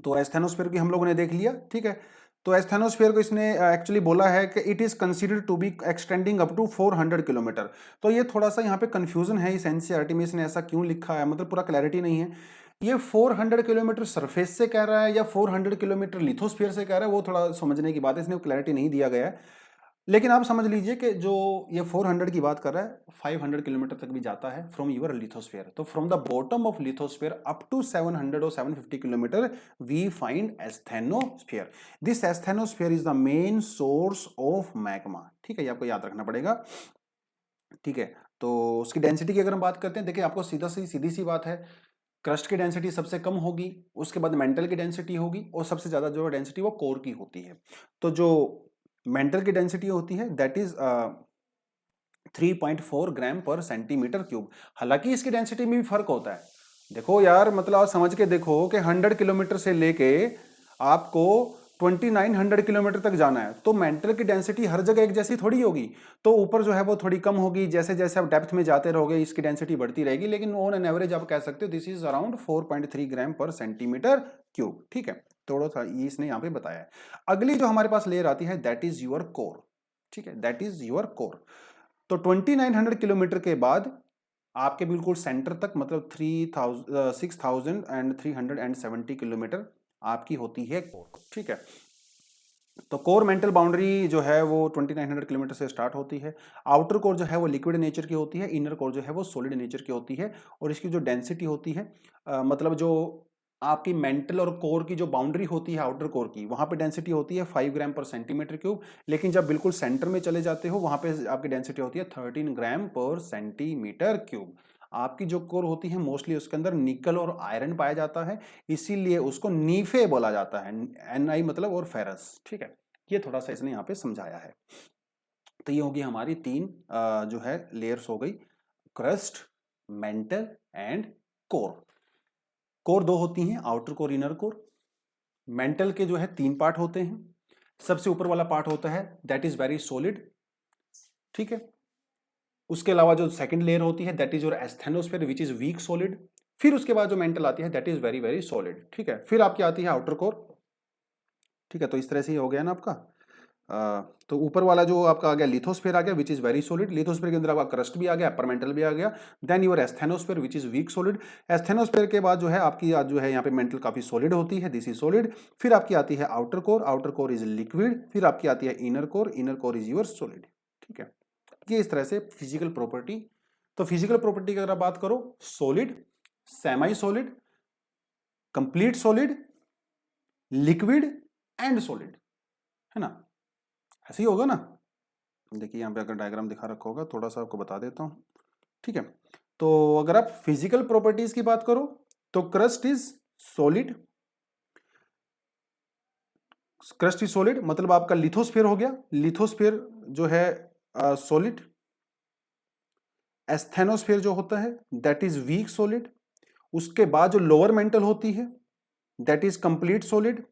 तो एस्थेनोस्फीयर की हम लोगों ने देख लिया, ठीक है. तो एस्थेनोस्फीयर को इसने एक्चुअली बोला है कि it is considered to be extending up to 400 kilometre. तो ये थोड़ा सा यहाँ पे कंफ्यूजन है इस एनसीईआरटी में, इसने ऐसा क्यों लिखा है, मतलब पूरा क्लैरिटी नहीं है. ये 400 किलोमीटर सरफेस से कह रहा है या 400 किलोमीटर लिथोस्फीयर से कह रहा है, वो थोड़ा समझने की बात है, इसने क्लैरिटी नहीं दिया गया है. लेकिन आप समझ लीजिए कि जो ये 400 की बात कर रहा है 500 किलोमीटर तक भी जाता है फ्रॉम योर लिथोस्फीयर. तो from the bottom of lithosphere up to 700 और 750 kilometre we find asthenosphere. This asthenosphere is the main source of magma, ठीक है. ये आपको याद रखना पड़ेगा, ठीक है. तो उसकी डेंसिटी की अगर हम बात करते हैं, देखिए आपको सीधी सी बात है, क्रस्ट की डेंसिटी सबसे कम होगी, उसके बाद मेंटल की डेंसिटी होगी, और सबसे ज्यादा जो डेंसिटी वो कोर की होती है. तो जो मेंटल की डेंसिटी होती है दैट इज 3.4 ग्राम पर सेंटीमीटर क्यूब. हालांकि इसकी डेंसिटी में भी फर्क होता है. देखो यार, मतलब आप समझ के देखो कि 100 किलोमीटर से लेके आपको 2900 किलोमीटर तक जाना है, तो मेंटल की डेंसिटी हर जगह एक जैसी थोड़ी होगी. तो ऊपर जो है वो थोड़ी कम होगी, जैसे जैसे आप डेप्थ में जाते रहोगे इसकी डेंसिटी बढ़ती रहेगी, लेकिन ऑन एन एवरेज आप कह सकते हो दिस इज अराउंड 4.3 ग्राम पर सेंटीमीटर क्यूब, ठीक है. थोड़ा सा ये इसने यहाँ पे बताया है. अगली जो हमारे पास लेयर आती है दैट इज योर कोर, ठीक है, दैट इज योर कोर. तो 2900 किलोमीटर के बाद आपके बिल्कुल सेंटर तक, मतलब 6370 किलोमीटर आपकी होती है कोर, ठीक है. तो कोर मेंटल बाउंड्री जो है वो 2900 किलोमीटर से स्टार्ट होती है. आउटर कोर जो है वो लिक्विड नेचर की होती है, इनर कोर जो है वो सॉलिड नेचर की होती है. और इसकी जो डेंसिटी होती है, मतलब जो आपकी मेंटल और कोर की जो बाउंड्री होती है आउटर कोर की, वहां पे डेंसिटी होती है 5 ग्राम पर सेंटीमीटर क्यूब. लेकिन जब बिल्कुल सेंटर में चले जाते हो वहां पे आपकी डेंसिटी होती है 13 ग्राम पर सेंटीमीटर क्यूब. आपकी जो कोर होती है मोस्टली उसके अंदर निकल और आयरन पाया जाता है, इसीलिए उसको नीफे बोला जाता है, Ni मतलब और फेरस, ठीक है. ये थोड़ा सा इसने यहाँ पे समझाया है. तो ये होगी हमारी तीन जो है लेयर्स हो गई, crust, mental and core. Core दो होती हैं, outer core, inner core. Mental के जो है 3 पार्ट होते हैं. सबसे ऊपर वाला पार्ट होता है दैट इज वेरी सॉलिड, ठीक है। उसके अलावा जो सेकंड लेयर होती है that is your asthenosphere which is weak solid. फिर उसके बाद जो मेंटल आती है that is very very solid, ठीक है। फिर आपकी आती है आउटर कोर, ठीक है। तो इस तरह से ही हो गया ना आपका। तो ऊपर वाला जो आपका आ गया लिथोस्फीयर आ गया which is very solid. Lithosphere के अंदर आपका क्रस्ट भी आ गया, अपर मेंटल भी आ गया। Then your asthenosphere which is weak solid. Asthenosphere के बाद जो है आपकी जो है यहाँ पे मेंटल काफी सॉलिड होती है, दिस इज सॉलिड। फिर आपकी आती है outer core, outer core is liquid. फिर आपकी आती है inner core, inner core is your solid, ठीक है। ये इस तरह से फिजिकल प्रॉपर्टी। तो फिजिकल प्रॉपर्टी की अगर आप बात करो, solid, semi solid, complete solid, liquid and solid, है ना। ऐसे ही होगा ना। देखिए यहाँ पे अगर डायग्राम दिखा रखा होगा, थोड़ा सा आपको बता देता हूँ, ठीक है। तो अगर आप फिजिकल प्रॉपर्टीज की बात करो तो crust is solid, crust is solid मतलब आपका लिथोस्फीयर हो गया, लिथोस्फीयर जो है सॉलिड। एस्थेनोस्फीयर जो होता है दैट इज वीक सॉलिड। उसके बाद जो लोअर मेंटल होती है दैट इज कंप्लीट सॉलिड।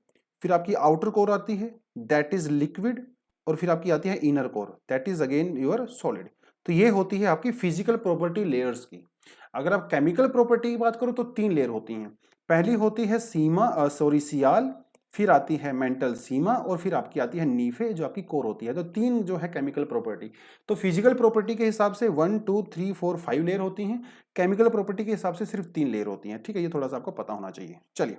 फिर आपकी आउटर कोर आती है दैट इज लिक्विड। और फिर आपकी आती है inner core that is again your solid. तो ये होती है आपकी फिजिकल प्रॉपर्टी लेयर्स की। अगर आप केमिकल प्रॉपर्टी की बात करो तो 3 लेयर होती हैं। पहली होती है सियाल, फिर आती है मेंटल सीमा, और फिर आपकी आती है नीफे जो आपकी कोर होती है। तो 3 जो है केमिकल प्रॉपर्टी। तो फिजिकल प्रॉपर्टी के हिसाब से 1 2 3 4 5 लेयर होती हैं। केमिकल प्रॉपर्टी के हिसाब से सिर्फ 3 लेयर होती हैं, ठीक है। ये थोड़ा सा आपको पता होना चाहिए। चलिए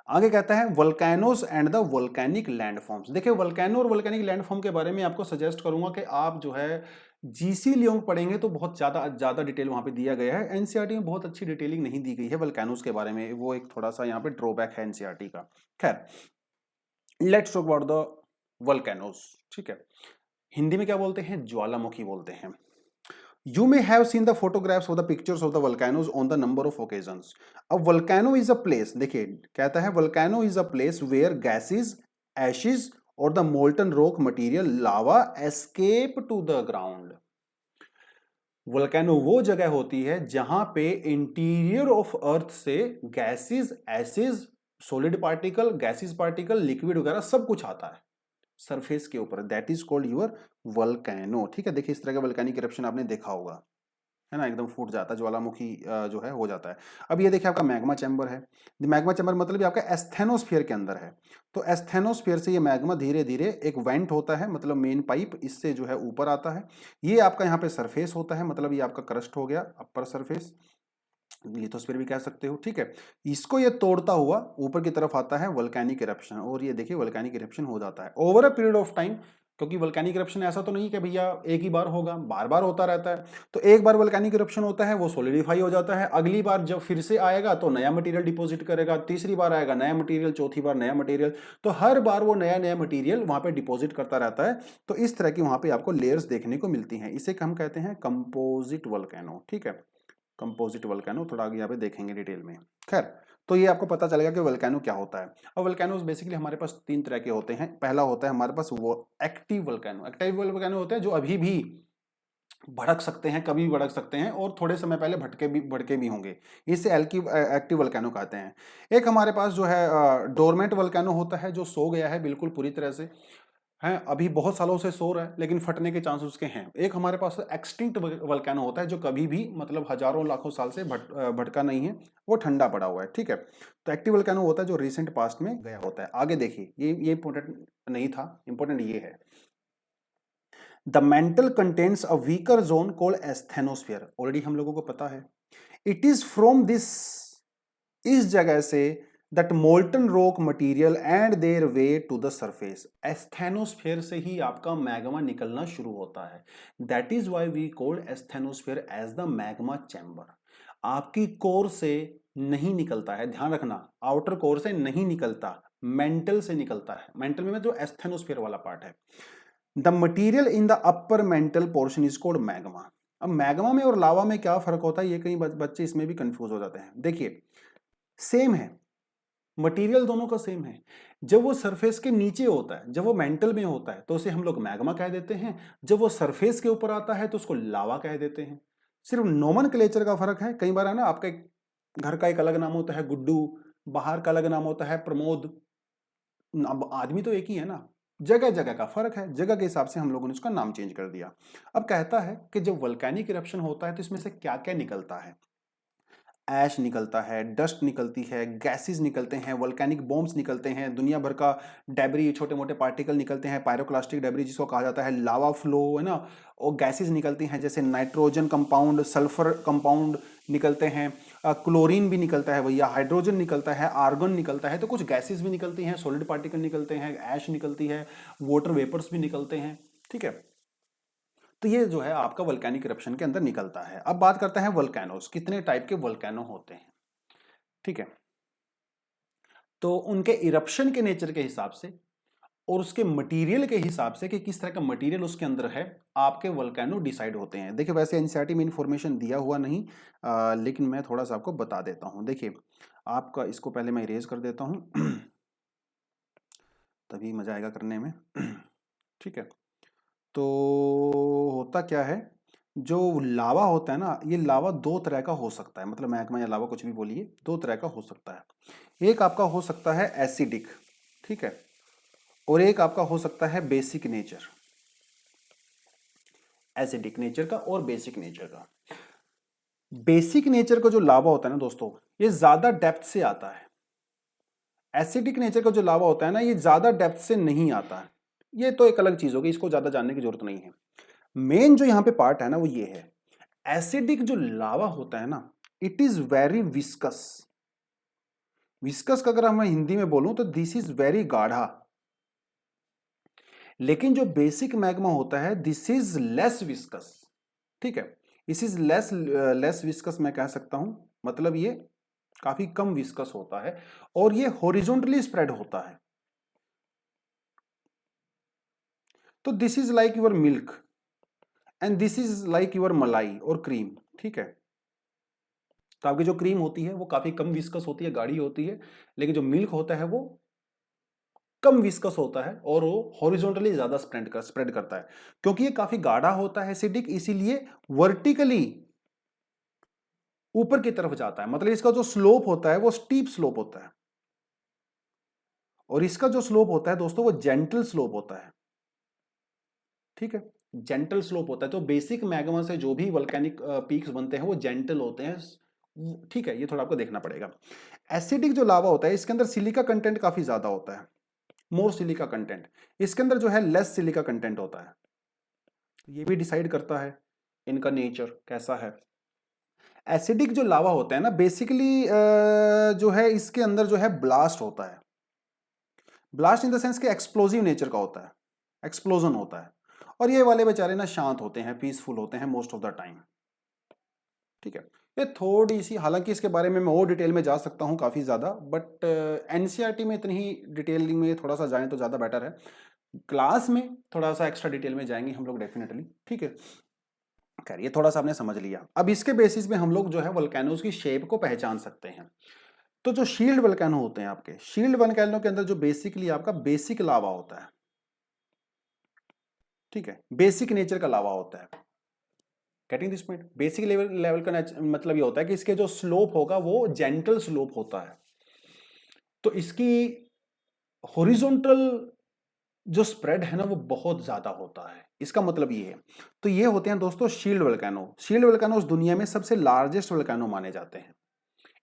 आगे कहता है volcanoes and the volcanic landforms. देखिए वोल्केनो और वोल्केनिक लैंडफॉर्म के बारे में आपको सजेस्ट करूंगा कि आप जो है जीसी लियोंग पढ़ेंगे तो बहुत ज्यादा डिटेल वहां पे दिया गया है। एनसीईआरटी में बहुत अच्छी डिटेलिंग नहीं दी गई है वोल्केनोस के बारे में, वो एक थोड़ा सा यहाँ पे ड्रॉबैक है एनसीईआरटी का। खैर let's talk about the volcanoes, ठीक है। हिंदी में क्या बोलते हैं, ज्वालामुखी बोलते हैं। You may have seen the photographs or the pictures of the volcanoes on the number of occasions. A volcano is a place, देखिए कहता है volcano is a place where gases, ashes or the molten rock material lava escape to the ground. Volcano वो जगह होती है जहां पे इंटीरियर ऑफ अर्थ से gases, acid, solid particle, gases particle, liquid वगैरह सब कुछ आता है सरफेस के ऊपर। That is called your volcano, ठीक है। देखिए इस तरह का वोल्केनिक इरप्शन आपने देखा होगा, है ना, एकदम फूट जाता है, ज्वालामुखी जो है हो जाता है। अब ये देखिए आपका मैग्मा चैम्बर है। मैग्मा चैम्बर मतलब ये आपका एस्थेनोस्फीयर के अंदर है। तो एस्थेनोस्फीयर से ये मैग्मा धीरे धीरे एक वेंट होता है, मतलब मेन पाइप, इससे जो है ऊपर आता है। ये आपका यहाँ पे सरफेस होता है, मतलब ये आपका क्रस्ट हो गया, अपर सरफेस, लिथोस्फीयर भी कह सकते हो, ठीक है। इसको ये तोड़ता हुआ ऊपर की तरफ आता है वोल्केनिक इरप्शन, और ये देखिए वोल्केनिक इरप्शन हो जाता है over a period of time. क्योंकि वोल्केनिक इरप्शन ऐसा तो नहीं कि भैया एक ही बार होगा, बार बार होता रहता है। तो एक बार वोल्केनिक इरप्शन होता है वो सॉलिडिफाई हो जाता है, अगली बार जब फिर से आएगा तो नया मटेरियल डिपॉजिट करेगा, तीसरी बार आएगा नया मटेरियल, चौथी बार नया मटेरियल। तो हर बार वो नया नया मटेरियल वहां पे डिपॉजिट करता रहता है। तो इस तरह की वहां पे आपको लेयर्स देखने को मिलती हैं। इसे हम कहते हैं कंपोजिट वोल्केनो, ठीक है। कंपोजिट वोल्केनो थोड़ा आगे यहाँ पे देखेंगे डिटेल में। खैर तो ये आपको पता चलेगा कि वोल्केनो क्या होता है। अब वोल्केनोस बेसिकली हमारे पास 3 तरह के होते हैं। पहला होता है हमारे पास वो एक्टिव वोल्केनो। एक्टिव वोल्केनो होते हैं जो अभी भी भड़क सकते हैं, कभी भी भड़क सकते हैं, और थोड़े समय पहले भड़के भी होंगे। इसे एक्टिव वोल्केनो कहते हैं। एक हमारे पास जो है डोरमेंट वोल्केनो होता है, जो सो गया है बिल्कुल पूरी तरह से, हैं, अभी बहुत सालों से सो रहा है लेकिन फटने के चांस उसके हैं। एक हमारे पास एक्सटिंक्ट वोल्केनो होता है जो कभी भी, मतलब हजारों लाखों साल से भटका नहीं है, वो ठंडा पड़ा हुआ है, ठीक है। तो एक्टिव वोल्केनो होता है जो रिसेंट पास्ट में गया होता है। आगे देखिए, ये इंपॉर्टेंट नहीं था, इंपॉर्टेंट ये है, the mental contains a weaker zone called asthenosphere. Already हम लोगों को पता है। इट इज फ्रॉम दिस, इस जगह से, that molten rock material and their way to the surface. Asthenosphere से ही आपका मैग्मा निकलना शुरू होता है। That is why we call asthenosphere as the magma chamber. आपकी कोर से नहीं निकलता है, ध्यान रखना, आउटर कोर से नहीं निकलता, मेंटल से निकलता है। मेंटल में जो एस्थेनोस्फीयर वाला पार्ट है। The material in the upper mantle portion is called magma. अब मैग्मा में और लावा में क्या फर्क होता है, ये कई बच्चे इसमें भी कंफ्यूज हो जाते हैं। देखिए सेम है, मटेरियल दोनों का सेम है। जब वो सरफेस के नीचे होता है, जब वो मेंटल में होता है तो उसे हम लोग मैग्मा कह देते हैं। जब वो सरफेस के ऊपर आता है तो उसको लावा कह देते हैं। सिर्फ नोमेनक्लेचर का फर्क है। कई बार है ना, आपका घर का एक अलग नाम होता है गुड्डू, बाहर का अलग नाम होता है प्रमोद, अब आदमी तो एक ही है ना, जगह जगह का फर्क है, जगह के हिसाब से हम लोगों ने उसका नाम चेंज कर दिया। अब कहता है कि जब वोल्केनिक इरप्शन होता है तो इसमें से क्या क्या निकलता है। ऐश निकलता है, डस्ट निकलती है, गैसेस निकलते हैं, वोल्केनिक बॉम्ब्स निकलते हैं, दुनिया भर का डेब्री, छोटे मोटे पार्टिकल निकलते हैं, पायरोक्लास्टिक डेब्री जिसको कहा जाता है, लावा फ्लो है ना, और गैसेस निकलती हैं जैसे नाइट्रोजन कंपाउंड, सल्फर कंपाउंड निकलते हैं, क्लोरीन भी निकलता है भैया, हाइड्रोजन निकलता है, आर्गन निकलता है, तो कुछ गैसेस भी निकलती हैं, सॉलिड पार्टिकल निकलते हैं, ऐश निकलती है, वाटर वेपर्स भी निकलते हैं। ठीक है, तो ये जो है आपका वोल्केनिक इरप्शन के अंदर निकलता है। अब बात करते हैं वोल्केनोस, कितने टाइप के वोल्केनो होते हैं। ठीक है, तो उनके इरप्शन के नेचर के हिसाब से और उसके मटेरियल के हिसाब से कि किस तरह का मटेरियल उसके अंदर है, आपके वोल्केनो डिसाइड होते हैं। देखिए वैसे एनसीईआरटी में इंफॉर्मेशन दिया हुआ नहीं, लेकिन मैं थोड़ा सा आपको बता देता हूं। देखिए आपका इसको पहले मैं इरेज कर देता हूं तभी मजा आएगा करने में ठीक है, तो होता क्या है, जो लावा होता है ना, ये लावा दो तरह का हो सकता है, मतलब मैग्मा या लावा कुछ भी बोलिए, दो तरह का हो सकता है। एक आपका हो सकता है एसिडिक, ठीक है, और एक आपका हो सकता है बेसिक नेचर, एसिडिक नेचर का और बेसिक नेचर का। बेसिक नेचर का जो लावा होता है ना दोस्तों, ये ज्यादा डेप्थ से आता है। एसिडिक नेचर का जो लावा होता है ना, ये ज्यादा डेप्थ से नहीं आता है। ये तो एक अलग चीज होगी, इसको ज्यादा जानने की जरूरत नहीं है। मेन जो यहां पे पार्ट है ना वो ये है, एसिडिक जो लावा होता है ना, it is very viscous. Viscous का अगर हम हिंदी में बोलूं तो दिस इज वेरी गाढ़ा। लेकिन जो बेसिक मैग्मा होता है दिस इज लेस विस्कस। ठीक है, इस इज लेस विस्कस मैं कह सकता हूं, मतलब ये काफी कम विस्कस होता है और ये हॉरिजॉन्टली स्प्रेड होता है। तो this is like your milk and this is like your मलाई और क्रीम। ठीक है, तो आपकी जो क्रीम होती है वो काफी कम विस्कस होती है, गाढ़ी होती है, लेकिन जो मिल्क होता है वो कम विस्कस होता है और वो हॉरिजॉन्टली ज्यादा स्प्रेड करता है। क्योंकि ये काफी गाढ़ा होता है एसिडिक, इसीलिए वर्टिकली ऊपर की तरफ जाता है, मतलब इसका जो स्लोप होता है वो स्टीप स्लोप होता है, और इसका जो स्लोप होता है दोस्तों वो जेंटल स्लोप होता है। ठीक है, जेंटल स्लोप होता है। तो बेसिक मैग्मा से जो भी वोल्केनिक पीक्स बनते हैं वो जेंटल होते हैं। ठीक है, ये थोड़ा आपको देखना पड़ेगा। एसिडिक जो लावा होता है इसके अंदर सिलिका कंटेंट काफी ज्यादा होता है, मोर सिलिका कंटेंट। इसके अंदर जो है लेस सिलिका कंटेंट होता है। ये भी डिसाइड करता है इनका नेचर कैसा है। एसिडिक जो लावा होता है ना, बेसिकली जो है इसके अंदर जो है ब्लास्ट होता है। ब्लास्ट इन द सेंस कि एक्सप्लोजिव नेचर का होता है, एक्सप्लोजन होता है। और ये वाले बेचारे ना शांत होते हैं, पीसफुल होते हैं मोस्ट ऑफ द टाइम। ठीक है, ये थोड़ी सी, हालांकि इसके बारे में मैं और डिटेल में जा सकता हूँ काफ़ी ज़्यादा, बट एनसीईआरटी में इतनी ही डिटेलिंग में थोड़ा सा जाएं तो ज़्यादा बेटर है। क्लास में थोड़ा सा एक्स्ट्रा डिटेल में जाएंगे हम लोग डेफिनेटली। ठीक है, खैर ये थोड़ा सा आपने समझ लिया। अब इसके बेसिस पे हम लोग जो है वोल्केनोज की शेप को पहचान सकते हैं। तो जो शील्ड वोल्केनो होते हैं आपके, शील्ड वोल्केनो के अंदर जो बेसिकली आपका बेसिक लावा होता है, ठीक है, बेसिक नेचर का लावा होता है। Getting this point? Basic level का मतलब ये होता है कि इसके जो स्लोप होगा वो जेंटल स्लोप होता है, तो इसकी हॉरिजॉन्टल जो स्प्रेड है ना वो बहुत ज्यादा होता है। इसका मतलब ये है, तो ये होते हैं दोस्तों शील्ड वोल्केनो। शील्ड वोल्केनो दुनिया में सबसे लार्जेस्ट वोल्केनो माने जाते हैं।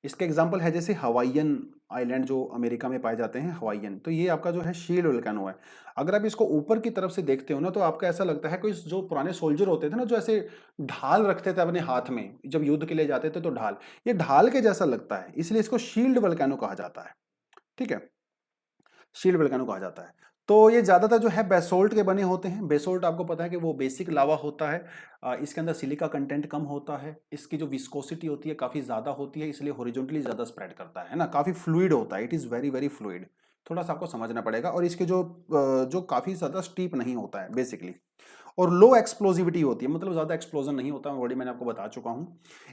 इसके एग्जांपल है जैसे हवाईयन आइलैंड जो अमेरिका में पाए जाते हैं, हवाईयन, तो ये आपका जो है शील्ड वोल्केनो है। अगर आप इसको ऊपर की तरफ से देखते हो ना तो आपको ऐसा लगता है कोई जो पुराने सोल्जर होते थे ना जो ऐसे ढाल रखते थे अपने हाथ में जब युद्ध के लिए जाते थे, तो ढाल, ये ढाल के जैसा लगता है, इसलिए इसको शील्ड वोल्केनो कहा जाता है। ठीक है, शील्ड वोल्केनो कहा जाता है। तो ये ज्यादातर जो है बेसोल्ट के बने होते हैं। बेसोल्ट आपको पता है कि वो बेसिक लावा होता है, इसके अंदर सिलिका कंटेंट कम होता है, इसकी जो विस्कोसिटी होती है काफी ज्यादा होती है, इसलिए हॉरिजॉन्टली ज्यादा स्प्रेड करता है ना, काफी फ्लूइड होता है, it is very very fluid. थोड़ा सा आपको समझना पड़ेगा। और इसके जो काफी ज्यादा स्टीप नहीं होता है बेसिकली, और लो एक्सप्लोजिविटी होती है, मतलब ज्यादा एक्सप्लोजन नहीं होता, ऑलरेडी मैंने आपको बता चुका हूं।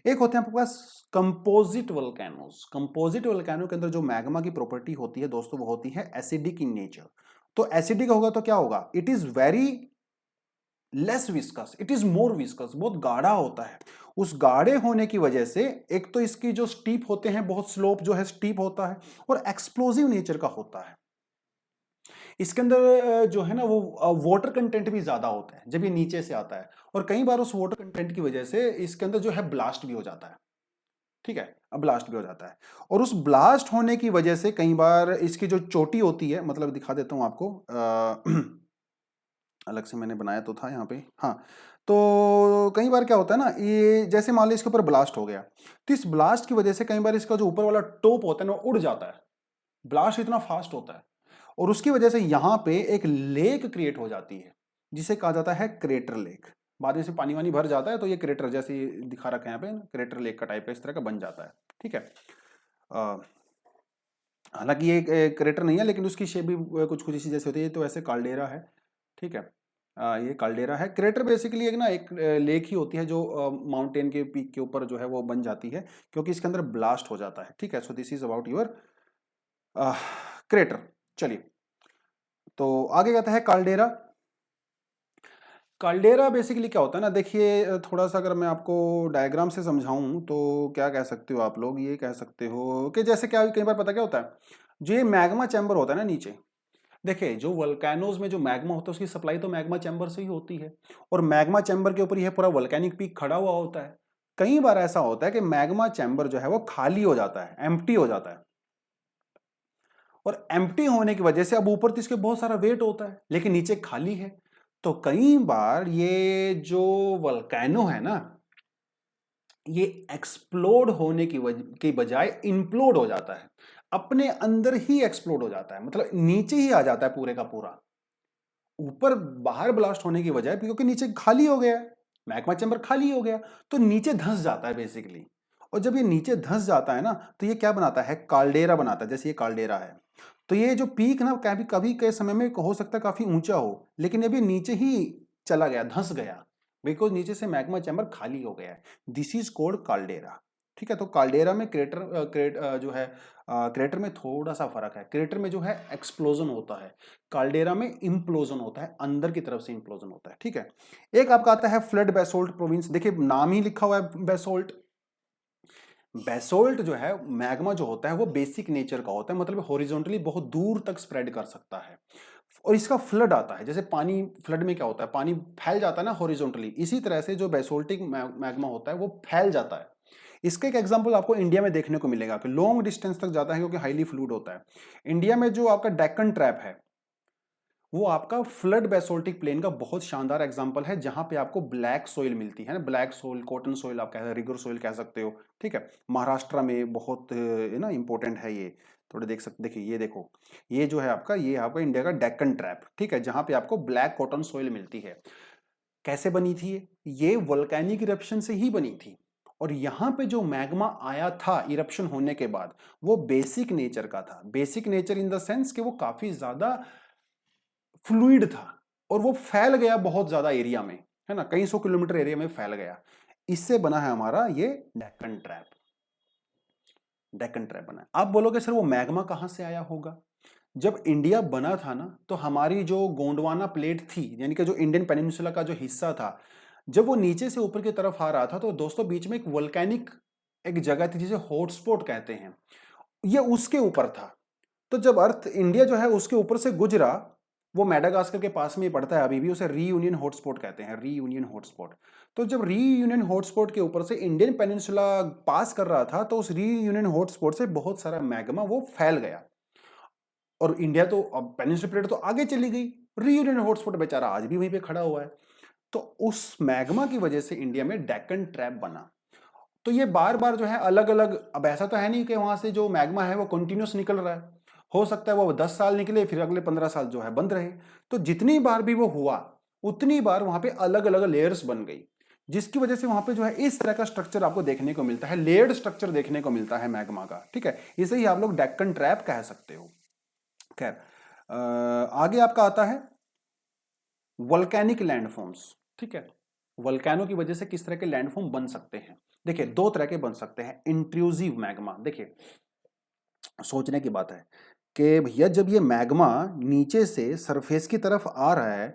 एक होते हैं आपके पास कंपोजिट वोल्केनोस। कंपोजिट वोल्केनो के अंदर जो मैग्मा की प्रॉपर्टी होती है दोस्तों वो होती है एसिडिक इन नेचर। तो एसिडिक होगा तो क्या होगा, it is very less viscous, it is more viscous, बहुत गाढ़ा होता है। उस गाढ़े होने की वजह से एक तो इसकी जो स्टीप होते हैं, बहुत स्लोप जो है स्टीप होता है, और एक्सप्लोजिव नेचर का होता है। इसके अंदर जो है ना वो वाटर कंटेंट भी ज्यादा होता है जब ये नीचे से आता है, और कई बार उस वाटर कंटेंट की वजह से इसके अंदर जो है ब्लास्ट भी हो जाता है। ठीक है, अब ब्लास्ट भी हो जाता है, और उस ब्लास्ट होने की वजह से कई बार इसकी जो चोटी होती है, मतलब दिखा देता हूं आपको, अलग से मैंने बनाया तो था यहाँ पे, हाँ। तो कई बार क्या होता है ना, ये जैसे मान लो इसके ऊपर ब्लास्ट हो गया, तो इस ब्लास्ट की वजह से कई बार इसका जो ऊपर वाला टॉप होता है ना वो उड़ जाता है, ब्लास्ट इतना फास्ट होता है, और उसकी वजह से यहाँ पे एक लेक क्रिएट हो जाती है जिसे कहा जाता है क्रेटर लेक। बाद में से पानी वानी भर जाता है तो ये क्रेटर जैसे दिखा रखा है यहाँ पे, क्रेटर लेक का टाइप है, इस तरह का बन जाता है। ठीक है, हालांकि ये क्रेटर नहीं है लेकिन उसकी शेप भी कुछ कुछ इसी जैसे होती है, तो ऐसे काल्डेरा है। ठीक है, ये काल्डेरा है। क्रेटर बेसिकली एक लेक ही होती है जो माउंटेन के पीक के ऊपर जो है वो बन जाती है, क्योंकि इसके अंदर ब्लास्ट हो जाता है। ठीक है, so this is about your crater. चलिए, तो आगे कहता है काल्डेरा। काल्डेरा बेसिकली क्या होता है ना, देखिए थोड़ा सा अगर मैं आपको डायग्राम से समझाऊं तो क्या कह सकते हो आप लोग, ये कह सकते हो कि जैसे क्या कई बार पता क्या होता है, जो ये मैग्मा चैम्बर होता है ना नीचे, देखिए जो वल्केनोज में जो मैग्मा होता है उसकी सप्लाई तो मैग्मा चैम्बर से ही होती है, और मैग्मा चैम्बर के ऊपर यह पूरा वल्केनिक पीक खड़ा हुआ होता है। कई बार ऐसा होता है कि मैग्मा चैम्बर जो है वो खाली हो जाता है, एम्प्टी हो जाता है, और एम्प्टी होने की वजह से अब ऊपर तो इसके बहुत सारा वेट होता है लेकिन नीचे खाली है, तो कई बार ये जो वल्केनो है ना, ये एक्सप्लोड होने की बजाय इम्प्लोड हो जाता है, अपने अंदर ही एक्सप्लोड हो जाता है, मतलब नीचे ही आ जाता है पूरे का पूरा। ऊपर बाहर ब्लास्ट होने की वजह क्योंकि नीचे खाली हो गया, मैग्मा चैम्बर खाली हो गया, तो नीचे धंस जाता है बेसिकली। और जब ये नीचे धंस जाता है ना, तो ये क्या बनाता है, काल्डेरा बनाता है। जैसे ये काल्डेरा है, तो ये जो पीक ना कभी कभी के समय में हो सकता है काफी ऊंचा हो, लेकिन अभी नीचे ही चला गया, धंस गया, बिकॉज नीचे से मैग्मा चैम्बर खाली हो गया है। This is cold caldera. ठीक है, तो काल्डेरा में जो है क्रेटर में थोड़ा सा फर्क है, क्रेटर में जो है एक्सप्लोजन होता है, काल्डेरा में इम्प्लोजन होता है, अंदर की तरफ से इम्प्लोजन होता है। ठीक है, एक आपका आता है फ्लड बेसोल्ट प्रोविंस। देखिए नाम ही लिखा हुआ है बेसोल्ट। बेसोल्ट जो है मैग्मा जो होता है वो बेसिक नेचर का होता है, मतलब हॉरिजॉन्टली बहुत दूर तक स्प्रेड कर सकता है, और इसका फ्लड आता है, जैसे पानी फ्लड में क्या होता है, पानी फैल जाता है ना हॉरिजॉन्टली, इसी तरह से जो बेसोल्टिक मैग्मा होता है वो फैल जाता है। इसका एक एग्जांपल आपको इंडिया में देखने को मिलेगा कि लॉन्ग डिस्टेंस तक जाता है क्योंकि हाईली फ्लूइड होता है। इंडिया में जो आपका डेक्कन ट्रैप है वो आपका फ्लड बेसोल्टिक प्लेन का बहुत शानदार एग्जांपल है, जहां पे आपको ब्लैक सोइल मिलती है ना, ब्लैक सोइल, कॉटन सोइल, आप कह रिगर सोइल कह सकते हो। ठीक है, महाराष्ट्र में बहुत ना इंपॉर्टेंट है ये, थोड़े देख सकते, देखिए ये देखो, ये जो है आपका, ये आपका इंडिया का डेक्कन ट्रैप। ठीक है, जहां पे आपको ब्लैक कॉटन सोइल मिलती है। कैसे बनी थी ये वोल्केनिक इरप्शन से ही बनी थी, और यहां पे जो मैग्मा आया था इरप्शन होने के बाद वो बेसिक नेचर का था। Basic nature in the sense कि वो काफी ज्यादा फ्लूइड था, और वो फैल गया बहुत ज्यादा एरिया में, है ना, कई सौ किलोमीटर एरिया में फैल गया। इससे बना है हमारा ये डेक्कन ट्रैप। डेक्कन ट्रैप बना है। आप बोलोगे सर वो मैग्मा कहां से आया होगा? जब इंडिया बना था ना, तो हमारी जो गोंडवाना प्लेट थी, यानी कि जो इंडियन पेनिनसुला का जो हिस्सा था, जब वो नीचे से ऊपर की तरफ आ रहा था तो दोस्तों बीच में एक वोल्केनिक एक जगह थी जिसे हॉटस्पॉट कहते हैं, ये उसके ऊपर था। तो जब अर्थ इंडिया जो है उसके ऊपर से गुजरा, वो मेडागास्कर के पास में ही पड़ता है अभी भी, उसे रीयूनियन हॉटस्पॉट कहते हैं, रीयूनियन हॉटस्पॉट। तो जब रीयूनियन हॉटस्पॉट के ऊपर से इंडियन पेनिनसुला पास कर रहा था, तो उस रीयूनियन हॉटस्पॉट से बहुत सारा मैग्मा वो फैल गया, और इंडिया तो अब पेनिनसुला प्लेट तो आगे चली गई, रीयूनियन हॉटस्पॉट बेचारा आज भी वहीं पे खड़ा हुआ है। तो उस मैग्मा की वजह से इंडिया में डेक्कन ट्रैप बना। तो ये बार बार जो है अलग अलग, अब ऐसा तो है नहीं कि वहां से जो मैग्मा है वो कंटिन्यूस निकल रहा है, हो सकता है वो 10 साल निकले फिर अगले 15 साल जो है बंद रहे। तो जितनी बार भी वो हुआ उतनी बार वहां पे अलग अलग लेयर्स बन गई, जिसकी वजह से वहां पे जो है इस तरह का स्ट्रक्चर आपको देखने को मिलता है, लेयर्ड स्ट्रक्चर देखने को मिलता है मैग्मा का। ठीक है, इसे ही आप लोग डेक्कन ट्रैप कह सकते हो। खैर, आगे आपका आता है वोल्केनिक लैंडफॉर्म्स। ठीक है, वोल्केनो की वजह से किस तरह के लैंडफॉर्म बन सकते हैं? देखिए दो तरह के बन सकते हैं। इंट्रूसिव मैग्मा, देखिए सोचने की बात है कि भैया जब ये मैग्मा नीचे से सरफेस की तरफ आ रहा है,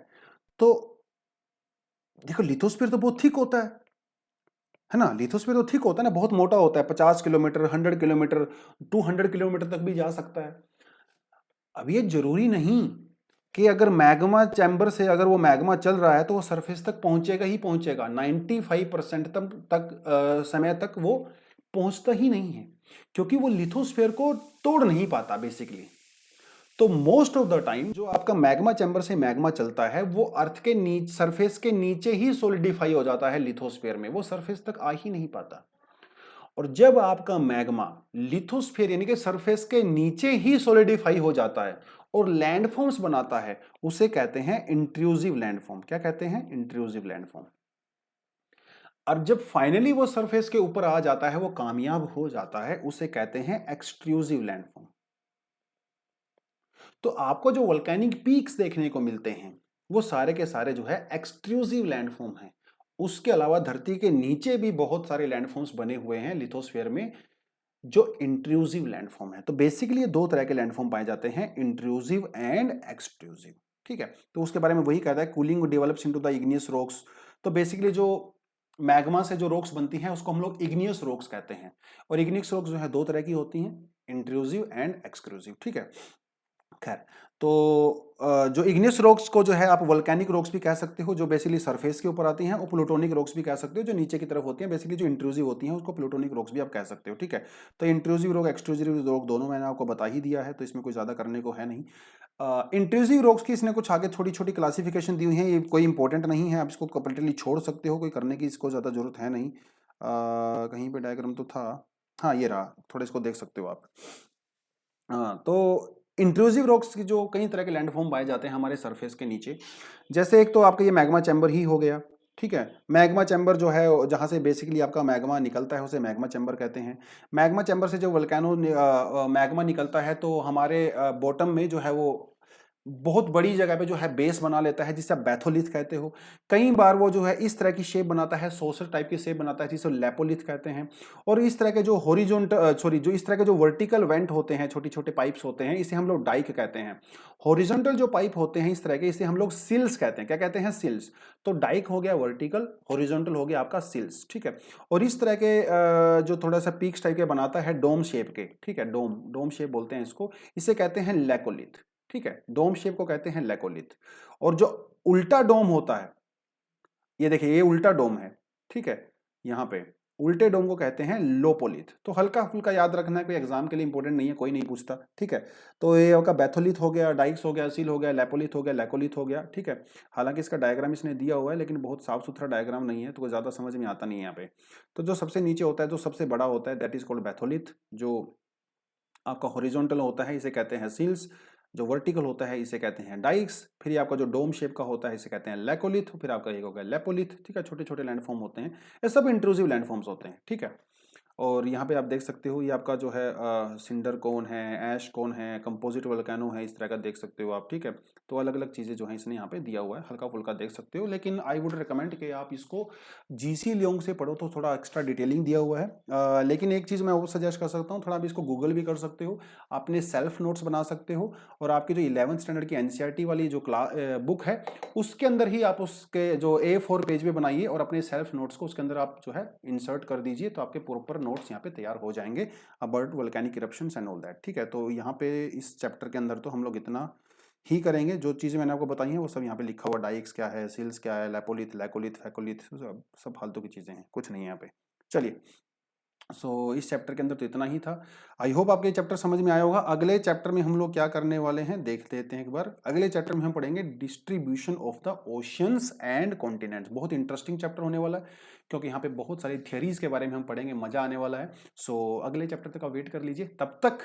तो देखो लिथोस्फीयर तो बहुत थिक होता है ना, लिथोस्फीयर तो थिक होता है ना, बहुत मोटा होता है, 50 किलोमीटर, 100 किलोमीटर, 200 किलोमीटर तक भी जा सकता है। अब ये जरूरी नहीं कि अगर मैग्मा चैम्बर से अगर वो मैग्मा चल रहा है तो वो सरफेस तक पहुंचेगा ही पहुंचेगा। 95% समय तक वो पहुंचता ही नहीं है, क्योंकि वो लिथोस्फीयर को तोड़ नहीं पाता बेसिकली। तो मोस्ट ऑफ द टाइम जो आपका मैग्मा चैम्बर से मैग्मा चलता है वो अर्थ के नीचे, सरफेस के नीचे ही सोलिडिफाई हो जाता है लिथोस्फीयर में, वो सरफेस तक आ ही नहीं पाता। और जब आपका मैग्मा लिथोस्फीयर यानी कि सरफेस के नीचे ही सॉलिडिफाई हो जाता है और लैंडफॉर्म्स बनाता है, उसे कहते हैं इंट्रूसिव लैंडफॉर्म। क्या कहते हैं? Intrusive landform. और जब फाइनली वो सरफेस के ऊपर आ जाता है, वो कामयाब हो जाता है, उसे कहते हैं एक्सट्रूसिव लैंडफॉर्म। तो आपको जो वोल्केनिक पीक्स देखने को मिलते हैं वो सारे के सारे जो है एक्सट्रूसिव लैंडफॉर्म हैं। उसके अलावा धरती के नीचे भी बहुत सारे लैंडफॉर्म्स बने हुए हैं लिथोस्फीयर में जो इंट्रूसिव लैंडफॉर्म है। तो बेसिकली दो तरह के लैंडफॉर्म पाए जाते हैं, इंट्रूसिव एंड एक्सट्रूसिव। ठीक है, तो उसके बारे में वही कहता है, cooling develops into the igneous rocks. तो बेसिकली जो मैग्मा से जो रॉक्स बनती हैं उसको हम लोग इग्नियस रॉक्स कहते हैं। और इग्नियस रॉक्स जो है दो तरह की होती हैं, इंट्रूसिव एंड एक्सक्लूसिव। ठीक है, खैर, तो जो इग्नियस रॉक्स को जो है आप वोल्केनिक रॉक्स भी कह सकते हो, जो बेसिकली सरफेस के ऊपर आती हैं, और प्लूटोनिक रॉक्स भी कह सकते हो जो नीचे की तरफ होती हैं। बेसिकली जो इंट्रूसिव होती हैं उसको प्लूटोनिक रॉक्स भी आप कह सकते हो। ठीक है, तो इंट्रूसिव रॉक एक्सट्रूसिव रॉक दोनों मैंने आपको बता ही दिया है, तो इसमें कोई ज्यादा करने को है नहीं। इंट्रूसिव रॉक्स की इसने कुछ आगे थोड़ी छोटी क्लासिफिकेशन दी हुई है, ये कोई इंपॉर्टेंट नहीं है, आप इसको कंप्लीटली छोड़ सकते हो, कोई करने की इसको ज्यादा जरूरत है नहीं। कहीं पे डायग्राम तो था, हाँ ये रहा, थोड़ा इसको देख सकते हो आप। तो इंट्रूसिव रॉक्स की जो कई तरह के लैंडफॉर्म पाए जाते हैं हमारे सरफेस के नीचे। जैसे एक तो आपका ये मैग्मा चैम्बर ही हो गया। ठीक है, मैग्मा चैम्बर जो है जहां से बेसिकली आपका मैग्मा निकलता है उसे मैग्मा चैम्बर कहते हैं। मैग्मा चैम्बर से जो वोल्केनो मैग्मा निकलता है तो हमारे बॉटम में जो है वो बहुत बड़ी जगह पे जो है बेस बना लेता है, जिसे आप बैथोलिथ कहते हो। कई बार वो जो है इस तरह की शेप बनाता है, सोसर टाइप की शेप बनाता है, जिसे लेपोलिथ कहते हैं। और इस तरह के जो जो इस तरह के जो वर्टिकल वेंट होते हैं, छोटे छोटे पाइप्स होते हैं, इसे हम लोग डाइक कहते हैं। हॉरिजॉन्टल जो पाइप होते हैं इस तरह के, इसे हम लोग सिल्स कहते हैं। क्या कहते हैं? सिल्स। तो डाइक हो गया वर्टिकल, हॉरिजॉन्टल हो गया आपका सिल्स। ठीक है, और इस तरह के जो थोड़ा सा पीक्स टाइप के बनाता है डोम शेप के, ठीक है, डोम डोम शेप बोलते हैं इसको, इसे कहते हैं लेकोलिथ। ठीक है, डोम शेप को कहते हैं लेकोलिथ। और जो उल्टा डोम होता है, ये देखिए ये उल्टा डोम है। ठीक है, यहाँ पे उल्टे डोम को कहते हैं लोपोलिथ। तो हल्का फुल्का याद रखना है, कोई एग्जाम के लिए इंपॉर्टेंट नहीं है, कोई नहीं पूछता। ठीक है, तो ये आपका बैथोलिथ हो गया, डाइक्स हो गया, सील हो गया, लेपोलिथ हो गया, लेकोलिथ हो गया। ठीक है, हालांकि इसका डायग्राम इसने दिया हुआ है लेकिन बहुत साफ सुथरा डायग्राम नहीं है, तो कोई ज्यादा समझ में आता नहीं है यहाँ पे। तो जो सबसे नीचे होता है, जो सबसे बड़ा होता है, दैट इज कॉल्ड बैथोलिथ। जो आपका हॉरिजॉन्टल होता है इसे कहते हैं सील्स, जो वर्टिकल होता है इसे कहते हैं डाइक्स, फिर ये आपका जो डोम शेप का होता है इसे कहते हैं लेकोलिथ, फिर आपका एक हो गया लेपोलिथ। ठीक है, छोटे छोटे लैंडफॉर्म होते हैं, ये सब इंट्रूसिव लैंडफॉर्म्स होते हैं। ठीक है, और यहाँ पे आप देख सकते हो ये आपका जो है सिंडर कोन है, ऐश कोन है, कंपोजिट वोल्केनो है, इस तरह का देख सकते हो आप। ठीक है, तो अलग अलग चीज़ें जो है इसने यहाँ पे दिया हुआ है, हल्का फुल्का देख सकते हो, लेकिन आई वुड रिकमेंड कि आप इसको जीसी लियोंग से पढ़ो, तो थोड़ा एक्स्ट्रा डिटेलिंग दिया हुआ है। लेकिन एक चीज़ मैं वो सजेस्ट कर सकता हूँ, थोड़ा आप इसको गूगल भी कर सकते हो, अपने सेल्फ नोट्स बना सकते हो, और आपकी जो 11th स्टैंडर्ड की एनसीईआरटी वाली जो बुक है उसके अंदर ही आप उसके जो A4 पेज में बनाइए और अपने सेल्फ नोट्स को उसके अंदर आप जो है इंसर्ट कर दीजिए, तो आपके प्रॉपर नोट्स यहाँ पे तैयार हो जाएंगे about volcanic eruptions and all that. ठीक है, तो यहाँ पे इस चैप्टर के अंदर तो हम लोग इतना ही करेंगे, जो चीज़ें मैंने आपको बताई हैं वो सब यहाँ पे लिखा हुआ, डाइक्स क्या है, सिल्स क्या है, लेपोलिथ, लेकोलिथ, फैकोलिथ, सब फालतू की चीज़ें हैं, कुछ नहीं है यहाँ पे। चलिए, सो इस चैप्टर के अंदर तो इतना ही था। आई होप आपको ये चैप्टर समझ में आया होगा। अगले चैप्टर में हम लोग क्या करने वाले हैं देख लेते हैं एक बार। अगले चैप्टर में हम पढ़ेंगे distribution of the oceans and continents. बहुत इंटरेस्टिंग चैप्टर होने वाला है, क्योंकि यहाँ पे बहुत सारी थियरीज के बारे में हम पढ़ेंगे, मजा आने वाला है। सो अगले चैप्टर तक आप वेट कर लीजिए, तब तक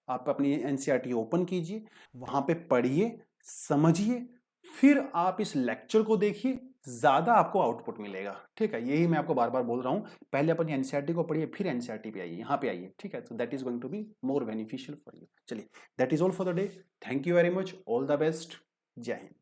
आप अपनी एनसीईआरटी ओपन कीजिए, वहां पे पढ़िए, समझिए, फिर आप इस लेक्चर को देखिए, ज्यादा आपको आउटपुट मिलेगा। ठीक है, यही मैं आपको बार बार बोल रहा हूं, पहले अपनी एनसीईआरटी को पढ़िए, फिर एनसीईआरटी पे आइए, यहाँ पे आइए। ठीक है, so that is going to be more beneficial for you. चलिए, that is all for the day. Thank you very much, all the best, जय हिंद।